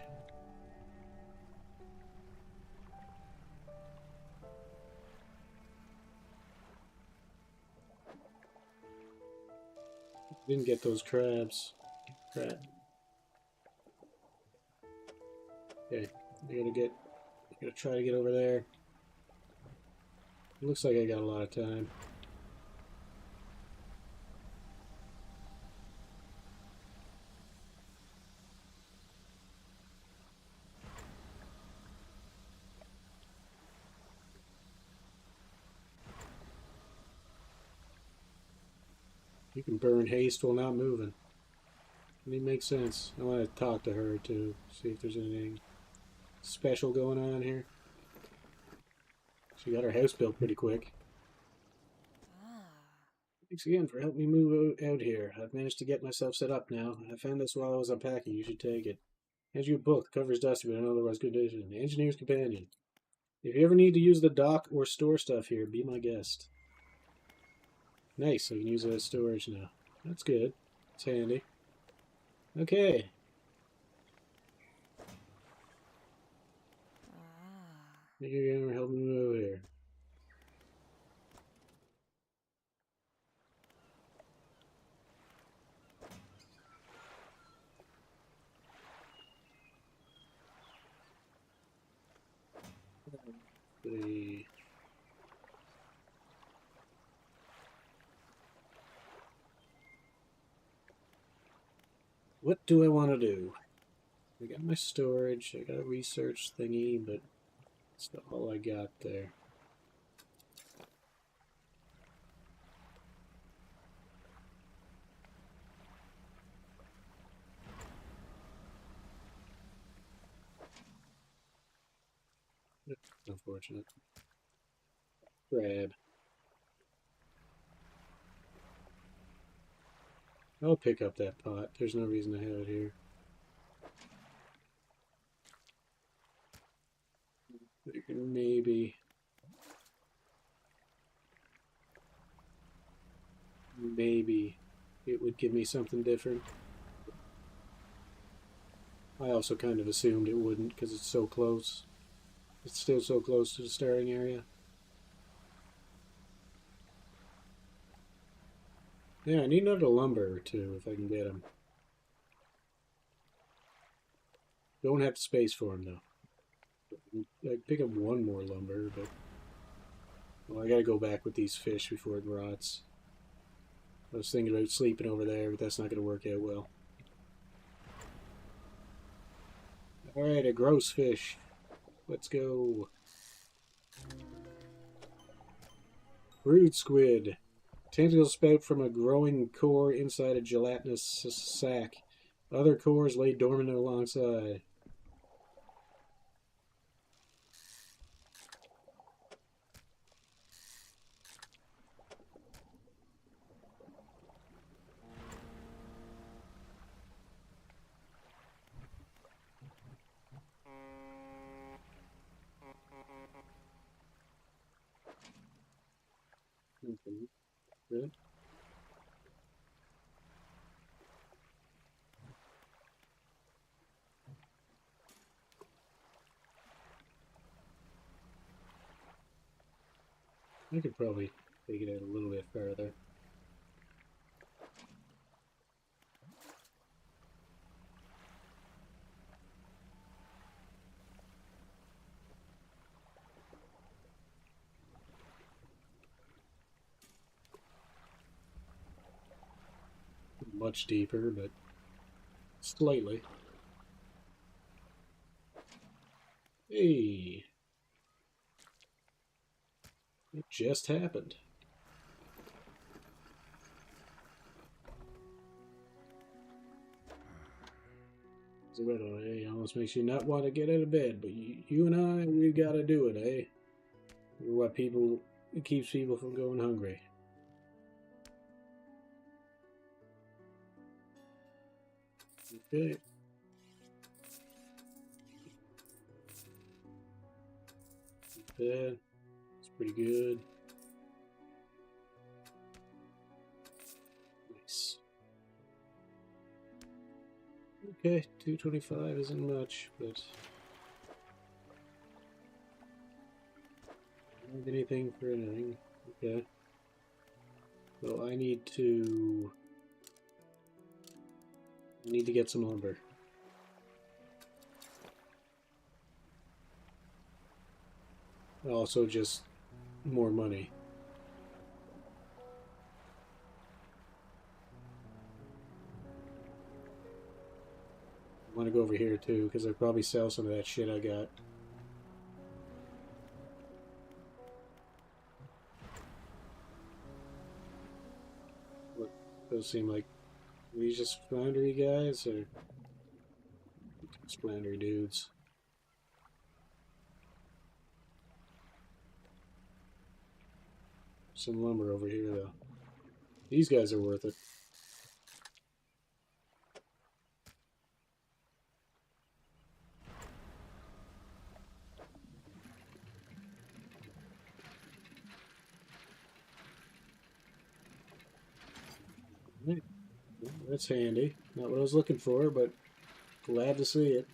S1: Didn't get those crabs. Crap. Okay, I gotta try to get over there. It looks like I got a lot of time. You can burn haste while not moving. It makes sense. I want to talk to her too, see if there's anything special going on here. She got her house built pretty quick. Thanks again for helping me move out here. I've managed to get myself set up now. I found this while I was unpacking. You should take it. Hands you a book. The cover is dusty, but in otherwise good condition. The Engineer's Companion. If you ever need to use the dock or store stuff here, be my guest. Nice, I can use it as storage now. That's good. It's handy. Okay. Thank you again for helping me over here. What do I want to do? I got my storage, I got a research thingy, but that's all I got there. Unfortunate. Grab. I'll pick up that pot. There's no reason to have it here. Maybe it would give me something different. I also kind of assumed it wouldn't because it's so close. It's still so close to the starting area. Yeah, I need another lumber or 2 if I can get them. Don't have the space for them though. I can pick up 1 more lumber, but well, I gotta go back with these fish before it rots. I was thinking about sleeping over there, but that's not gonna work out well. Alright, a gross fish. Let's go. Brood squid. Tentacles spout from a growing core inside a gelatinous sac. Other cores lay dormant alongside. Okay. Good. I could probably take it out a little bit further. Much deeper, but slightly. Hey! It just happened. It almost makes you not want to get out of bed, but you and I, we've got to do it, eh? What people, it keeps people from going hungry. Okay. Bed. It's pretty good. Nice. Okay, 225 isn't much, but not anything for anything. Okay. Well, I need to get some lumber. Also, just more money. I want to go over here too, because I'll probably sell some of that shit I got. What, those seem like these just floundery guys, or floundery dudes? Some lumber over here, though. These guys are worth it. Right. Well, that's handy. Not what I was looking for, but glad to see it.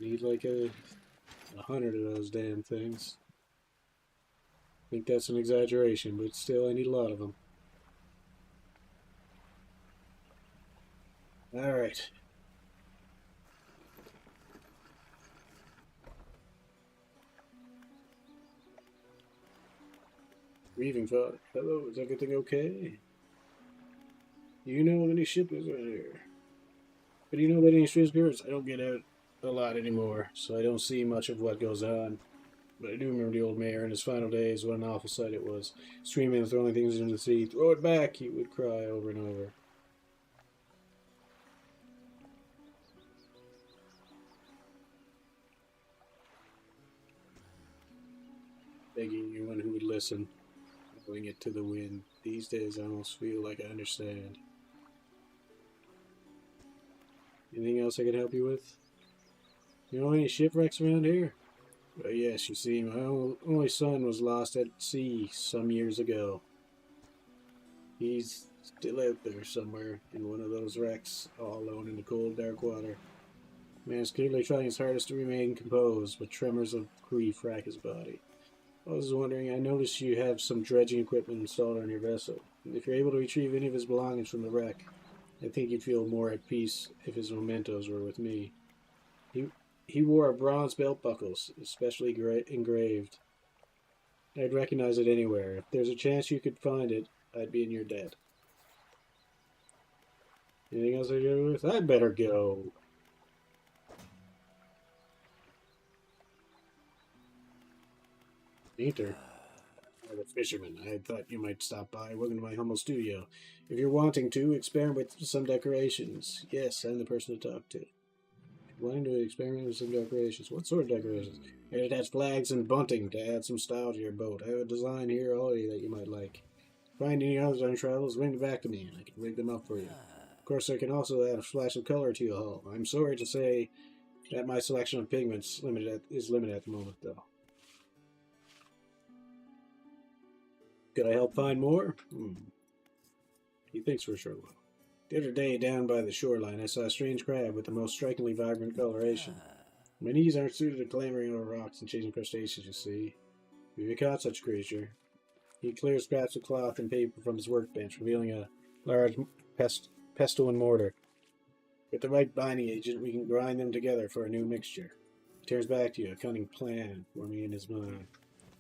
S1: Need like 100 of those damn things. I think that's an exaggeration, but still, I need a lot of them. All right. Grieving thought. Hello, is everything okay? Do you know of any shipments out here? But do you know about any strange spirits? I don't get out a lot anymore, so I don't see much of what goes on. But I do remember the old mayor in his final days. What an awful sight it was. Screaming and throwing things into the sea. Throw it back, he would cry over and over. Begging anyone who would listen. Throwing it to the wind. These days I almost feel like I understand. Anything else I can help you with? You know any shipwrecks around here? Well, yes, you see, my only son was lost at sea some years ago. He's still out there somewhere in one of those wrecks, all alone in the cold, dark water. Man's clearly trying his hardest to remain composed, but tremors of grief rack his body. I was wondering, I noticed you have some dredging equipment installed on your vessel. If you're able to retrieve any of his belongings from the wreck, I think you'd feel more at peace if his mementos were with me. He wore a bronze belt buckles, especially engraved. I'd recognize it anywhere. If there's a chance you could find it, I'd be in your debt. Anything else I go with? I better go. Painter. The fisherman. I thought you might stop by. Welcome to my humble studio. If you're wanting to, experiment with some decorations. Yes, I'm the person to talk to. Wanting to experiment with some decorations. What sort of decorations? It has flags and bunting to add some style to your boat. I have a design here already that you might like. Find any others on travels, bring them back to me, and I can rig them up for you. Of course, I can also add a flash of color to your hull. I'm sorry to say that my selection of pigments is limited at the moment, though. Could I help find more? He thinks for sure will. The other day, down by the shoreline, I saw a strange crab with the most strikingly vibrant coloration. My knees aren't suited to clambering over rocks and chasing crustaceans, you see. Have you caught such a creature? He clears scraps of cloth and paper from his workbench, revealing a large pestle and mortar. With the right binding agent, we can grind them together for a new mixture. He turns back to you, a cunning plan forming in his mind.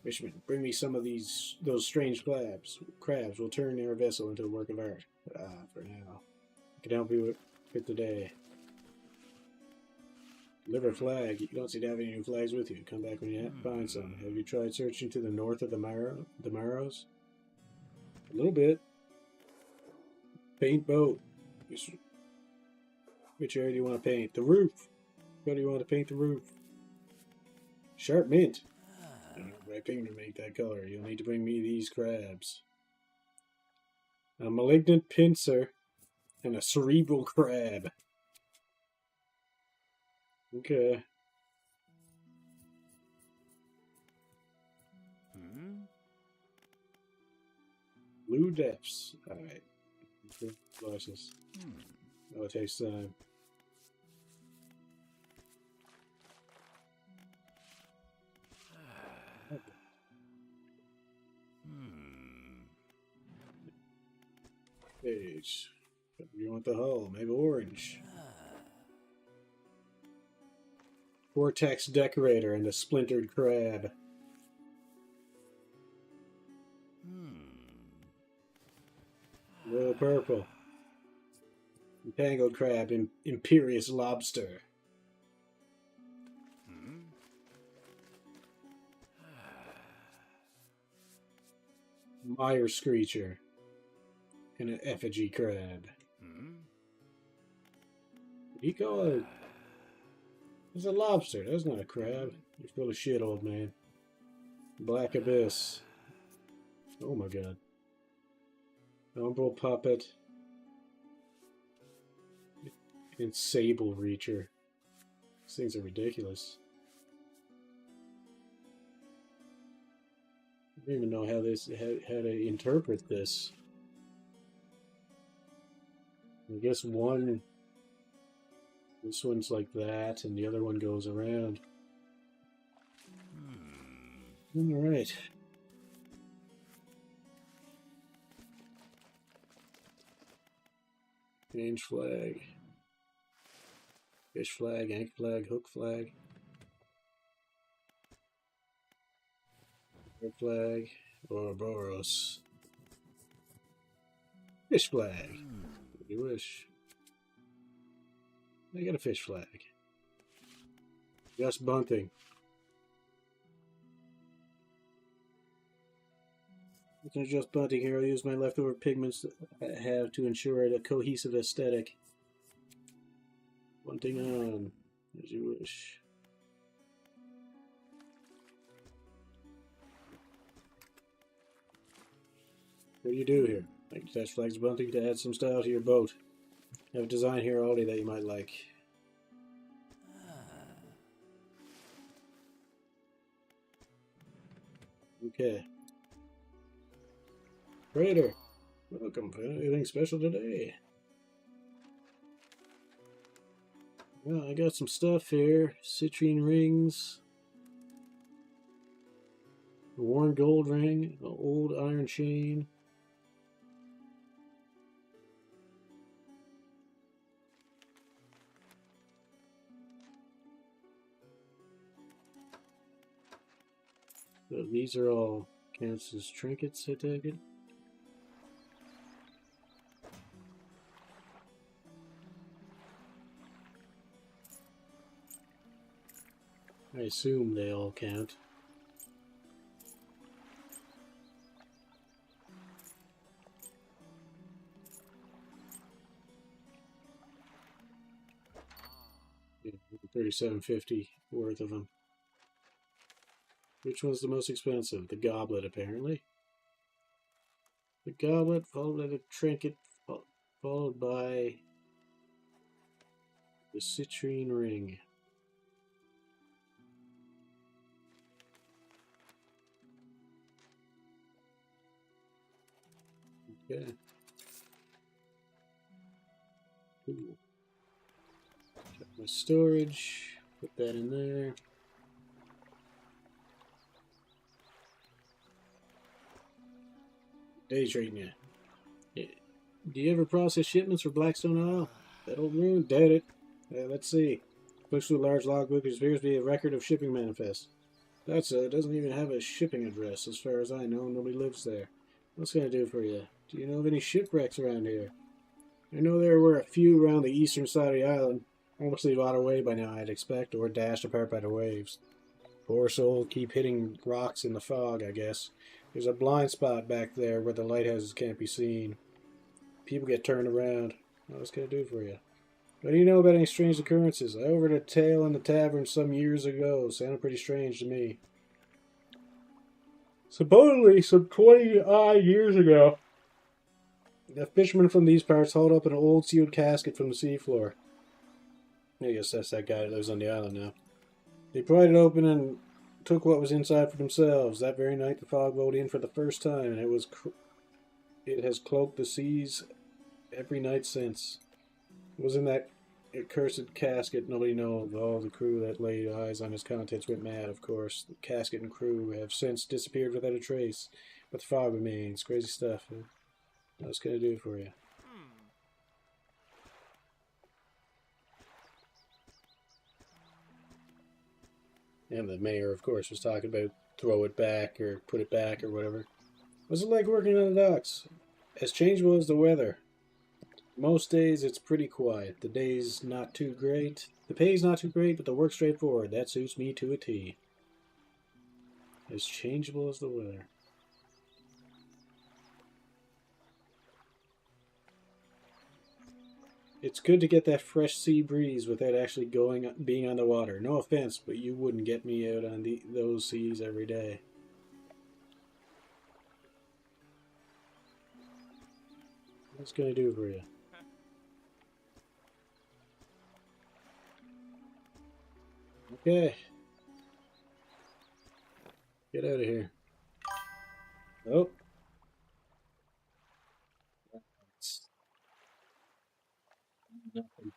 S1: Fisherman, bring me some of those strange crabs. Will turn your vessel into a work of art. For now. I can help you with today. Deliver flag. You don't seem to have any new flags with you. Come back when you find some. Have you tried searching to the north of the Marrows? A little bit. Paint boat. Which area do you want to paint? The roof. Where do you want to paint the roof? Sharp mint. I don't have the right pigment to make that color. You'll need to bring me these crabs. A malignant pincer and a cerebral crab. Okay. Blue depths. Alright. License. Oh, it takes time. Page. You want the hull? Maybe orange. Vortex decorator and a splintered crab. Little purple. Entangled crab. Imperious lobster. Mire screecher. And an effigy crab. What do you call it? It's a lobster. That's not a crab. You're full of shit, old man. Black abyss. Oh my god. Umbral puppet. And sable reacher. These things are ridiculous. I don't even know how to interpret this. I guess this one's like that, and the other one goes around. Alright. Change flag. Fish flag, anchor flag, hook flag. Hook flag, Ouroboros. Fish flag. If you wish. I got a fish flag. Just bunting. It's not just bunting here. I'll use my leftover pigments that I have to ensure a cohesive aesthetic. Bunting on, as you wish. What do you do here? I can attach flags bunting to add some style to your boat. I have a design here already that you might like. Okay. Trader, welcome. Anything special today? Well, I got some stuff here. Citrine rings. A worn gold ring. An old iron chain. So these are all counts as trinkets, I take it. assume they all count. Yeah, 37.50 worth of them. Which one's the most expensive? The goblet, apparently. The goblet, followed by the trinket, followed by the citrine ring. Okay. Cool. Check my storage. Put that in there. Day trading you. Yeah. Do you ever process shipments for Blackstone Oil? That old moon? Doubt it. Let's see. Looks through a large logbook. It appears to be a record of shipping manifest. That's doesn't even have a shipping address. As far as I know, nobody lives there. What's going to do for you? Do you know of any shipwrecks around here? I know there were a few around the eastern side of the island. Mostly rotted away by now, I'd expect, or dashed apart by the waves. Poor soul, keep hitting rocks in the fog, I guess. There's a blind spot back there where the lighthouses can't be seen. People get turned around. What's going to do for you? What do you know about any strange occurrences? I overheard a tale in the tavern some years ago. Sounded pretty strange to me. Supposedly, some 20-odd years ago, a fisherman from these parts hauled up an old sealed casket from the seafloor. I guess that's that guy that lives on the island now. They pried it open and took what was inside for themselves. That very night, the fog rolled in for the first time, and it has cloaked the seas every night since. It was in that accursed casket. Nobody knows. All the crew that laid eyes on its contents went mad, of course. The casket and crew have since disappeared without a trace, but the fog remains. Crazy stuff. Huh? What's going to do for you? And the mayor, of course, was talking about throw it back or put it back or whatever. What's it like working on the docks? As changeable as the weather. Most days it's pretty quiet. The day's not too great. The pay's not too great, but the work's straightforward. That suits me to a T. As changeable as the weather. It's good to get that fresh sea breeze without actually being on the water. No offense, but you wouldn't get me out on those seas every day. What's gonna do for you? Okay. Get out of here. Oh. It's nothing.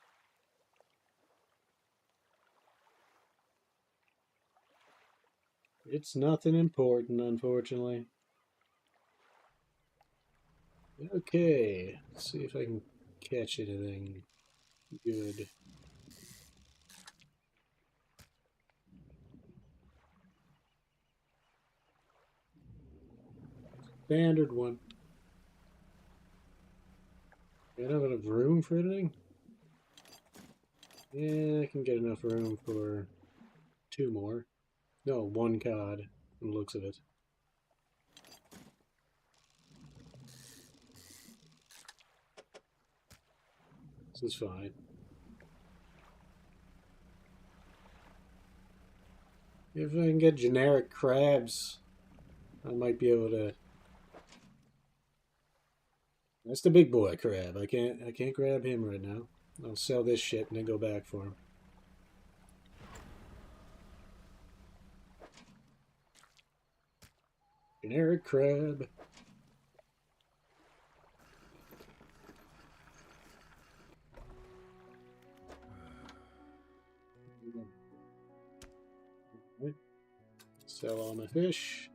S1: It's nothing important, unfortunately. Okay. Let's see if I can catch anything good. Standard one. I don't have enough room for anything? Yeah, I can get enough room for 2 more. No, 1 cod, from the looks of it. This is fine. If I can get generic crabs, I might be able to. That's the big boy crab. I can't grab him right now. I'll sell this shit and then go back for him. Generic crab. Sell all my fish.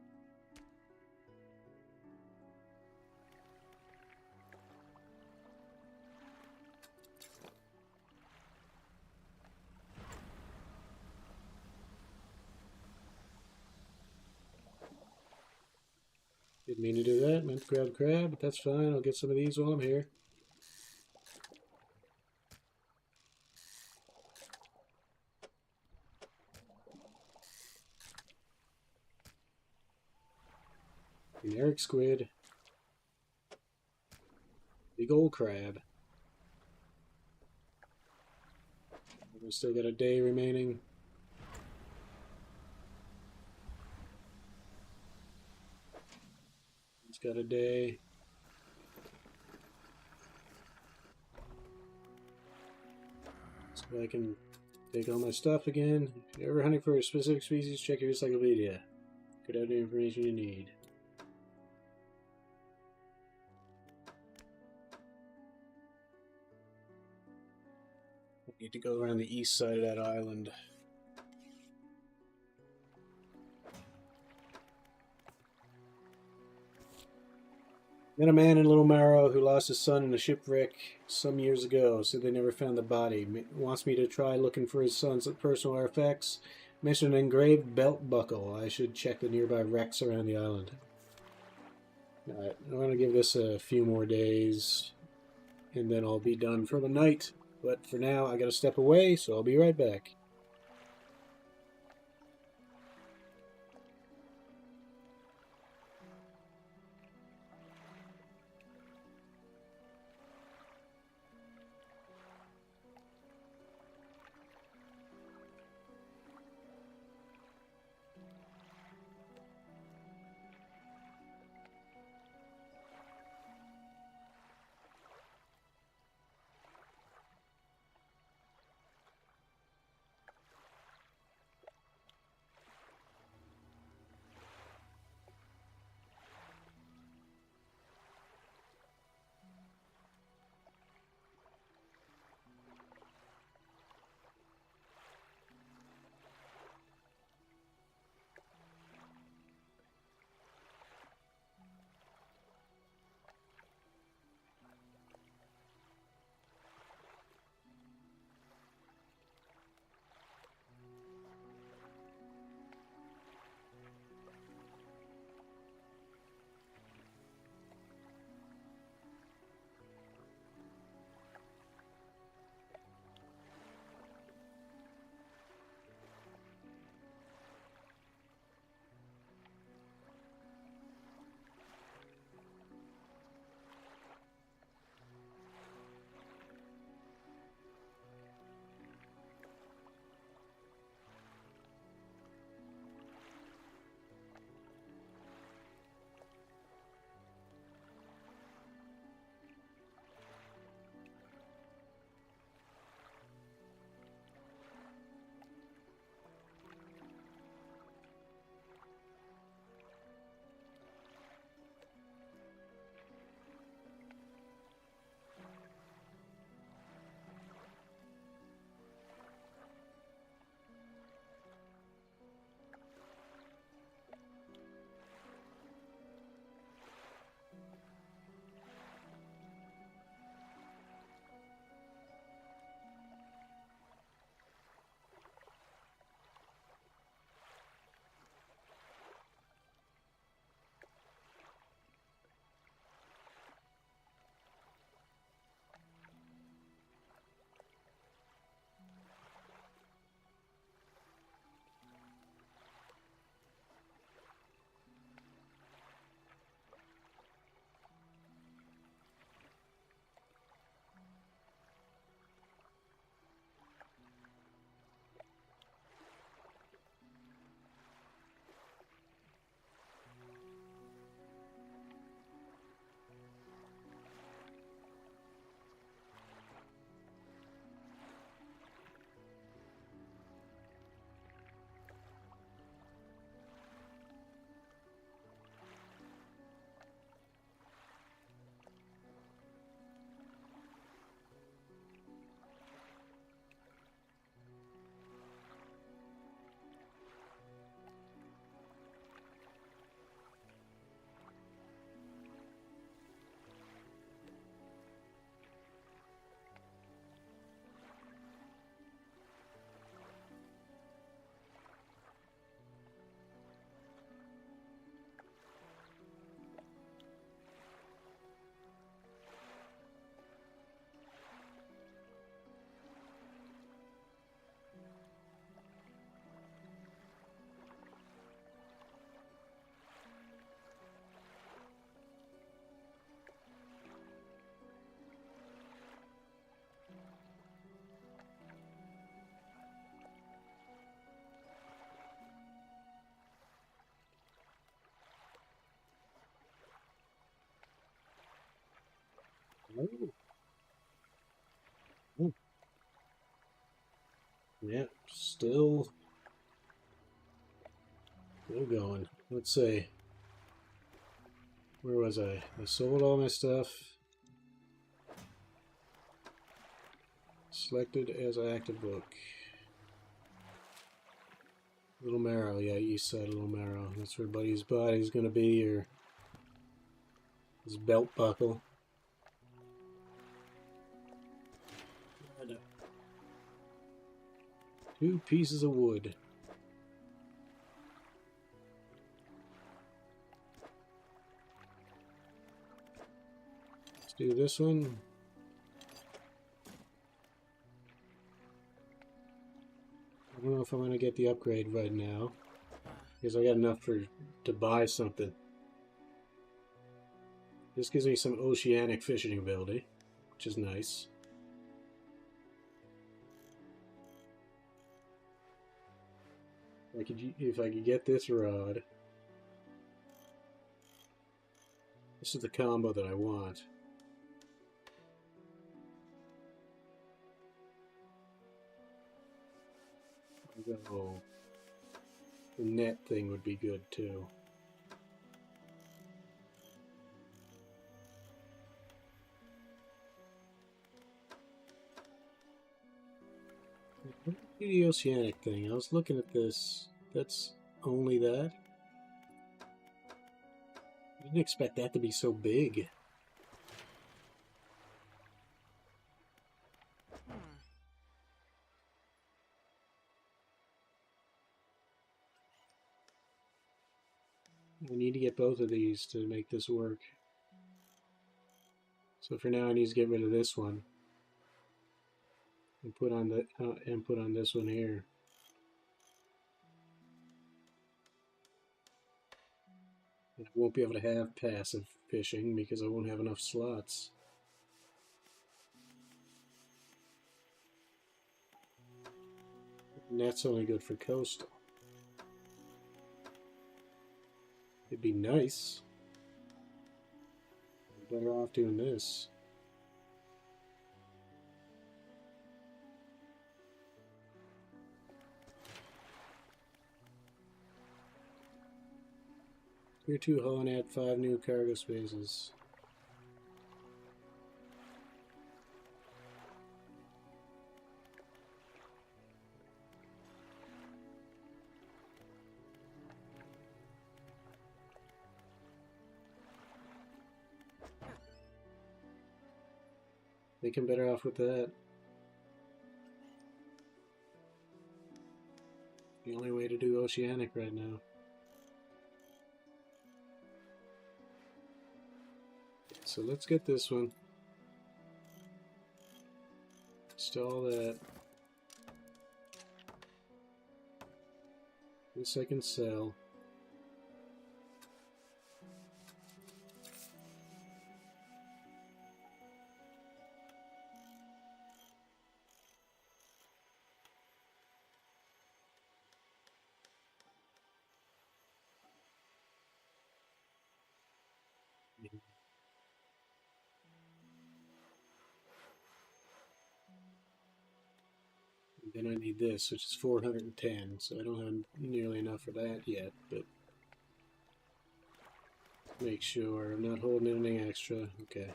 S1: Didn't mean to do that. Meant to grab crab, but that's fine. I'll get some of these while I'm here. Generic squid. Big old crab. We still got a day remaining. It's got a day. So I can take all my stuff again. If you're ever hunting for a specific species, check your encyclopedia. Could have the information you need. I need to go around the east side of that island. Met a man in Little Marrow who lost his son in a shipwreck some years ago. Said they never found the body. Wants me to try looking for his son's personal artifacts. Mentioned an engraved belt buckle. I should check the nearby wrecks around the island. Alright, I'm going to give this a few more days, and then I'll be done for the night. But for now, I got to step away, so I'll be right back. Oh. Oh. Yeah, still going. Let's see. Where was I? I sold all my stuff. Selected as active book. Little Marrow, yeah, east side of Little Marrow. That's where Buddy's body's gonna be, or his belt buckle. Two pieces of wood. Let's do this one. I don't know if I'm gonna get the upgrade right now, because I got enough to buy something. This gives me some oceanic fishing ability, which is nice. If I could get this rod, this is the combo that I want. Although the net thing would be good too. The oceanic thing. I was looking at this. That's only that. I didn't expect that to be so big. I need to get both of these to make this work. So for now, I need to get rid of this one and put on this one here. I won't be able to have passive fishing because I won't have enough slots. And that's only good for coastal. It'd be nice. I'm better off doing this. Tier 2 hull and add 5 new cargo spaces. They can better off with that. The only way to do oceanic right now. So let's get this one. Install that. This I can sell. Then I need this, which is 410, so I don't have nearly enough for that yet, but make sure I'm not holding anything extra. Okay.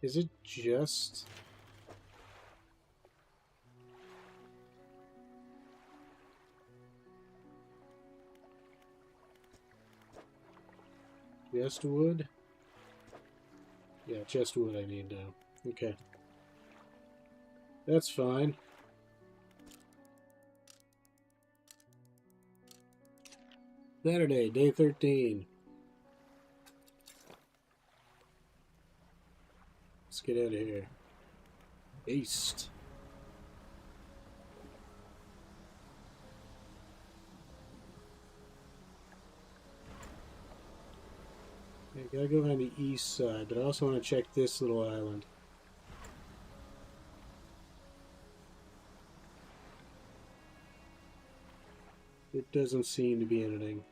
S1: Is it just... just wood? Yeah, just wood I need now. Okay. That's fine. Saturday, day 13. Let's get out of here. East. I gotta go on the east side, but I also want to check this little island. It doesn't seem to be anything.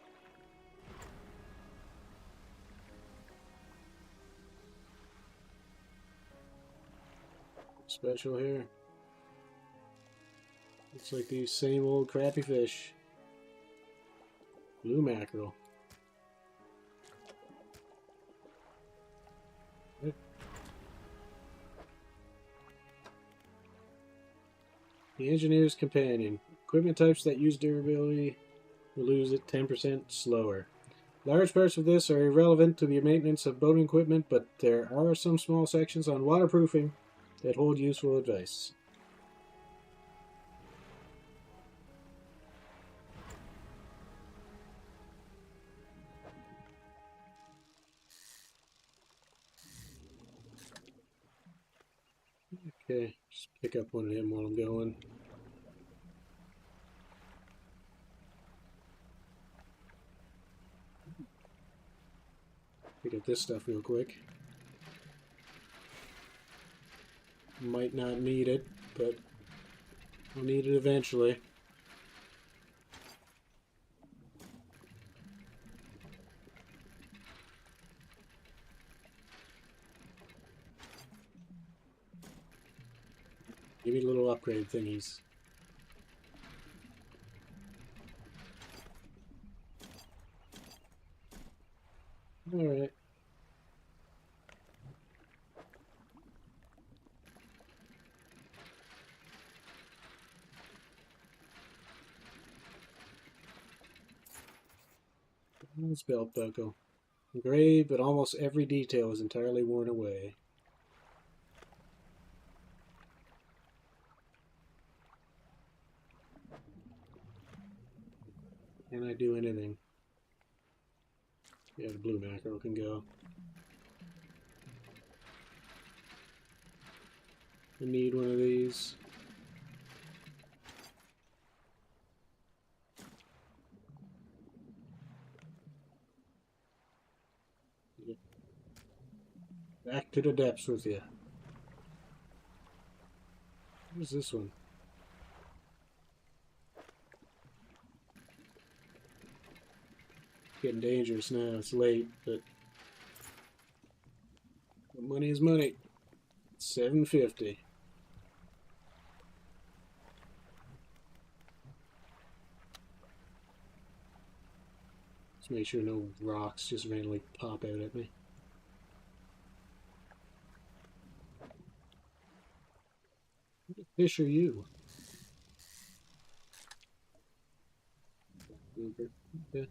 S1: special here? Looks like these same old crappy fish. Blue mackerel. The Engineer's Companion. Equipment types that use durability will lose it 10% slower. Large parts of this are irrelevant to the maintenance of boating equipment, but there are some small sections on waterproofing that hold useful advice. Okay, just pick up one of them while I'm going. Pick up this stuff real quick. Might not need it, but I'll need it eventually. Give me little upgrade thingies. Alright. This belt buckle. Engraved, but almost every detail is entirely worn away. Can I do anything? Yeah, the blue mackerel can go. I need one of these. Back to the depths with you. What's this one? Getting dangerous now. It's late, but money is money. $7.50. Just make sure no rocks just randomly pop out at me. What fish are you? Okay.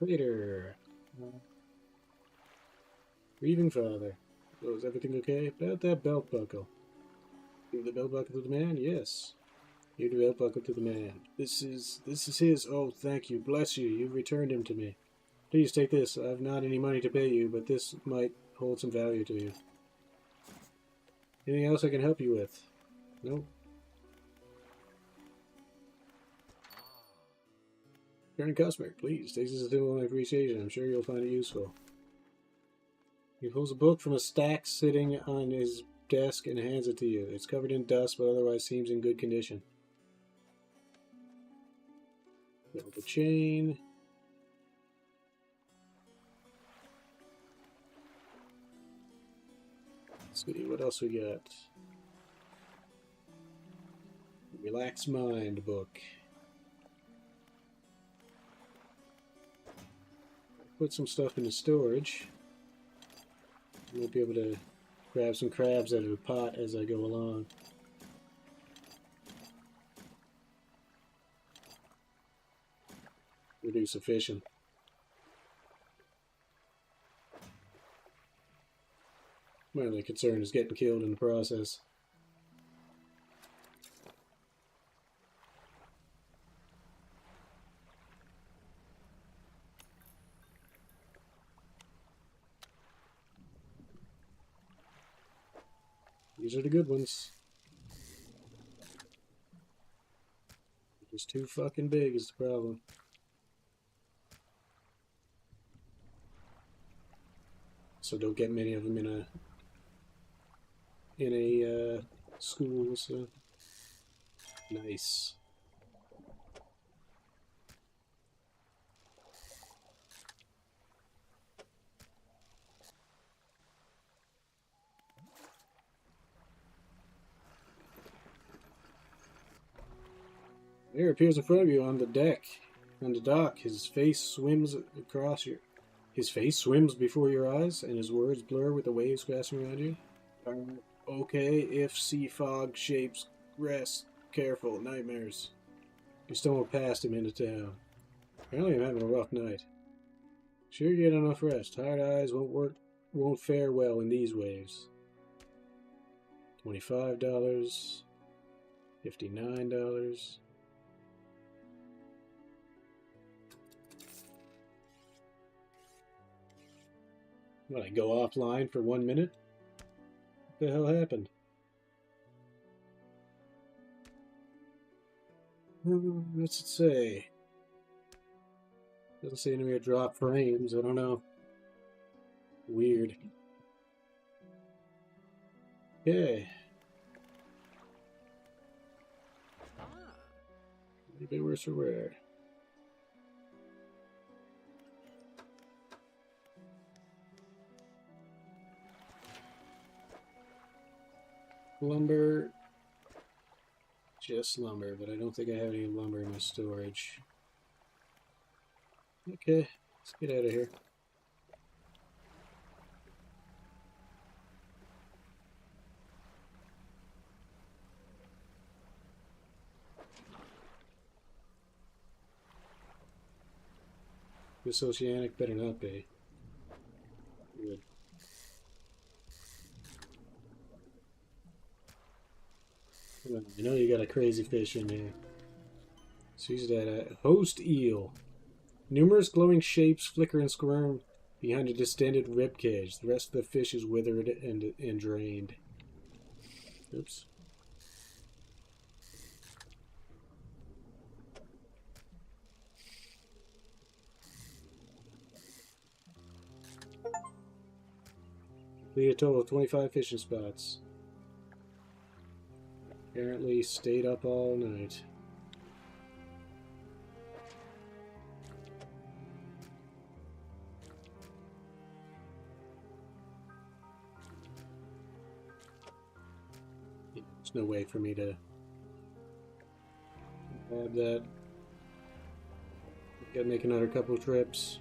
S1: Later. Grieving father. So is everything okay? About that belt buckle. Give the belt buckle to the man? Yes. Give the belt buckle to the man. This is his. Oh, thank you. Bless you. You've returned him to me. Please take this. I've not any money to pay you, but this might hold some value to you. Anything else I can help you with? Nope. Returning customer, please. Take this as a symbol of my appreciation. I'm sure you'll find it useful. He pulls a book from a stack sitting on his desk and hands it to you. It's covered in dust, but otherwise seems in good condition. Build a chain. Let's see, what else we got? Relax Mind book. Put some stuff into storage. I might be able to grab some crabs out of the pot as I go along. Reduce the fishing. My only concern is getting killed in the process. These are the good ones. They're just too fucking big is the problem. So don't get many of them in a school. So nice. There appears in front of you on the deck, on the dock. His face swims before your eyes, and his words blur with the waves crashing around you. Okay, if sea fog shapes, rest, careful, nightmares. You stumble past him into town. Apparently I'm having a rough night. Sure you get enough rest. Tired eyes won't fare well in these waves. $25. $59. What, I go offline for 1 minute? What the hell happened? What's it say? Doesn't say anywhere drop frames, I don't know. Weird. Okay. A little bit worse for wear. Lumber. Just lumber, but I don't think I have any lumber in my storage. Okay, let's get out of here. This oceanic better not be. Good. I know you got a crazy fish in here. So use that host eel. Numerous glowing shapes flicker and squirm behind a distended rib cage. The rest of the fish is withered and drained. Oops. Complete a total of 25 fishing spots. Apparently stayed up all night. There's no way for me to have that. Gotta make another couple trips.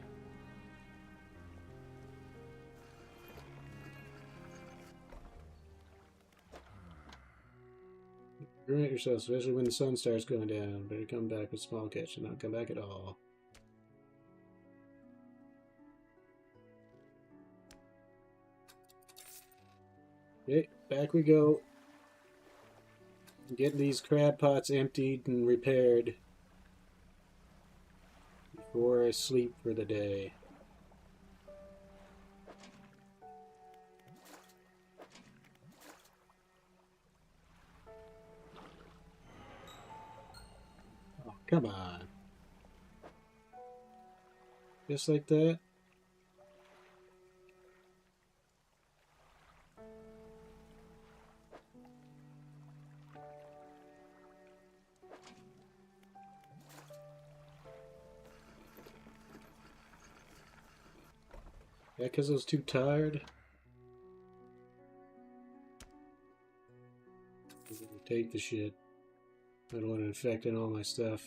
S1: Grant yourself, especially when the sun starts going down. Better come back with small catch and not come back at all. Okay, back we go. Getting these crab pots emptied and repaired before I sleep for the day. Oh, come on. Just like that? Yeah, because I was too tired. Take the shit. I don't want it infecting all my stuff.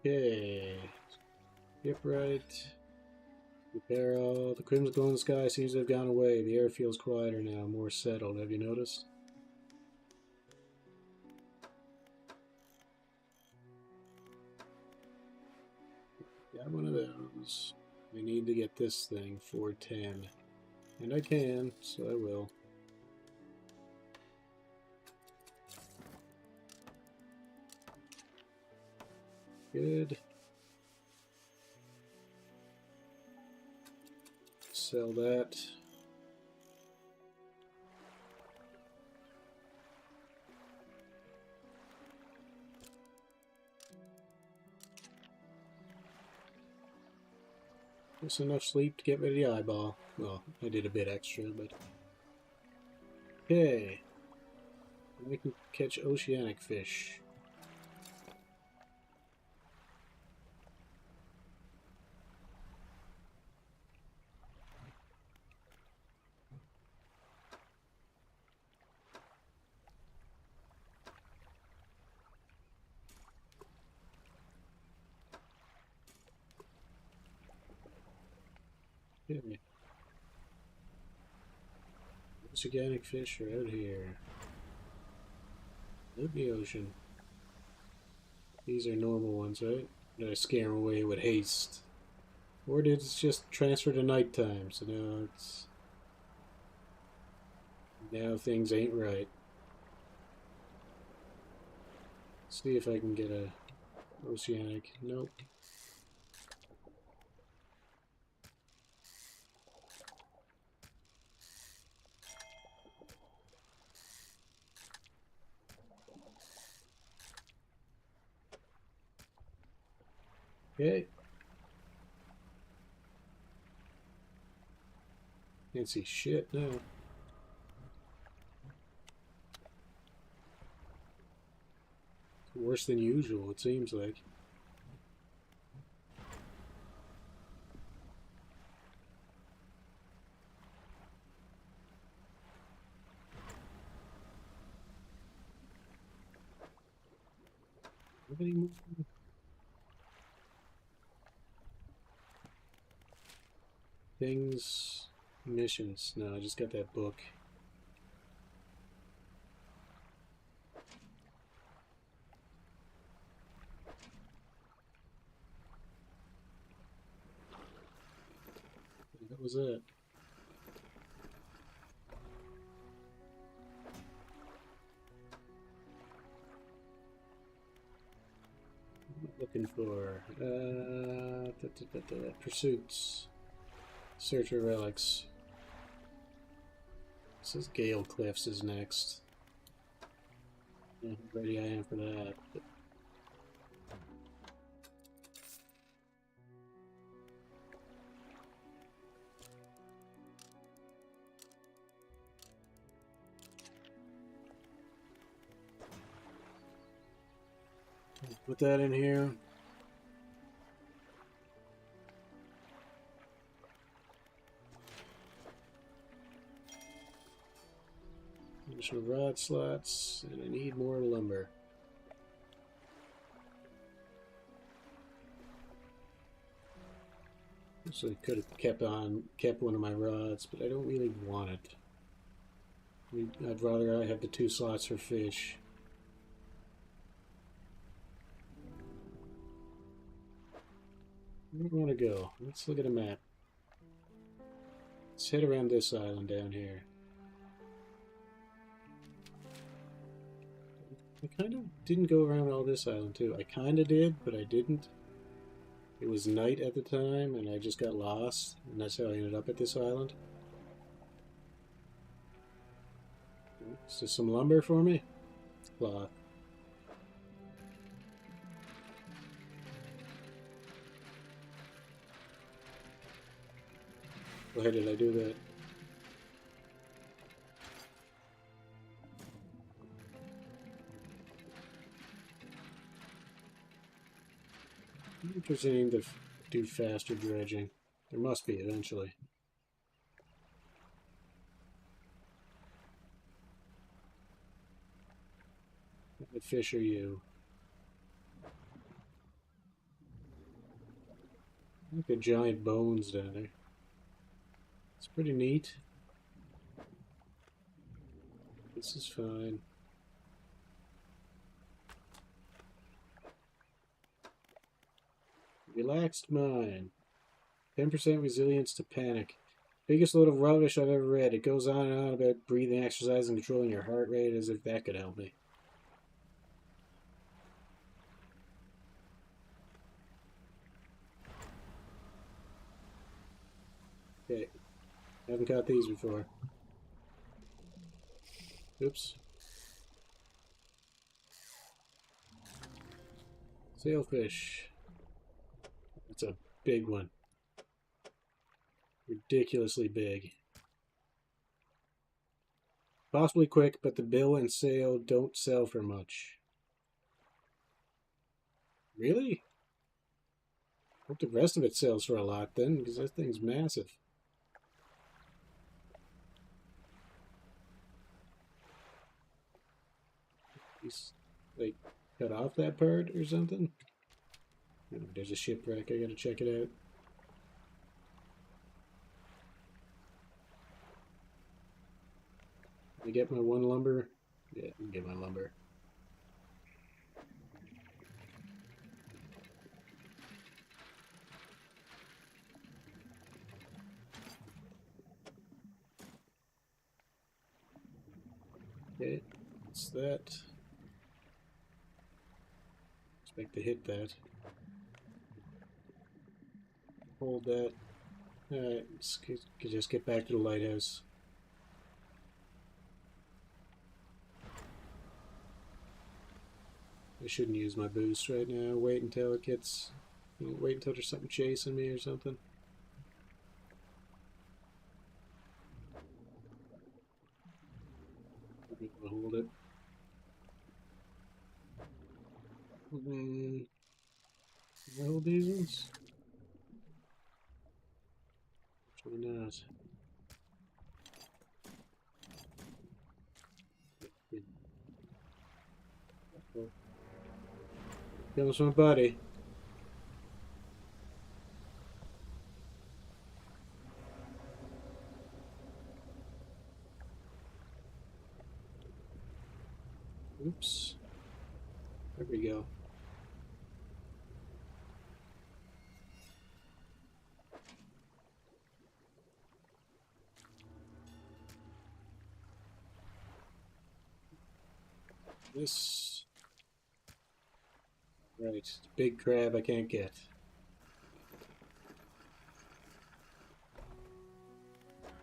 S1: Okay. Skip right. Repair all. The crimson glow in the sky seems to have gone away. The air feels quieter now, more settled. Have you noticed? Got one of those. We need to get this thing for 10. And I can, so I will. Good. Sell that. Just enough sleep to get rid of the eyeball. Well, I did a bit extra, but... Okay. We can catch oceanic fish. Okay. Most organic fish are out here. Out in the ocean. These are normal ones, right? Did I scare them away with haste? Or did it just transfer to nighttime? So now it's... Now things ain't right. See if I can get a oceanic. Nope. Okay. Can't see shit now. Worse than usual, it seems like. Have any more? Things, missions. No, I just got that book. What was that? Looking for pursuits. Search for relics. It says Gale Cliffs is next. Yeah, how ready I am for that. But put that in here. Additional rod slots, and I need more lumber. So I could have kept one of my rods, but I don't really want it. I'd rather have the 2 slots for fish. Where do we want to go? Let's look at a map. Let's head around this island down here. I kind of didn't go around all this island too. I kind of did, but I didn't. It was night at the time, and I just got lost, and that's how I ended up at this island. Is this some lumber for me? Cloth. Why did I do that? I'm interested to do faster dredging. There must be eventually. What fish are you? Look at giant bones down there. It's pretty neat. This is fine. Relaxed mind. 10% resilience to panic. Biggest load of rubbish I've ever read. It goes on and on about breathing exercise and controlling your heart rate as if that could help me. Okay. Haven't caught these before. Oops. Sailfish. It's a big one. Ridiculously big. Possibly quick, but the bill and sail don't sell for much. Really? Hope the rest of it sells for a lot then, because that thing's massive. He's like cut off that part or something. Oh, there's a shipwreck. I gotta check it out. I get my one lumber? Yeah, I can get my lumber. Okay, what's that? Expect to hit that. Hold that. Alright, let's just get back to the lighthouse. I shouldn't use my boost right now. Wait until it gets... Wait until there's something chasing me or something. I'll hold it. Can I hold these ones? Actually not. Comes my buddy. Oops. There we go. This... Right, big crab I can't get.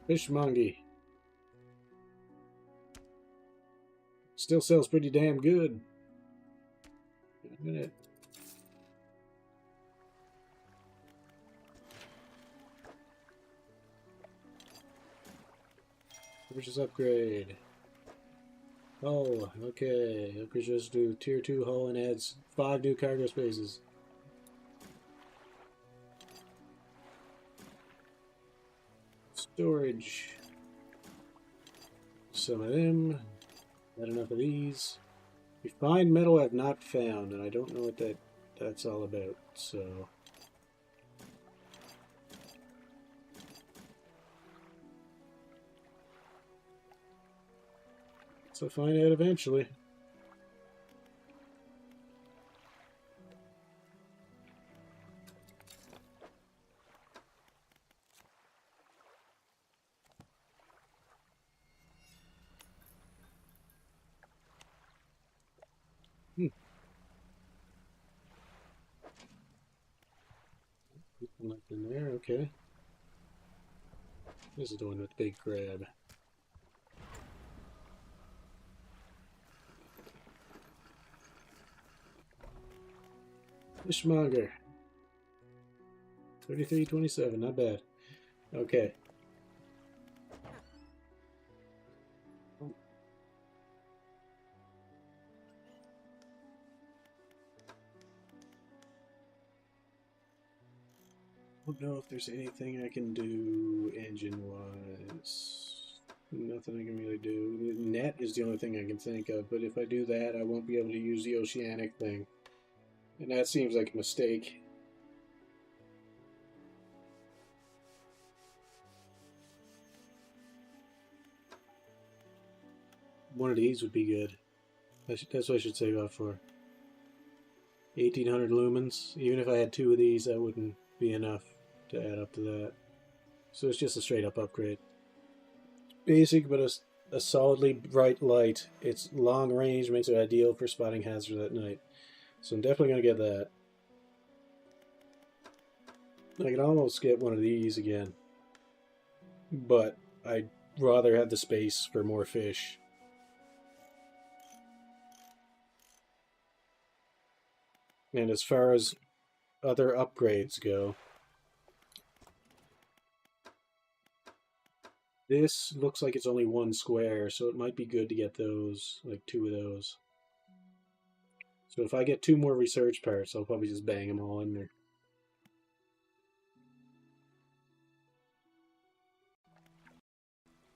S1: Fishmonger. Still sells pretty damn good. A minute. Purchase upgrade. Oh, okay. I could just do tier 2 hull and adds 5 new cargo spaces. Storage. Some of them. Not enough of these. Refined metal I've not found, and I don't know what that's all about, so... So I'll find out eventually. Nothing there, okay. This is the one with the big crab. Fishmonger. 33.27, not bad. Okay. I don't know if there's anything I can do engine-wise. Nothing I can really do. Net is the only thing I can think of, but if I do that, I won't be able to use the oceanic thing. And that seems like a mistake. One of these would be good. That's what I should save up for. 1800 lumens. Even if I had 2 of these, that wouldn't be enough to add up to that. So it's just a straight up upgrade. Basic, but a solidly bright light. It's long range, makes it ideal for spotting hazards at night. So I'm definitely going to get that. I can almost get one of these again. But I'd rather have the space for more fish. And as far as other upgrades go, this looks like it's only 1 square, so it might be good to get those, like 2 of those. So if I get 2 more research parts, I'll probably just bang them all in there.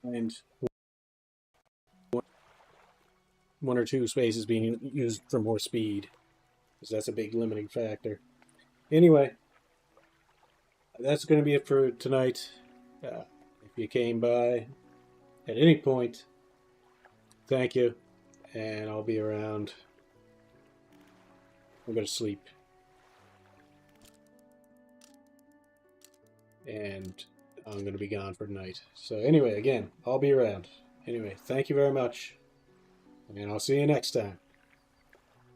S1: And 1 or 2 spaces being used for more speed, because that's a big limiting factor. Anyway, that's going to be it for tonight. If you came by at any point, thank you, and I'll be around. I'm going to sleep. And I'm going to be gone for tonight. So anyway, again, I'll be around. Anyway, thank you very much. And I'll see you next time.